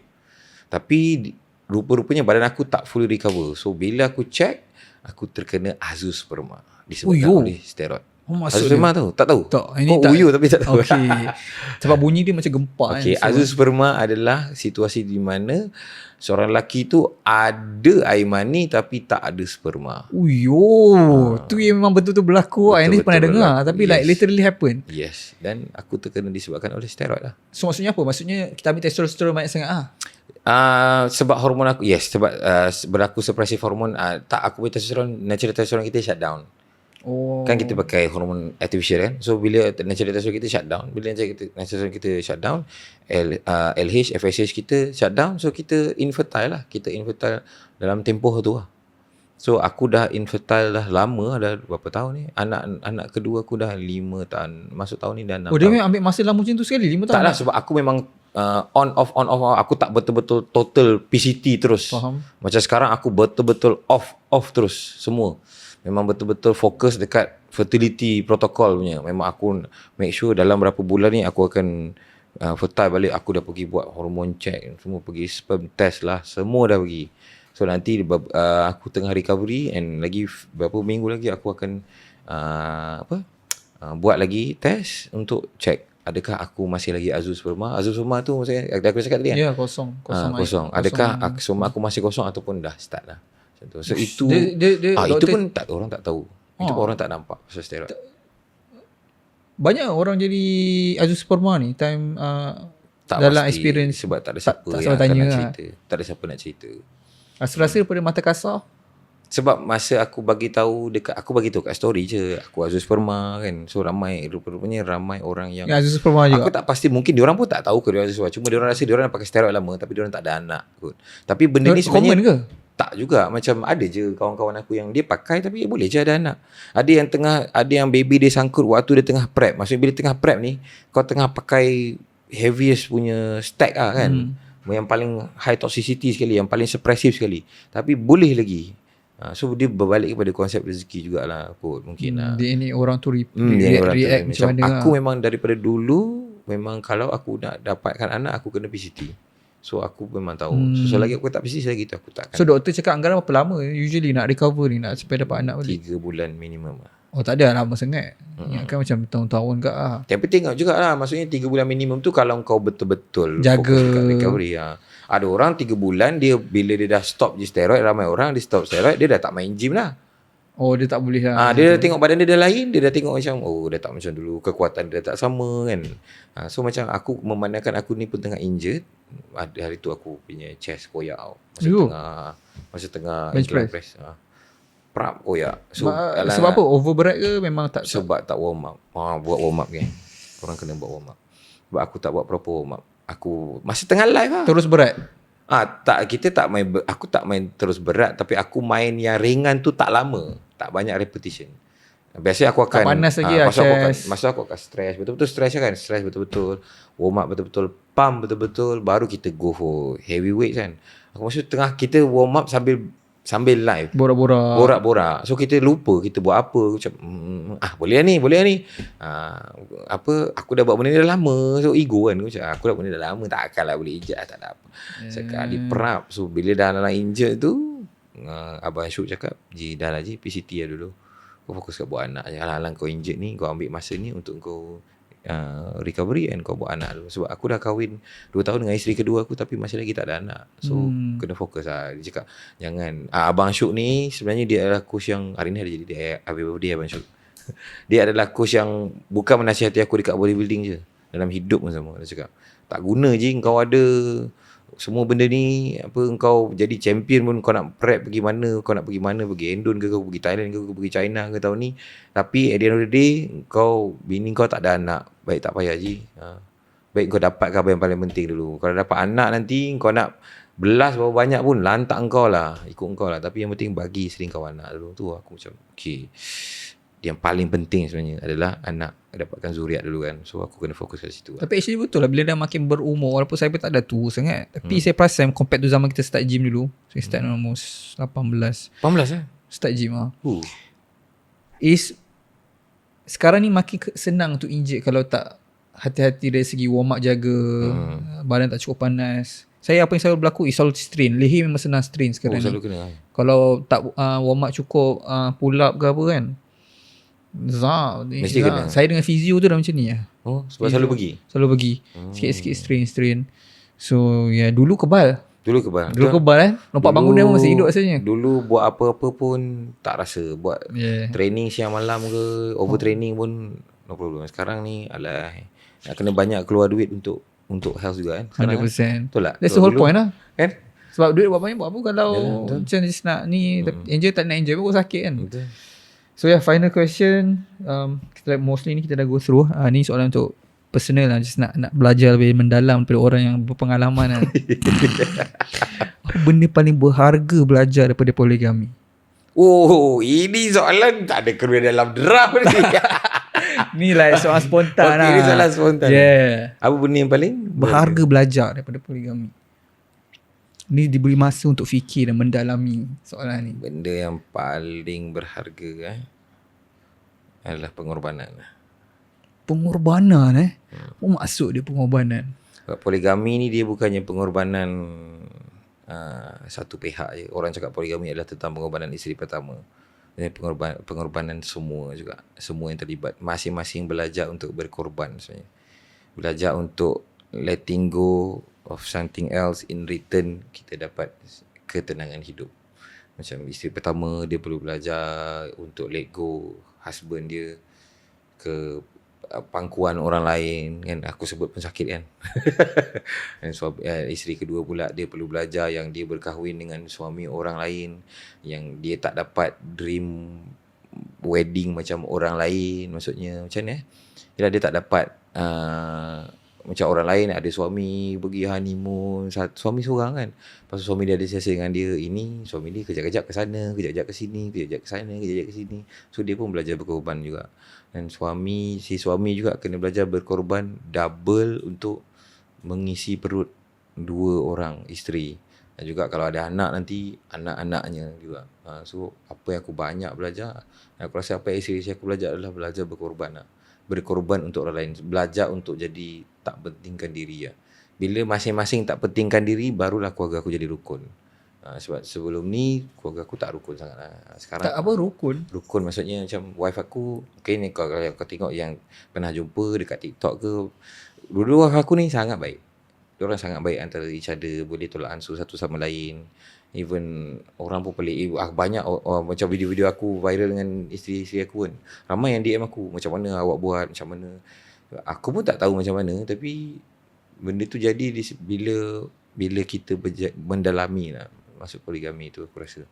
Tapi rupa-rupanya badan aku tak fully recover. So bila aku check, aku terkena azoosperma disebabkan oleh steroid. Azoosperma tahu? Tak tahu? Tak, ini tak. Uyu tapi tak tahu. Okay. Sebab bunyi dia macam gempak. Okay, azoosperma adalah situasi di mana seorang lelaki tu ada air mani tapi tak ada sperma. Tu yang memang betul-betul berlaku. Ini pernah dengar berlaku. Tapi like literally happen. Yes. Dan aku terkena disebabkan oleh steroid lah. So maksudnya apa? Maksudnya kita ambil testosteron banyak sangat sebab hormon aku, yes, sebab berlaku suppressive hormon. Tak, aku punya testosteron, natural testosteron kita shut down. Kan kita pakai hormon artificial kan. So bila natural testosteron kita shut down, bila natural testosteron kita shut down, LH, FSH kita shut down, so kita infertile lah. Kita infertile dalam tempoh tu lah. So aku dah infertile dah lama, dah berapa tahun ni. Anak kedua aku dah 5 tahun. Masuk tahun ni dah 6 tahun. Dia memang ambil masa lama macam tu sekali 5 tahun? Tak lah, sebab aku memang on off. Aku tak betul-betul total PCT terus. Faham. Macam sekarang aku betul-betul off terus semua. Memang betul-betul fokus dekat fertility protocol punya. Memang aku make sure dalam berapa bulan ni aku akan fertile balik. Aku dah pergi buat hormone check, semua pergi sperm test lah, semua dah pergi. So nanti aku tengah recovery, and lagi berapa minggu lagi aku akan buat lagi test untuk check adakah aku masih lagi azoosperma. Azoosperma tu maksudnya aku cakap tadi kan? Ya, kosong. Adakah sperma aku masih kosong ataupun dah start lah. So itu itu pun orang tak tahu. Itu pun orang tak nampak pasal steroid. Banyak orang jadi azoosperma ni time tak dalam pasti, experience, sebab tak ada siapa tak yang akan tanya nak cerita. Tak ada siapa nak cerita. Rasa-rasa daripada mata kasar. Sebab masa aku bagi tahu kat story je aku azoosperma kan. So rupanya ramai orang yang azoosperma juga. Aku tak pasti, mungkin diorang pun tak tahu ke diorang azoosperma. Cuma diorang rasa diorang pakai steroid lama tapi diorang tak ada anak kot. Tapi benda ni sebenarnya common ke? Tak juga. Macam ada je kawan-kawan aku yang dia pakai tapi boleh je ada anak. Ada yang baby dia sangkut waktu dia tengah prep. Maksudnya bila tengah prep ni, kau tengah pakai heaviest punya stack lah kan. Yang paling high toxicity sekali, yang paling suppressive sekali. Tapi boleh lagi. So dia berbalik kepada konsep rezeki jugalah kot mungkin. Dia ni orang tu react macam aku memang daripada dulu, memang kalau aku nak dapatkan anak aku kena PCT. So aku memang tahu. So selagi aku tak PCT, selagi tu aku tak akan. So doktor cakap anggaran berapa lama usually nak recover ni, nak supaya dapat anak balik? 3 bulan minimum lah. Tak ada lama sangat. Kan macam tahun-tahun ke lah. Tapi tengok jugalah, maksudnya 3 bulan minimum tu kalau kau betul-betul jaga fokus dekat recovery. Ada orang 3 bulan dia, bila dia dah stop je steroid, ramai orang dia stop steroid, dia dah tak main gym lah. Dia tak boleh lah. Dia dah tengok badan dia dah lain, dia dah tengok macam dah tak macam dulu, kekuatan dia dah tak sama kan. So macam aku memandangkan aku ni pun tengah injured. Hari tu aku punya chest koyak masa tengah bench press. Prap koyak. So sebab apa? Overberat ke memang tak? Sebab tak warm up. Buat warm up kan. Korang kena buat warm up. Sebab aku tak buat proper warm up. Aku masa tengah live lah. Terus berat? Aku tak main terus berat, tapi aku main yang ringan tu tak lama, tak banyak repetition. Biasanya aku akan tak panas lagi lah masa aku akan stress, betul-betul stress kan, stress betul-betul, warm up betul-betul, pump betul-betul, baru kita go for heavyweight kan. Aku maksud tengah kita warm up sambil live borak-borak, so kita lupa kita buat apa. Macam boleh ni aku dah buat benda ni dah lama, so ego kan aku dah buat benda dah lama, tak akan lah boleh ejak, tak ada apa. Sekali perap. So bila dah nak injure tu, Abang Syuk cakap, dah lah PCT lah dulu, kau fokus kat buat anak je. Alang-alang kau injured ni, kau ambil masa ni untuk kau recovery and kau buat anak dulu. Sebab aku dah kahwin 2 tahun dengan isteri kedua aku, tapi masih lagi tak ada anak. So kena fokus lah. Dia cakap jangan. Abang Syuk ni sebenarnya dia adalah coach yang hari ni ada jadi dia happy birthday Abang Syuk. Dia adalah coach yang bukan menasihati aku dekat bodybuilding je, dalam hidup pun sama. Dia cakap tak guna je kau ada semua benda ni apa, kau jadi champion pun, kau nak prep pergi mana, kau nak pergi mana, pergi Indon ke, kau pergi Thailand ke, kau pergi China ke tahun ni, tapi at the end of the day bini kau tak ada anak, baik tak payah Ji. Baik kau dapatkan apa yang paling penting dulu. Kalau dapat anak nanti kau nak belas berapa banyak pun lantak kau lah, ikut kau lah, tapi yang penting bagi isteri kau anak dulu. Tu aku macam okay, yang paling penting sebenarnya adalah anak, dapatkan zuriat dulu kan. So aku kena fokus kat situ. Tapi actually betul lah, bila dah makin berumur, walaupun saya pun tak ada tua sangat, tapi saya perasan compared to zaman kita start gym dulu, saya start almost 18 start gym sekarang ni makin senang untuk injek kalau tak hati-hati dari segi warm up, jaga badan tak cukup panas. Saya apa yang selalu berlaku selalu strain. Leher memang senang strain sekarang ni. Kena. Kalau tak warm up cukup, pull up ke apa kan, Mesti kena. Saya dengan physio tu dah macam ni lah. Sebab selalu pergi. Sikit-sikit strain. So dulu kebal Kebal lompat bangunan pun masih hidup rasanya. Dulu buat apa-apa pun tak rasa. Buat training siang malam ke, overtraining pun no problem. Sekarang ni alah, nak kena banyak keluar duit untuk health juga kan. 100%. Betul tak? That's the whole point lah Kan? Sebab duit buat banyak buat apa kalau macam just nak ni enjoy, tak nak enjoy pun sakit kan. Betul. So final question, kita mostly ni kita dah go through. Ni soalan untuk personal lah, just nak belajar lebih mendalam daripada orang yang berpengalaman lah. Apa benda paling berharga belajar daripada poligami? Ini soalan tak ada kena dalam draft ni. Ni lah soalan spontan lah. Ini soalan spontan. Apa benda yang paling berharga belajar daripada poligami? Ni diberi masa untuk fikir dan mendalami soalan ni. Benda yang paling berharga adalah pengorbanan. Pengorbanan Apa maksud dia pengorbanan? Sebab poligami ni dia bukannya pengorbanan satu pihak je. Orang cakap poligami adalah tentang pengorbanan isteri pertama. Dan pengorbanan semua juga. Semua yang terlibat. Masing-masing belajar untuk berkorban sebenarnya. Belajar untuk letting go of something else, in return kita dapat ketenangan hidup. Macam isteri pertama, dia perlu belajar untuk let go husband dia ke pangkuan orang lain kan. Aku sebut pesakit kan. Dan isteri kedua pula, dia perlu belajar yang dia berkahwin dengan suami orang lain, yang dia tak dapat dream wedding macam orang lain. Maksudnya macam ni Yalah, dia tak dapat macam orang lain ada suami pergi honeymoon, suami seorang kan. Lepas tu suami dia ada siasa dengan dia. Ini suami dia kejap-kejap ke sana, kejap-kejap ke sini, kejap-kejap ke sana, kejap-kejap ke sini. So dia pun belajar berkorban juga. Dan si suami juga kena belajar berkorban double untuk mengisi perut dua orang isteri. Dan juga kalau ada anak nanti, anak-anaknya juga. So apa yang aku banyak belajar, aku rasa apa yang isteri aku belajar adalah belajar berkorban lah. Berkorban untuk orang lain. Belajar untuk jadi tak pentingkan diri. Bila masing-masing tak pentingkan diri, barulah keluarga aku jadi rukun. Sebab sebelum ni keluarga aku tak rukun sangat lah. Sekarang tak apa rukun? Rukun maksudnya macam wife aku, ni kalau kau tengok yang pernah jumpa dekat TikTok ke, dulu wife aku ni sangat baik. Diorang sangat baik antara each other, boleh tolak ansur satu sama lain. Even orang pun pelik. Banyak macam video-video aku viral dengan isteri-isteri aku kan. Ramai yang DM aku, macam mana awak buat, macam mana. Aku pun tak tahu macam mana, tapi benda tu jadi bila kita mendalami lah masuk poligami tu. Aku rasa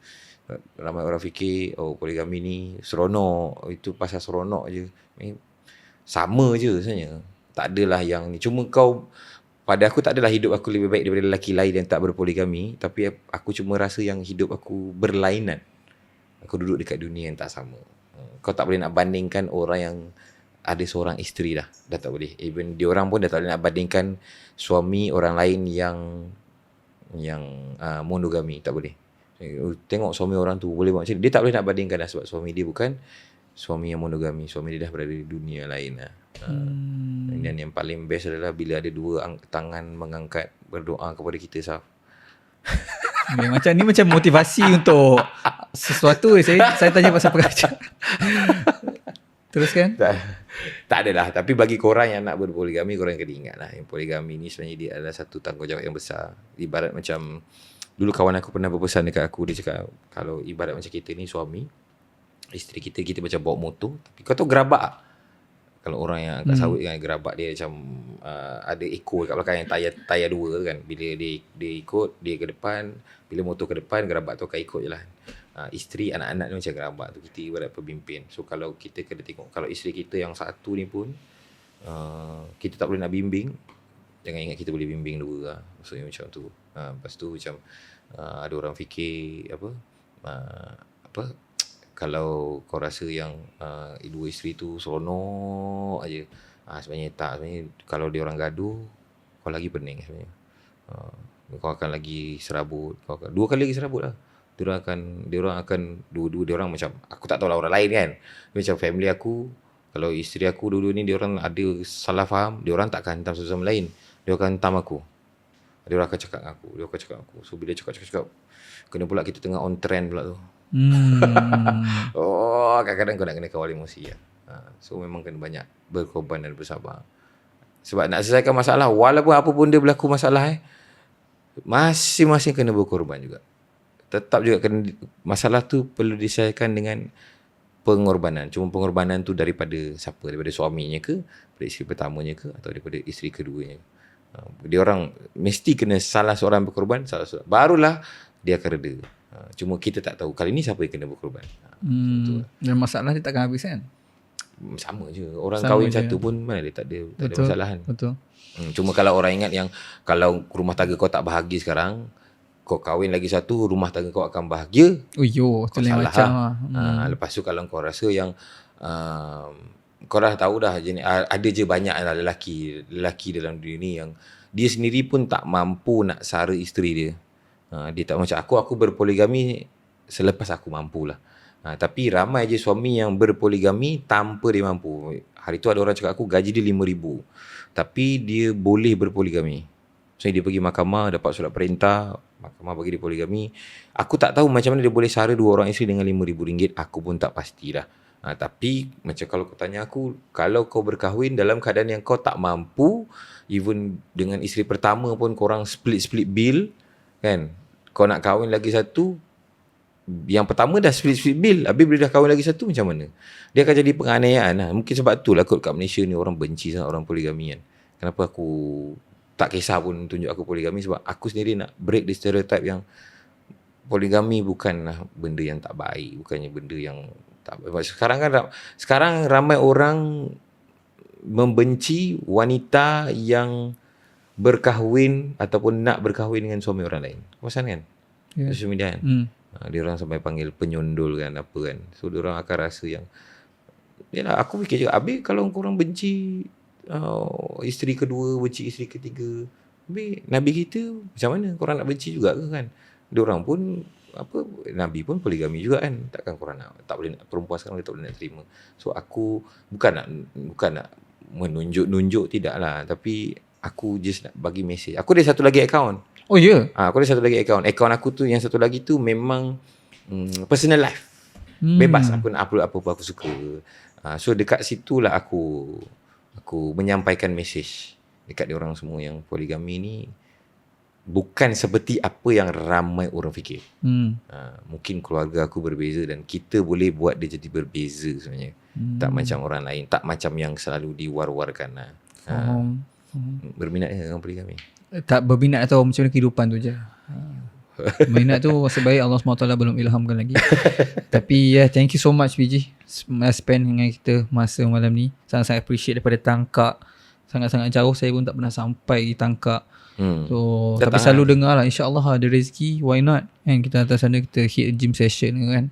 ramai orang fikir poligami ni seronok, itu pasal seronok je. Sama je sebenarnya. Tak adalah yang ni. Cuma pada aku tak adalah hidup aku lebih baik daripada lelaki lain yang tak berpoligami, tapi aku cuma rasa yang hidup aku berlainan. Aku duduk dekat dunia yang tak sama. Kau tak boleh nak bandingkan orang yang ada seorang isteri dah tak boleh. Even diorang pun dah tak boleh nak bandingkan suami orang lain yang monogami, tak boleh. Tengok suami orang tu boleh buat macam ni, dia tak boleh nak bandingkan dah, sebab suami dia bukan suami yang monogami. Suami dia dah berada di dunia lain lah. Dan yang paling best adalah bila ada dua tangan mengangkat berdoa kepada kita, Saf. Macam ni macam motivasi untuk sesuatu. Saya tanya pasal pekerja. Teruskan. Tak adalah. Tapi bagi korang yang nak berpoligami, korang kena ingat lah, yang poligami ni sebenarnya dia adalah satu tanggungjawab yang besar. Ibarat macam dulu kawan aku pernah berpesan dekat aku, dia cakap kalau ibarat macam kita ni suami, isteri kita macam bawa motor, tapi kau tahu gerabak tak? Kalau orang yang angkat sawit kan, gerabak dia macam ada ekor kat belakang yang tayar dua kan. Bila dia ikut, dia ke depan, bila motor ke depan, gerabak tu akan ikut je lah. Isteri, anak-anak ni macam gerabak tu, kita ibarat pemimpin. So kalau kita kena tengok, kalau isteri kita yang satu ni pun kita tak boleh nak bimbing, jangan ingat kita boleh bimbing dua lah. Maksudnya macam tu. Lepas tu macam ada orang fikir apa kalau kau rasa yang dua isteri tu seronok aja, sebenarnya tak. Sebenarnya kalau dia orang gaduh, kau lagi pening sebenarnya. Kau akan lagi serabut, dua kali lagi serabut lah. Dia orang akan dua-dua dia orang macam, aku tak tahu lah orang lain kan, macam family aku, kalau isteri aku dua-dua ni dia orang ada salah faham, dia orang takkan hantam satu sama lain, dia akan hantam aku. Dia orang akan cakap dengan aku, so bila cakap kena pula kita tengah on trend pula tu. Kadang-kadang kau nak kena kawal emosi lah. So memang kena banyak berkorban dan bersabar. Sebab nak selesaikan masalah, walaupun apa pun dia berlaku masalah, masing-masing kena berkorban juga. Tetap juga kena, masalah tu perlu diselesaikan dengan pengorbanan. Cuma pengorbanan tu daripada siapa? Daripada suaminya ke, daripada isteri pertamanya ke, atau daripada isteri keduanya. Dia orang mesti kena salah seorang berkorban, barulah dia akan reda. Cuma kita tak tahu kali ni siapa yang kena berkorban. Dan masalah dia takkan habis kan? Sama je. Orang kahwin satu pun mana dia tak ada masalah kan. Betul. Cuma kalau orang ingat yang kalau rumah tangga kau tak bahagia sekarang, kau kahwin lagi satu, rumah tangga kau akan bahagia. Itu lain macam lah. Lepas tu kalau kau rasa yang kau dah tahu dah ada je banyak lah lelaki dalam dunia ni yang dia sendiri pun tak mampu nak sara isteri dia. Dia tak macam aku berpoligami selepas aku mampulah. Tapi ramai je suami yang berpoligami tanpa dia mampu. Hari tu ada orang cakap aku gaji dia 5,000, tapi dia boleh berpoligami. So dia pergi mahkamah, dapat surat perintah, mahkamah bagi dia poligami. Aku tak tahu macam mana dia boleh sara dua orang isteri dengan RM5,000. Aku pun tak pastilah. Tapi macam kalau kau tanya aku, kalau kau berkahwin dalam keadaan yang kau tak mampu, even dengan isteri pertama pun korang split bill kan. Kau nak kahwin lagi satu, yang pertama dah split bill, habis bila dah kahwin lagi satu macam mana? Dia akan jadi penganiayaan lah. Mungkin sebab tu lah kot kat Malaysia ni orang benci sangat orang poligami kan. Kenapa aku tak kisah pun tunjuk aku poligami, sebab aku sendiri nak break the stereotype yang poligami bukanlah benda yang tak baik, bukannya benda yang tak baik. Sekarang ramai orang membenci wanita yang berkahwin ataupun nak berkahwin dengan suami orang lain. Pasal kan? Social media kan? Dia orang sampai panggil penyondol kan, apa kan. So dia orang akan rasa yang, yalah, aku fikir juga, habis kalau korang benci isteri kedua, benci isteri ketiga, habis Nabi kita macam mana? Korang nak benci juga ke kan? Dia orang pun Nabi pun poligami juga kan. Takkan korang tak boleh nak, perempuan sekarang dia tak boleh nak terima. So aku bukan nak menunjuk-nunjuk, tidak lah, tapi aku just nak bagi mesej. Aku ada satu lagi akaun. Oh ya? Yeah. Aku ada satu lagi akaun. Akaun aku tu, yang satu lagi tu memang personal life. Bebas aku nak upload apa-apa aku suka. So dekat situlah aku menyampaikan mesej dekat dia orang semua yang poligami ni bukan seperti apa yang ramai orang fikir. Mungkin keluarga aku berbeza dan kita boleh buat dia jadi berbeza sebenarnya. Tak macam orang lain, tak macam yang selalu diwar-warkan lah. Berminat dengan poligami? Tak berminat atau macam mana kehidupan tu je. Minat tu sebaik Allah SWT belum ilhamkan lagi. Tapi thank you so much PG spend dengan kita masa malam ni. Sangat-sangat appreciate daripada Tangkak. Sangat-sangat jauh, saya pun tak pernah sampai di Tangkak. So tapi selalu dengar lah, insyaAllah ada rezeki, why not kan, kita atas sana kita hit gym session kan.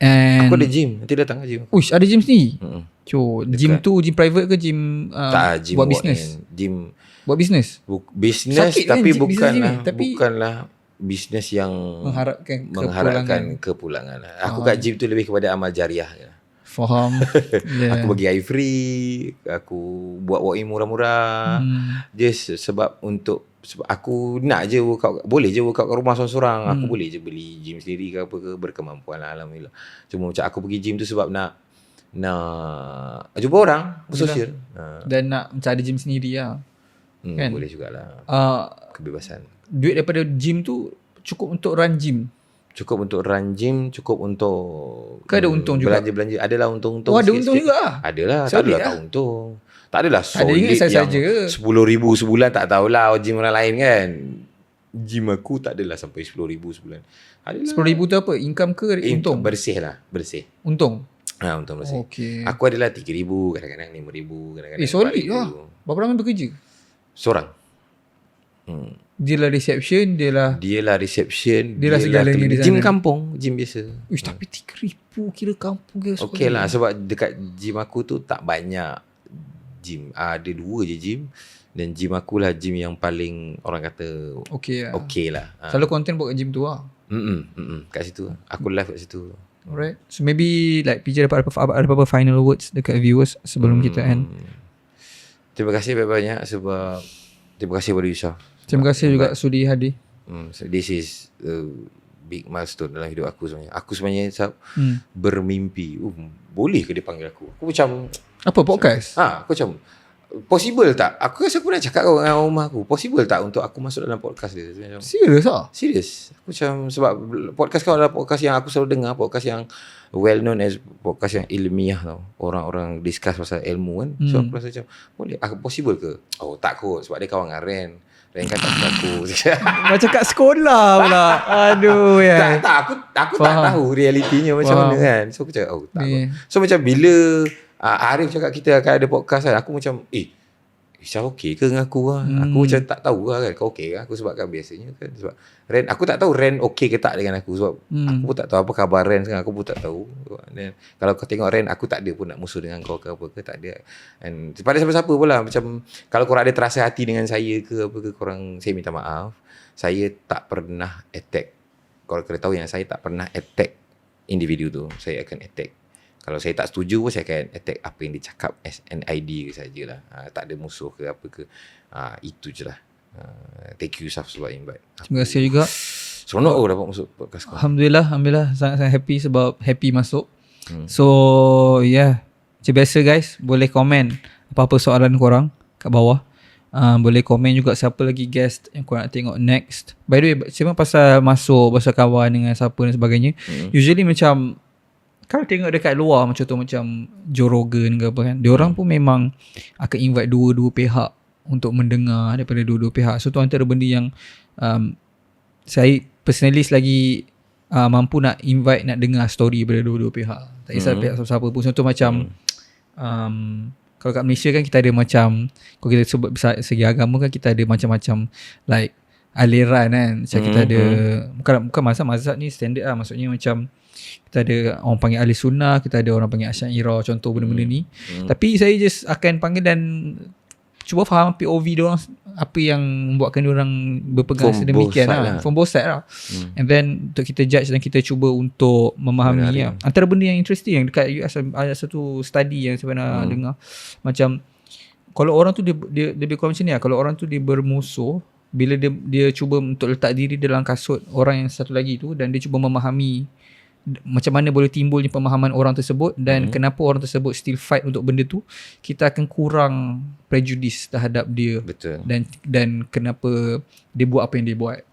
And aku ada gym, nanti datang ke gym. Uish, ada gym sendiri. So gym tu gym private ke gym, tak, gym buat bisnes? Gym buat bisnes? Bisnes tapi kan, bukanlah bisnes yang mengharapkan kepulangan lah. Aku kat gym tu lebih kepada amal jariah. Faham. Aku bagi air free, aku buat walk-in murah-murah. Just sebab aku nak je workout, boleh je workout kat rumah seorang-seorang. Aku boleh je beli gym sendiri ke apa ke, berkemampuan lah, alhamdulillah. Cuma macam aku pergi gym tu sebab nak jumpa orang, bersosial. Dan nak macam ada gym sendiri lah. Boleh jugalah. Kebebasan. Duit daripada gym tu cukup untuk run gym? Cukup untuk run gym, cukup untuk Kau ada untung juga? belanja-belanja. Adalah untung-untung. Oh, ada untung juga lah? Adalah. Tak Solid adalah lah. tak untung. Tak adalah Tak ada, solid ingat saya yang saja. 10,000 sebulan, tak tahulah gym orang lain kan. Gym aku tak adalah sampai 10,000 sebulan. Adalah 10,000 tu apa? Income ke untung? Bersih lah. Bersih. Untung? Untung bersih. Okay. Aku adalah 3,000, kadang-kadang 5,000, kadang-kadang Solid 4,000. lah. Berapa lama bekerja? Seorang. Dia lah reception, dia lah reception, Dia lah segalanya di sana. Gym kampung, gym biasa. Uish, tapi 3,000 kira kampung ke sekolah. Okey lah, sebab dekat gym aku tu tak banyak gym. Ada 2 je gym. Dan gym aku lah gym yang paling orang kata Okey lah. okey lah. Selalu konten buat kat gym tu lah. Kat situ. Aku live kat situ. Alright. So maybe like PJ dapat apa-apa final words dekat viewers sebelum kita end. Terima kasih banyak-banyak sebab terima kasih kepada Yusof. Terima kasih juga sudi hadir. So this is a big milestone dalam hidup aku sebenarnya. Aku sebenarnya bermimpi. Boleh ke dia panggil aku? Aku macam Apa podcast? aku macam possible tak? Aku rasa aku pernah cakap dengan rumah aku. Possible tak untuk aku masuk dalam podcast dia? Macam, Serius ah? serius. Aku macam sebab podcast kau adalah podcast yang aku selalu dengar, podcast yang well known as podcast yang ilmiah tau. Orang-orang discuss pasal ilmu kan. So aku rasa macam boleh possible ke? Oh tak kot sebab dia kawan dengan Ren. Ren kata aku. Macam kat sekolah pula. Aduh ya. Tak, aku tak tahu realitinya macam mana kan. So aku cakap tak kot. So macam bila Arif cakap kita akan ada podcast kan, aku macam Syah okey ke dengan aku lah. Aku macam tak tahu lah kan. Kau okey ke aku? Sebab kan biasanya kan sebab Ren, aku tak tahu Ren okey ke tak dengan aku. Sebab aku pun tak tahu apa khabar Ren sekarang. Aku pun tak tahu. Dan kalau kau tengok Ren, aku tak ada pun nak musuh dengan kau ke apa ke. Tak ada. And pada siapa-siapa pula. Macam kalau korang ada terasa hati dengan saya ke apa ke, korang, saya minta maaf. Saya tak pernah attack. Korang kena tahu yang saya tak pernah attack individu tu. Saya akan attack. Kalau saya tak setuju pun saya akan attack apa yang dia cakap as an idea sajalah. Tak ada musuh ke apa ke. Itu je lah. Thank you Saf sebab invite. Terima kasih juga. Seronok dapat masuk podcast kau. Alhamdulillah sangat-sangat happy sebab happy masuk. So yeah, macam biasa guys, boleh komen apa-apa soalan korang kat bawah. Boleh komen juga siapa lagi guest yang korang nak tengok next. By the way, cuma pasal masuk, pasal kawan dengan siapa dan sebagainya. Usually macam kalau tengok dekat luar macam tu, macam Joe Rogan ke apa kan, diorang pun memang akan invite dua-dua pihak untuk mendengar daripada dua-dua pihak. So tu antara benda yang saya personally lagi mampu nak invite, nak dengar story daripada dua-dua pihak. Tak kisah pihak siapa-siapa pun. Contoh macam kalau kat Malaysia kan kita ada macam, kalau kita sebut segi agama kan kita ada macam-macam like aliran kan. Macam kita ada bukan mazhab ni standard lah. Maksudnya macam kita ada orang panggil ahli sunnah, kita ada orang panggil Asy'ariyah, contoh benda-benda ni. Tapi saya just akan panggil dan cuba faham POV diorang, apa yang membuatkan diorang berpegang sedemikian lah. From both side lah. And then untuk kita judge dan kita cuba untuk memahami lah. Antara benda yang interesting yang dekat US ada satu study yang saya pernah dengar. Macam kalau orang tu dia lebih kurang macam ni lah. Kalau orang tu dia bermusuh, bila dia cuba untuk letak diri dalam kasut orang yang satu lagi tu, dan dia cuba memahami macam mana boleh timbulnya pemahaman orang tersebut dan kenapa orang tersebut still fight untuk benda tu, kita akan kurang prejudice terhadap dia. Betul. Dan kenapa dia buat apa yang dia buat.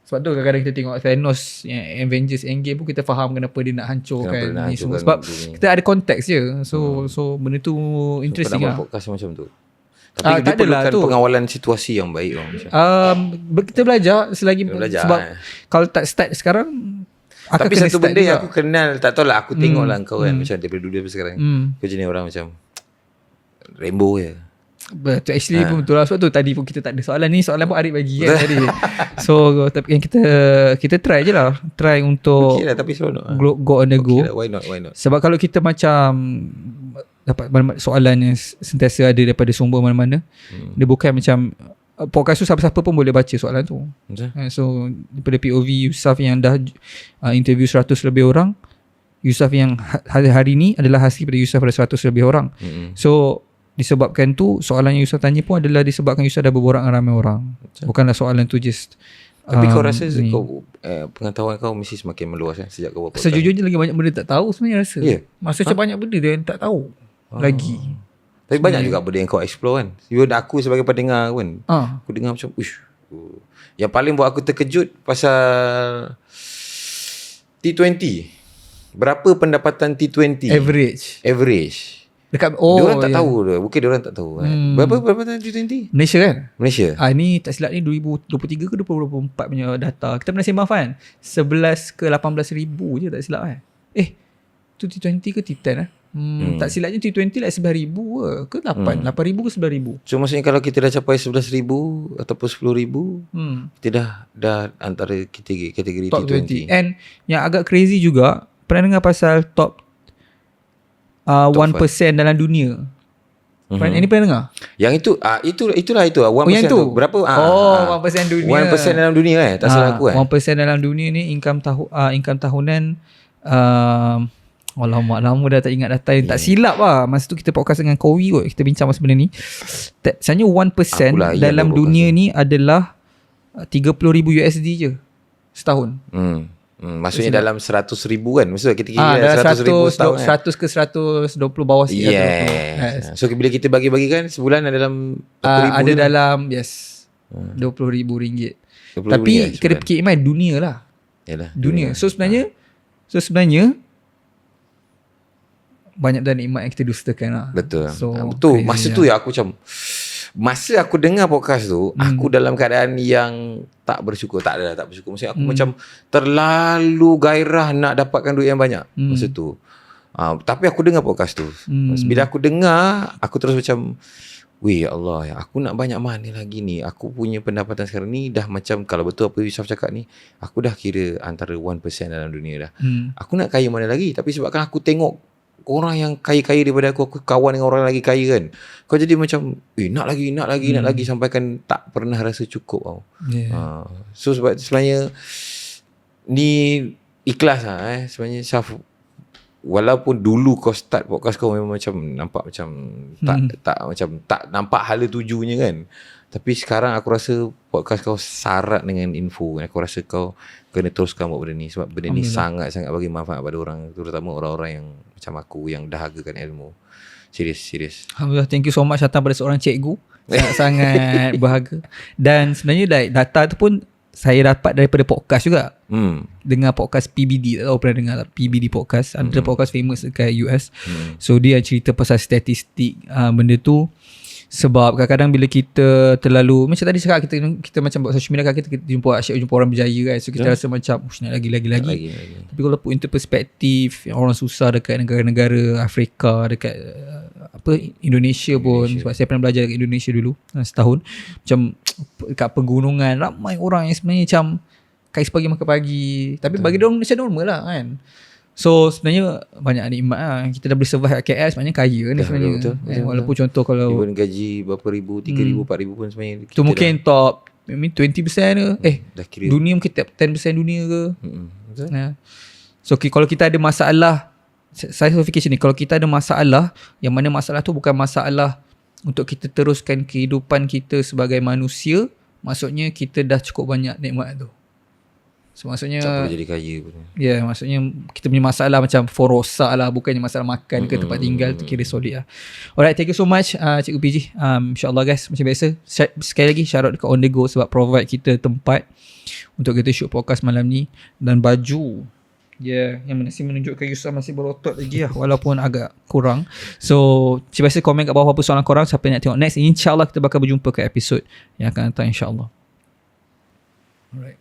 Sebab tu kadang-kadang kita tengok Thanos yang Avengers Endgame pun kita faham kenapa dia nak hancurkan ni semua. Sebab kita ada konteks je. So benda tu interesting lah. Podcast macam tu. Tapi dia perlukan pengawalan situasi yang baik. Kita belajar selagi sebab kalau tak start sekarang. Tapi satu benda yang aku kenal, tak tahu lah, aku tengok lah kau kan, macam daripada dulu sampai sekarang, kau jenis orang macam rainbow je. Betul, actually pun betul lah. Sebab tu tadi pun kita tak ada soalan ni, soalan pun Arif bagi kan tadi. So tapi yang kita try je lah, try untuk okay lah, tapi seronok go on the go. Lah, why not. Sebab kalau kita macam dapat soalan yang sentiasa ada daripada sumber mana-mana, dia bukan macam podcast tu siapa-siapa pun boleh baca soalan tu. So daripada POV Yusof yang dah interview 100 lebih orang, Yusof yang hari ni adalah hasil pada Yusof pada 100 lebih orang. So disebabkan tu soalan yang Yusof tanya pun adalah disebabkan Yusof dah berborak dengan ramai orang. Bukanlah soalan tu just tapi kau rasa kau pengetahuan kau mesti semakin meluas kan sejak kau buat podcast? Sejujurnya lagi banyak benda tak tahu sebenarnya rasa. Masa macam banyak benda dia yang tak tahu lagi. Tapi banyak juga benda yang kau explore kan. Even aku sebagai pendengar kan, aku dengar macam yang paling buat aku terkejut pasal T20. Berapa pendapatan T20? Average. Dekat Diorang tak tahu tu. Mungkin diorang tak tahu. Berapa pendapatan T20? Malaysia kan? Malaysia. Ni tak silap ni 2023 ke 2024 punya data. Kita pernah sembang kan? 11 ke 18 ribu je tak silap kan? Tu T20 ke T10 tak silapnya T20 like 11,000 ke 8,000 ke 11,000. So maksudnya kalau kita dah capai 11,000 ataupun 10,000, kita dah antara kategori top T20. 20. And yang agak crazy juga, pernah dengar pasal top 1% dalam dunia? Ini pernah dengar? Yang itulah 1% yang tu? tu. Berapa? 1% dunia. 1% dalam dunia tak salah aku 1% dalam dunia ni income tahunan lama dah tak ingat data yang tak silap lah. Masa tu kita podcast dengan Kowi kot, kita bincang pasal benda ni. Sebenarnya 1% dalam dunia ni adalah 30,000 USD je setahun. Maksudnya dalam 100,000 kan. Maksudnya kita kira 100,000 setahun 100 ke 120 bawah sikit. Yes. So bila kita bagi-bagikan sebulan ada dalam 40,000 ada dalam RM20,000. Tapi kena fikir dunia lah. Yalah, dunia. So sebenarnya banyak dah nikmat yang kita dustakan lah. Betul. So, betul. Masa tu aku macam, masa aku dengar podcast tu, aku dalam keadaan yang tak bersyukur. Tak bersyukur. Maksudnya aku macam terlalu gairah nak dapatkan duit yang banyak masa tu. Tapi aku dengar podcast tu. Bila aku dengar, aku terus macam, weh Allah, aku nak banyak mana lagi ni. Aku punya pendapatan sekarang ni dah macam, kalau betul apa Yusof cakap ni, aku dah kira antara 1% dalam dunia dah. Aku nak kaya mana lagi. Tapi sebabkan aku tengok orang yang kaya-kaya daripada aku kawan dengan orang lagi kaya kan, kau jadi macam nak lagi sampaikan tak pernah rasa cukup tau. So sebab sebenarnya ni ikhlas lah sebenarnya Syaf. Walaupun dulu kau start podcast kau memang macam nampak macam tak nampak hala tujunya kan, tapi sekarang aku rasa podcast kau syarat dengan info. Aku rasa kau kena teruskan buat benda ni, sebab benda ni sangat-sangat bagi manfaat pada orang, terutama orang-orang yang macam aku yang dahagakan ilmu. Serius. Alhamdulillah, thank you so much datang pada seorang cikgu. Sangat berharga. Dan sebenarnya like data tu pun saya dapat daripada podcast juga. Dengar podcast PBD, tak tahu pernah dengar tak? PBD podcast, ada podcast famous dekat US. So dia cerita pasal statistik benda tu. Sebab kadang-kadang bila kita terlalu, macam tadi cakap, kita macam buat social media kan, kita jumpa orang berjaya kan. So kita rasa macam nak lagi. Tapi kalau put into perspektif, orang susah dekat negara-negara Afrika, dekat Indonesia pun. Sebab saya pernah belajar dekat Indonesia dulu setahun. Macam dekat pegunungan, ramai orang yang sebenarnya macam kais pagi makan pagi. Tapi bagi dia orang macam normal lah kan. So sebenarnya banyak nikmat lah. Kita dah boleh survive kat KL, sebenarnya kaya ni sebenarnya. Betul. Walaupun contoh kalau even gaji berapa ribu, 3,000, 4,000 pun sebenarnya tu mungkin top 20% ke. Dunia mungkin top 10% dunia ke. Betul. So kalau kita ada masalah, saya fikir macam ni, kalau kita ada masalah, yang mana masalah tu bukan masalah untuk kita teruskan kehidupan kita sebagai manusia, maksudnya kita dah cukup banyak nikmat tu. So maksudnya tak perlu jadi kaya pun. Maksudnya kita punya masalah macam forosak lah, bukannya masalah makan ke tempat tinggal tu kira solid lah. Alright, thank you so much Cikgu PJ. InsyaAllah guys, macam biasa sekali lagi shout out dekat On The Go sebab provide kita tempat untuk kita shoot podcast malam ni, dan baju yang masih menunjukkan Yusof masih berotot lagi lah, walaupun agak kurang. So macam biasa, komen kat bawah apa soalan korang, siapa yang nak tengok next. InsyaAllah kita bakal berjumpa ke episod yang akan datang, insyaAllah. Alright.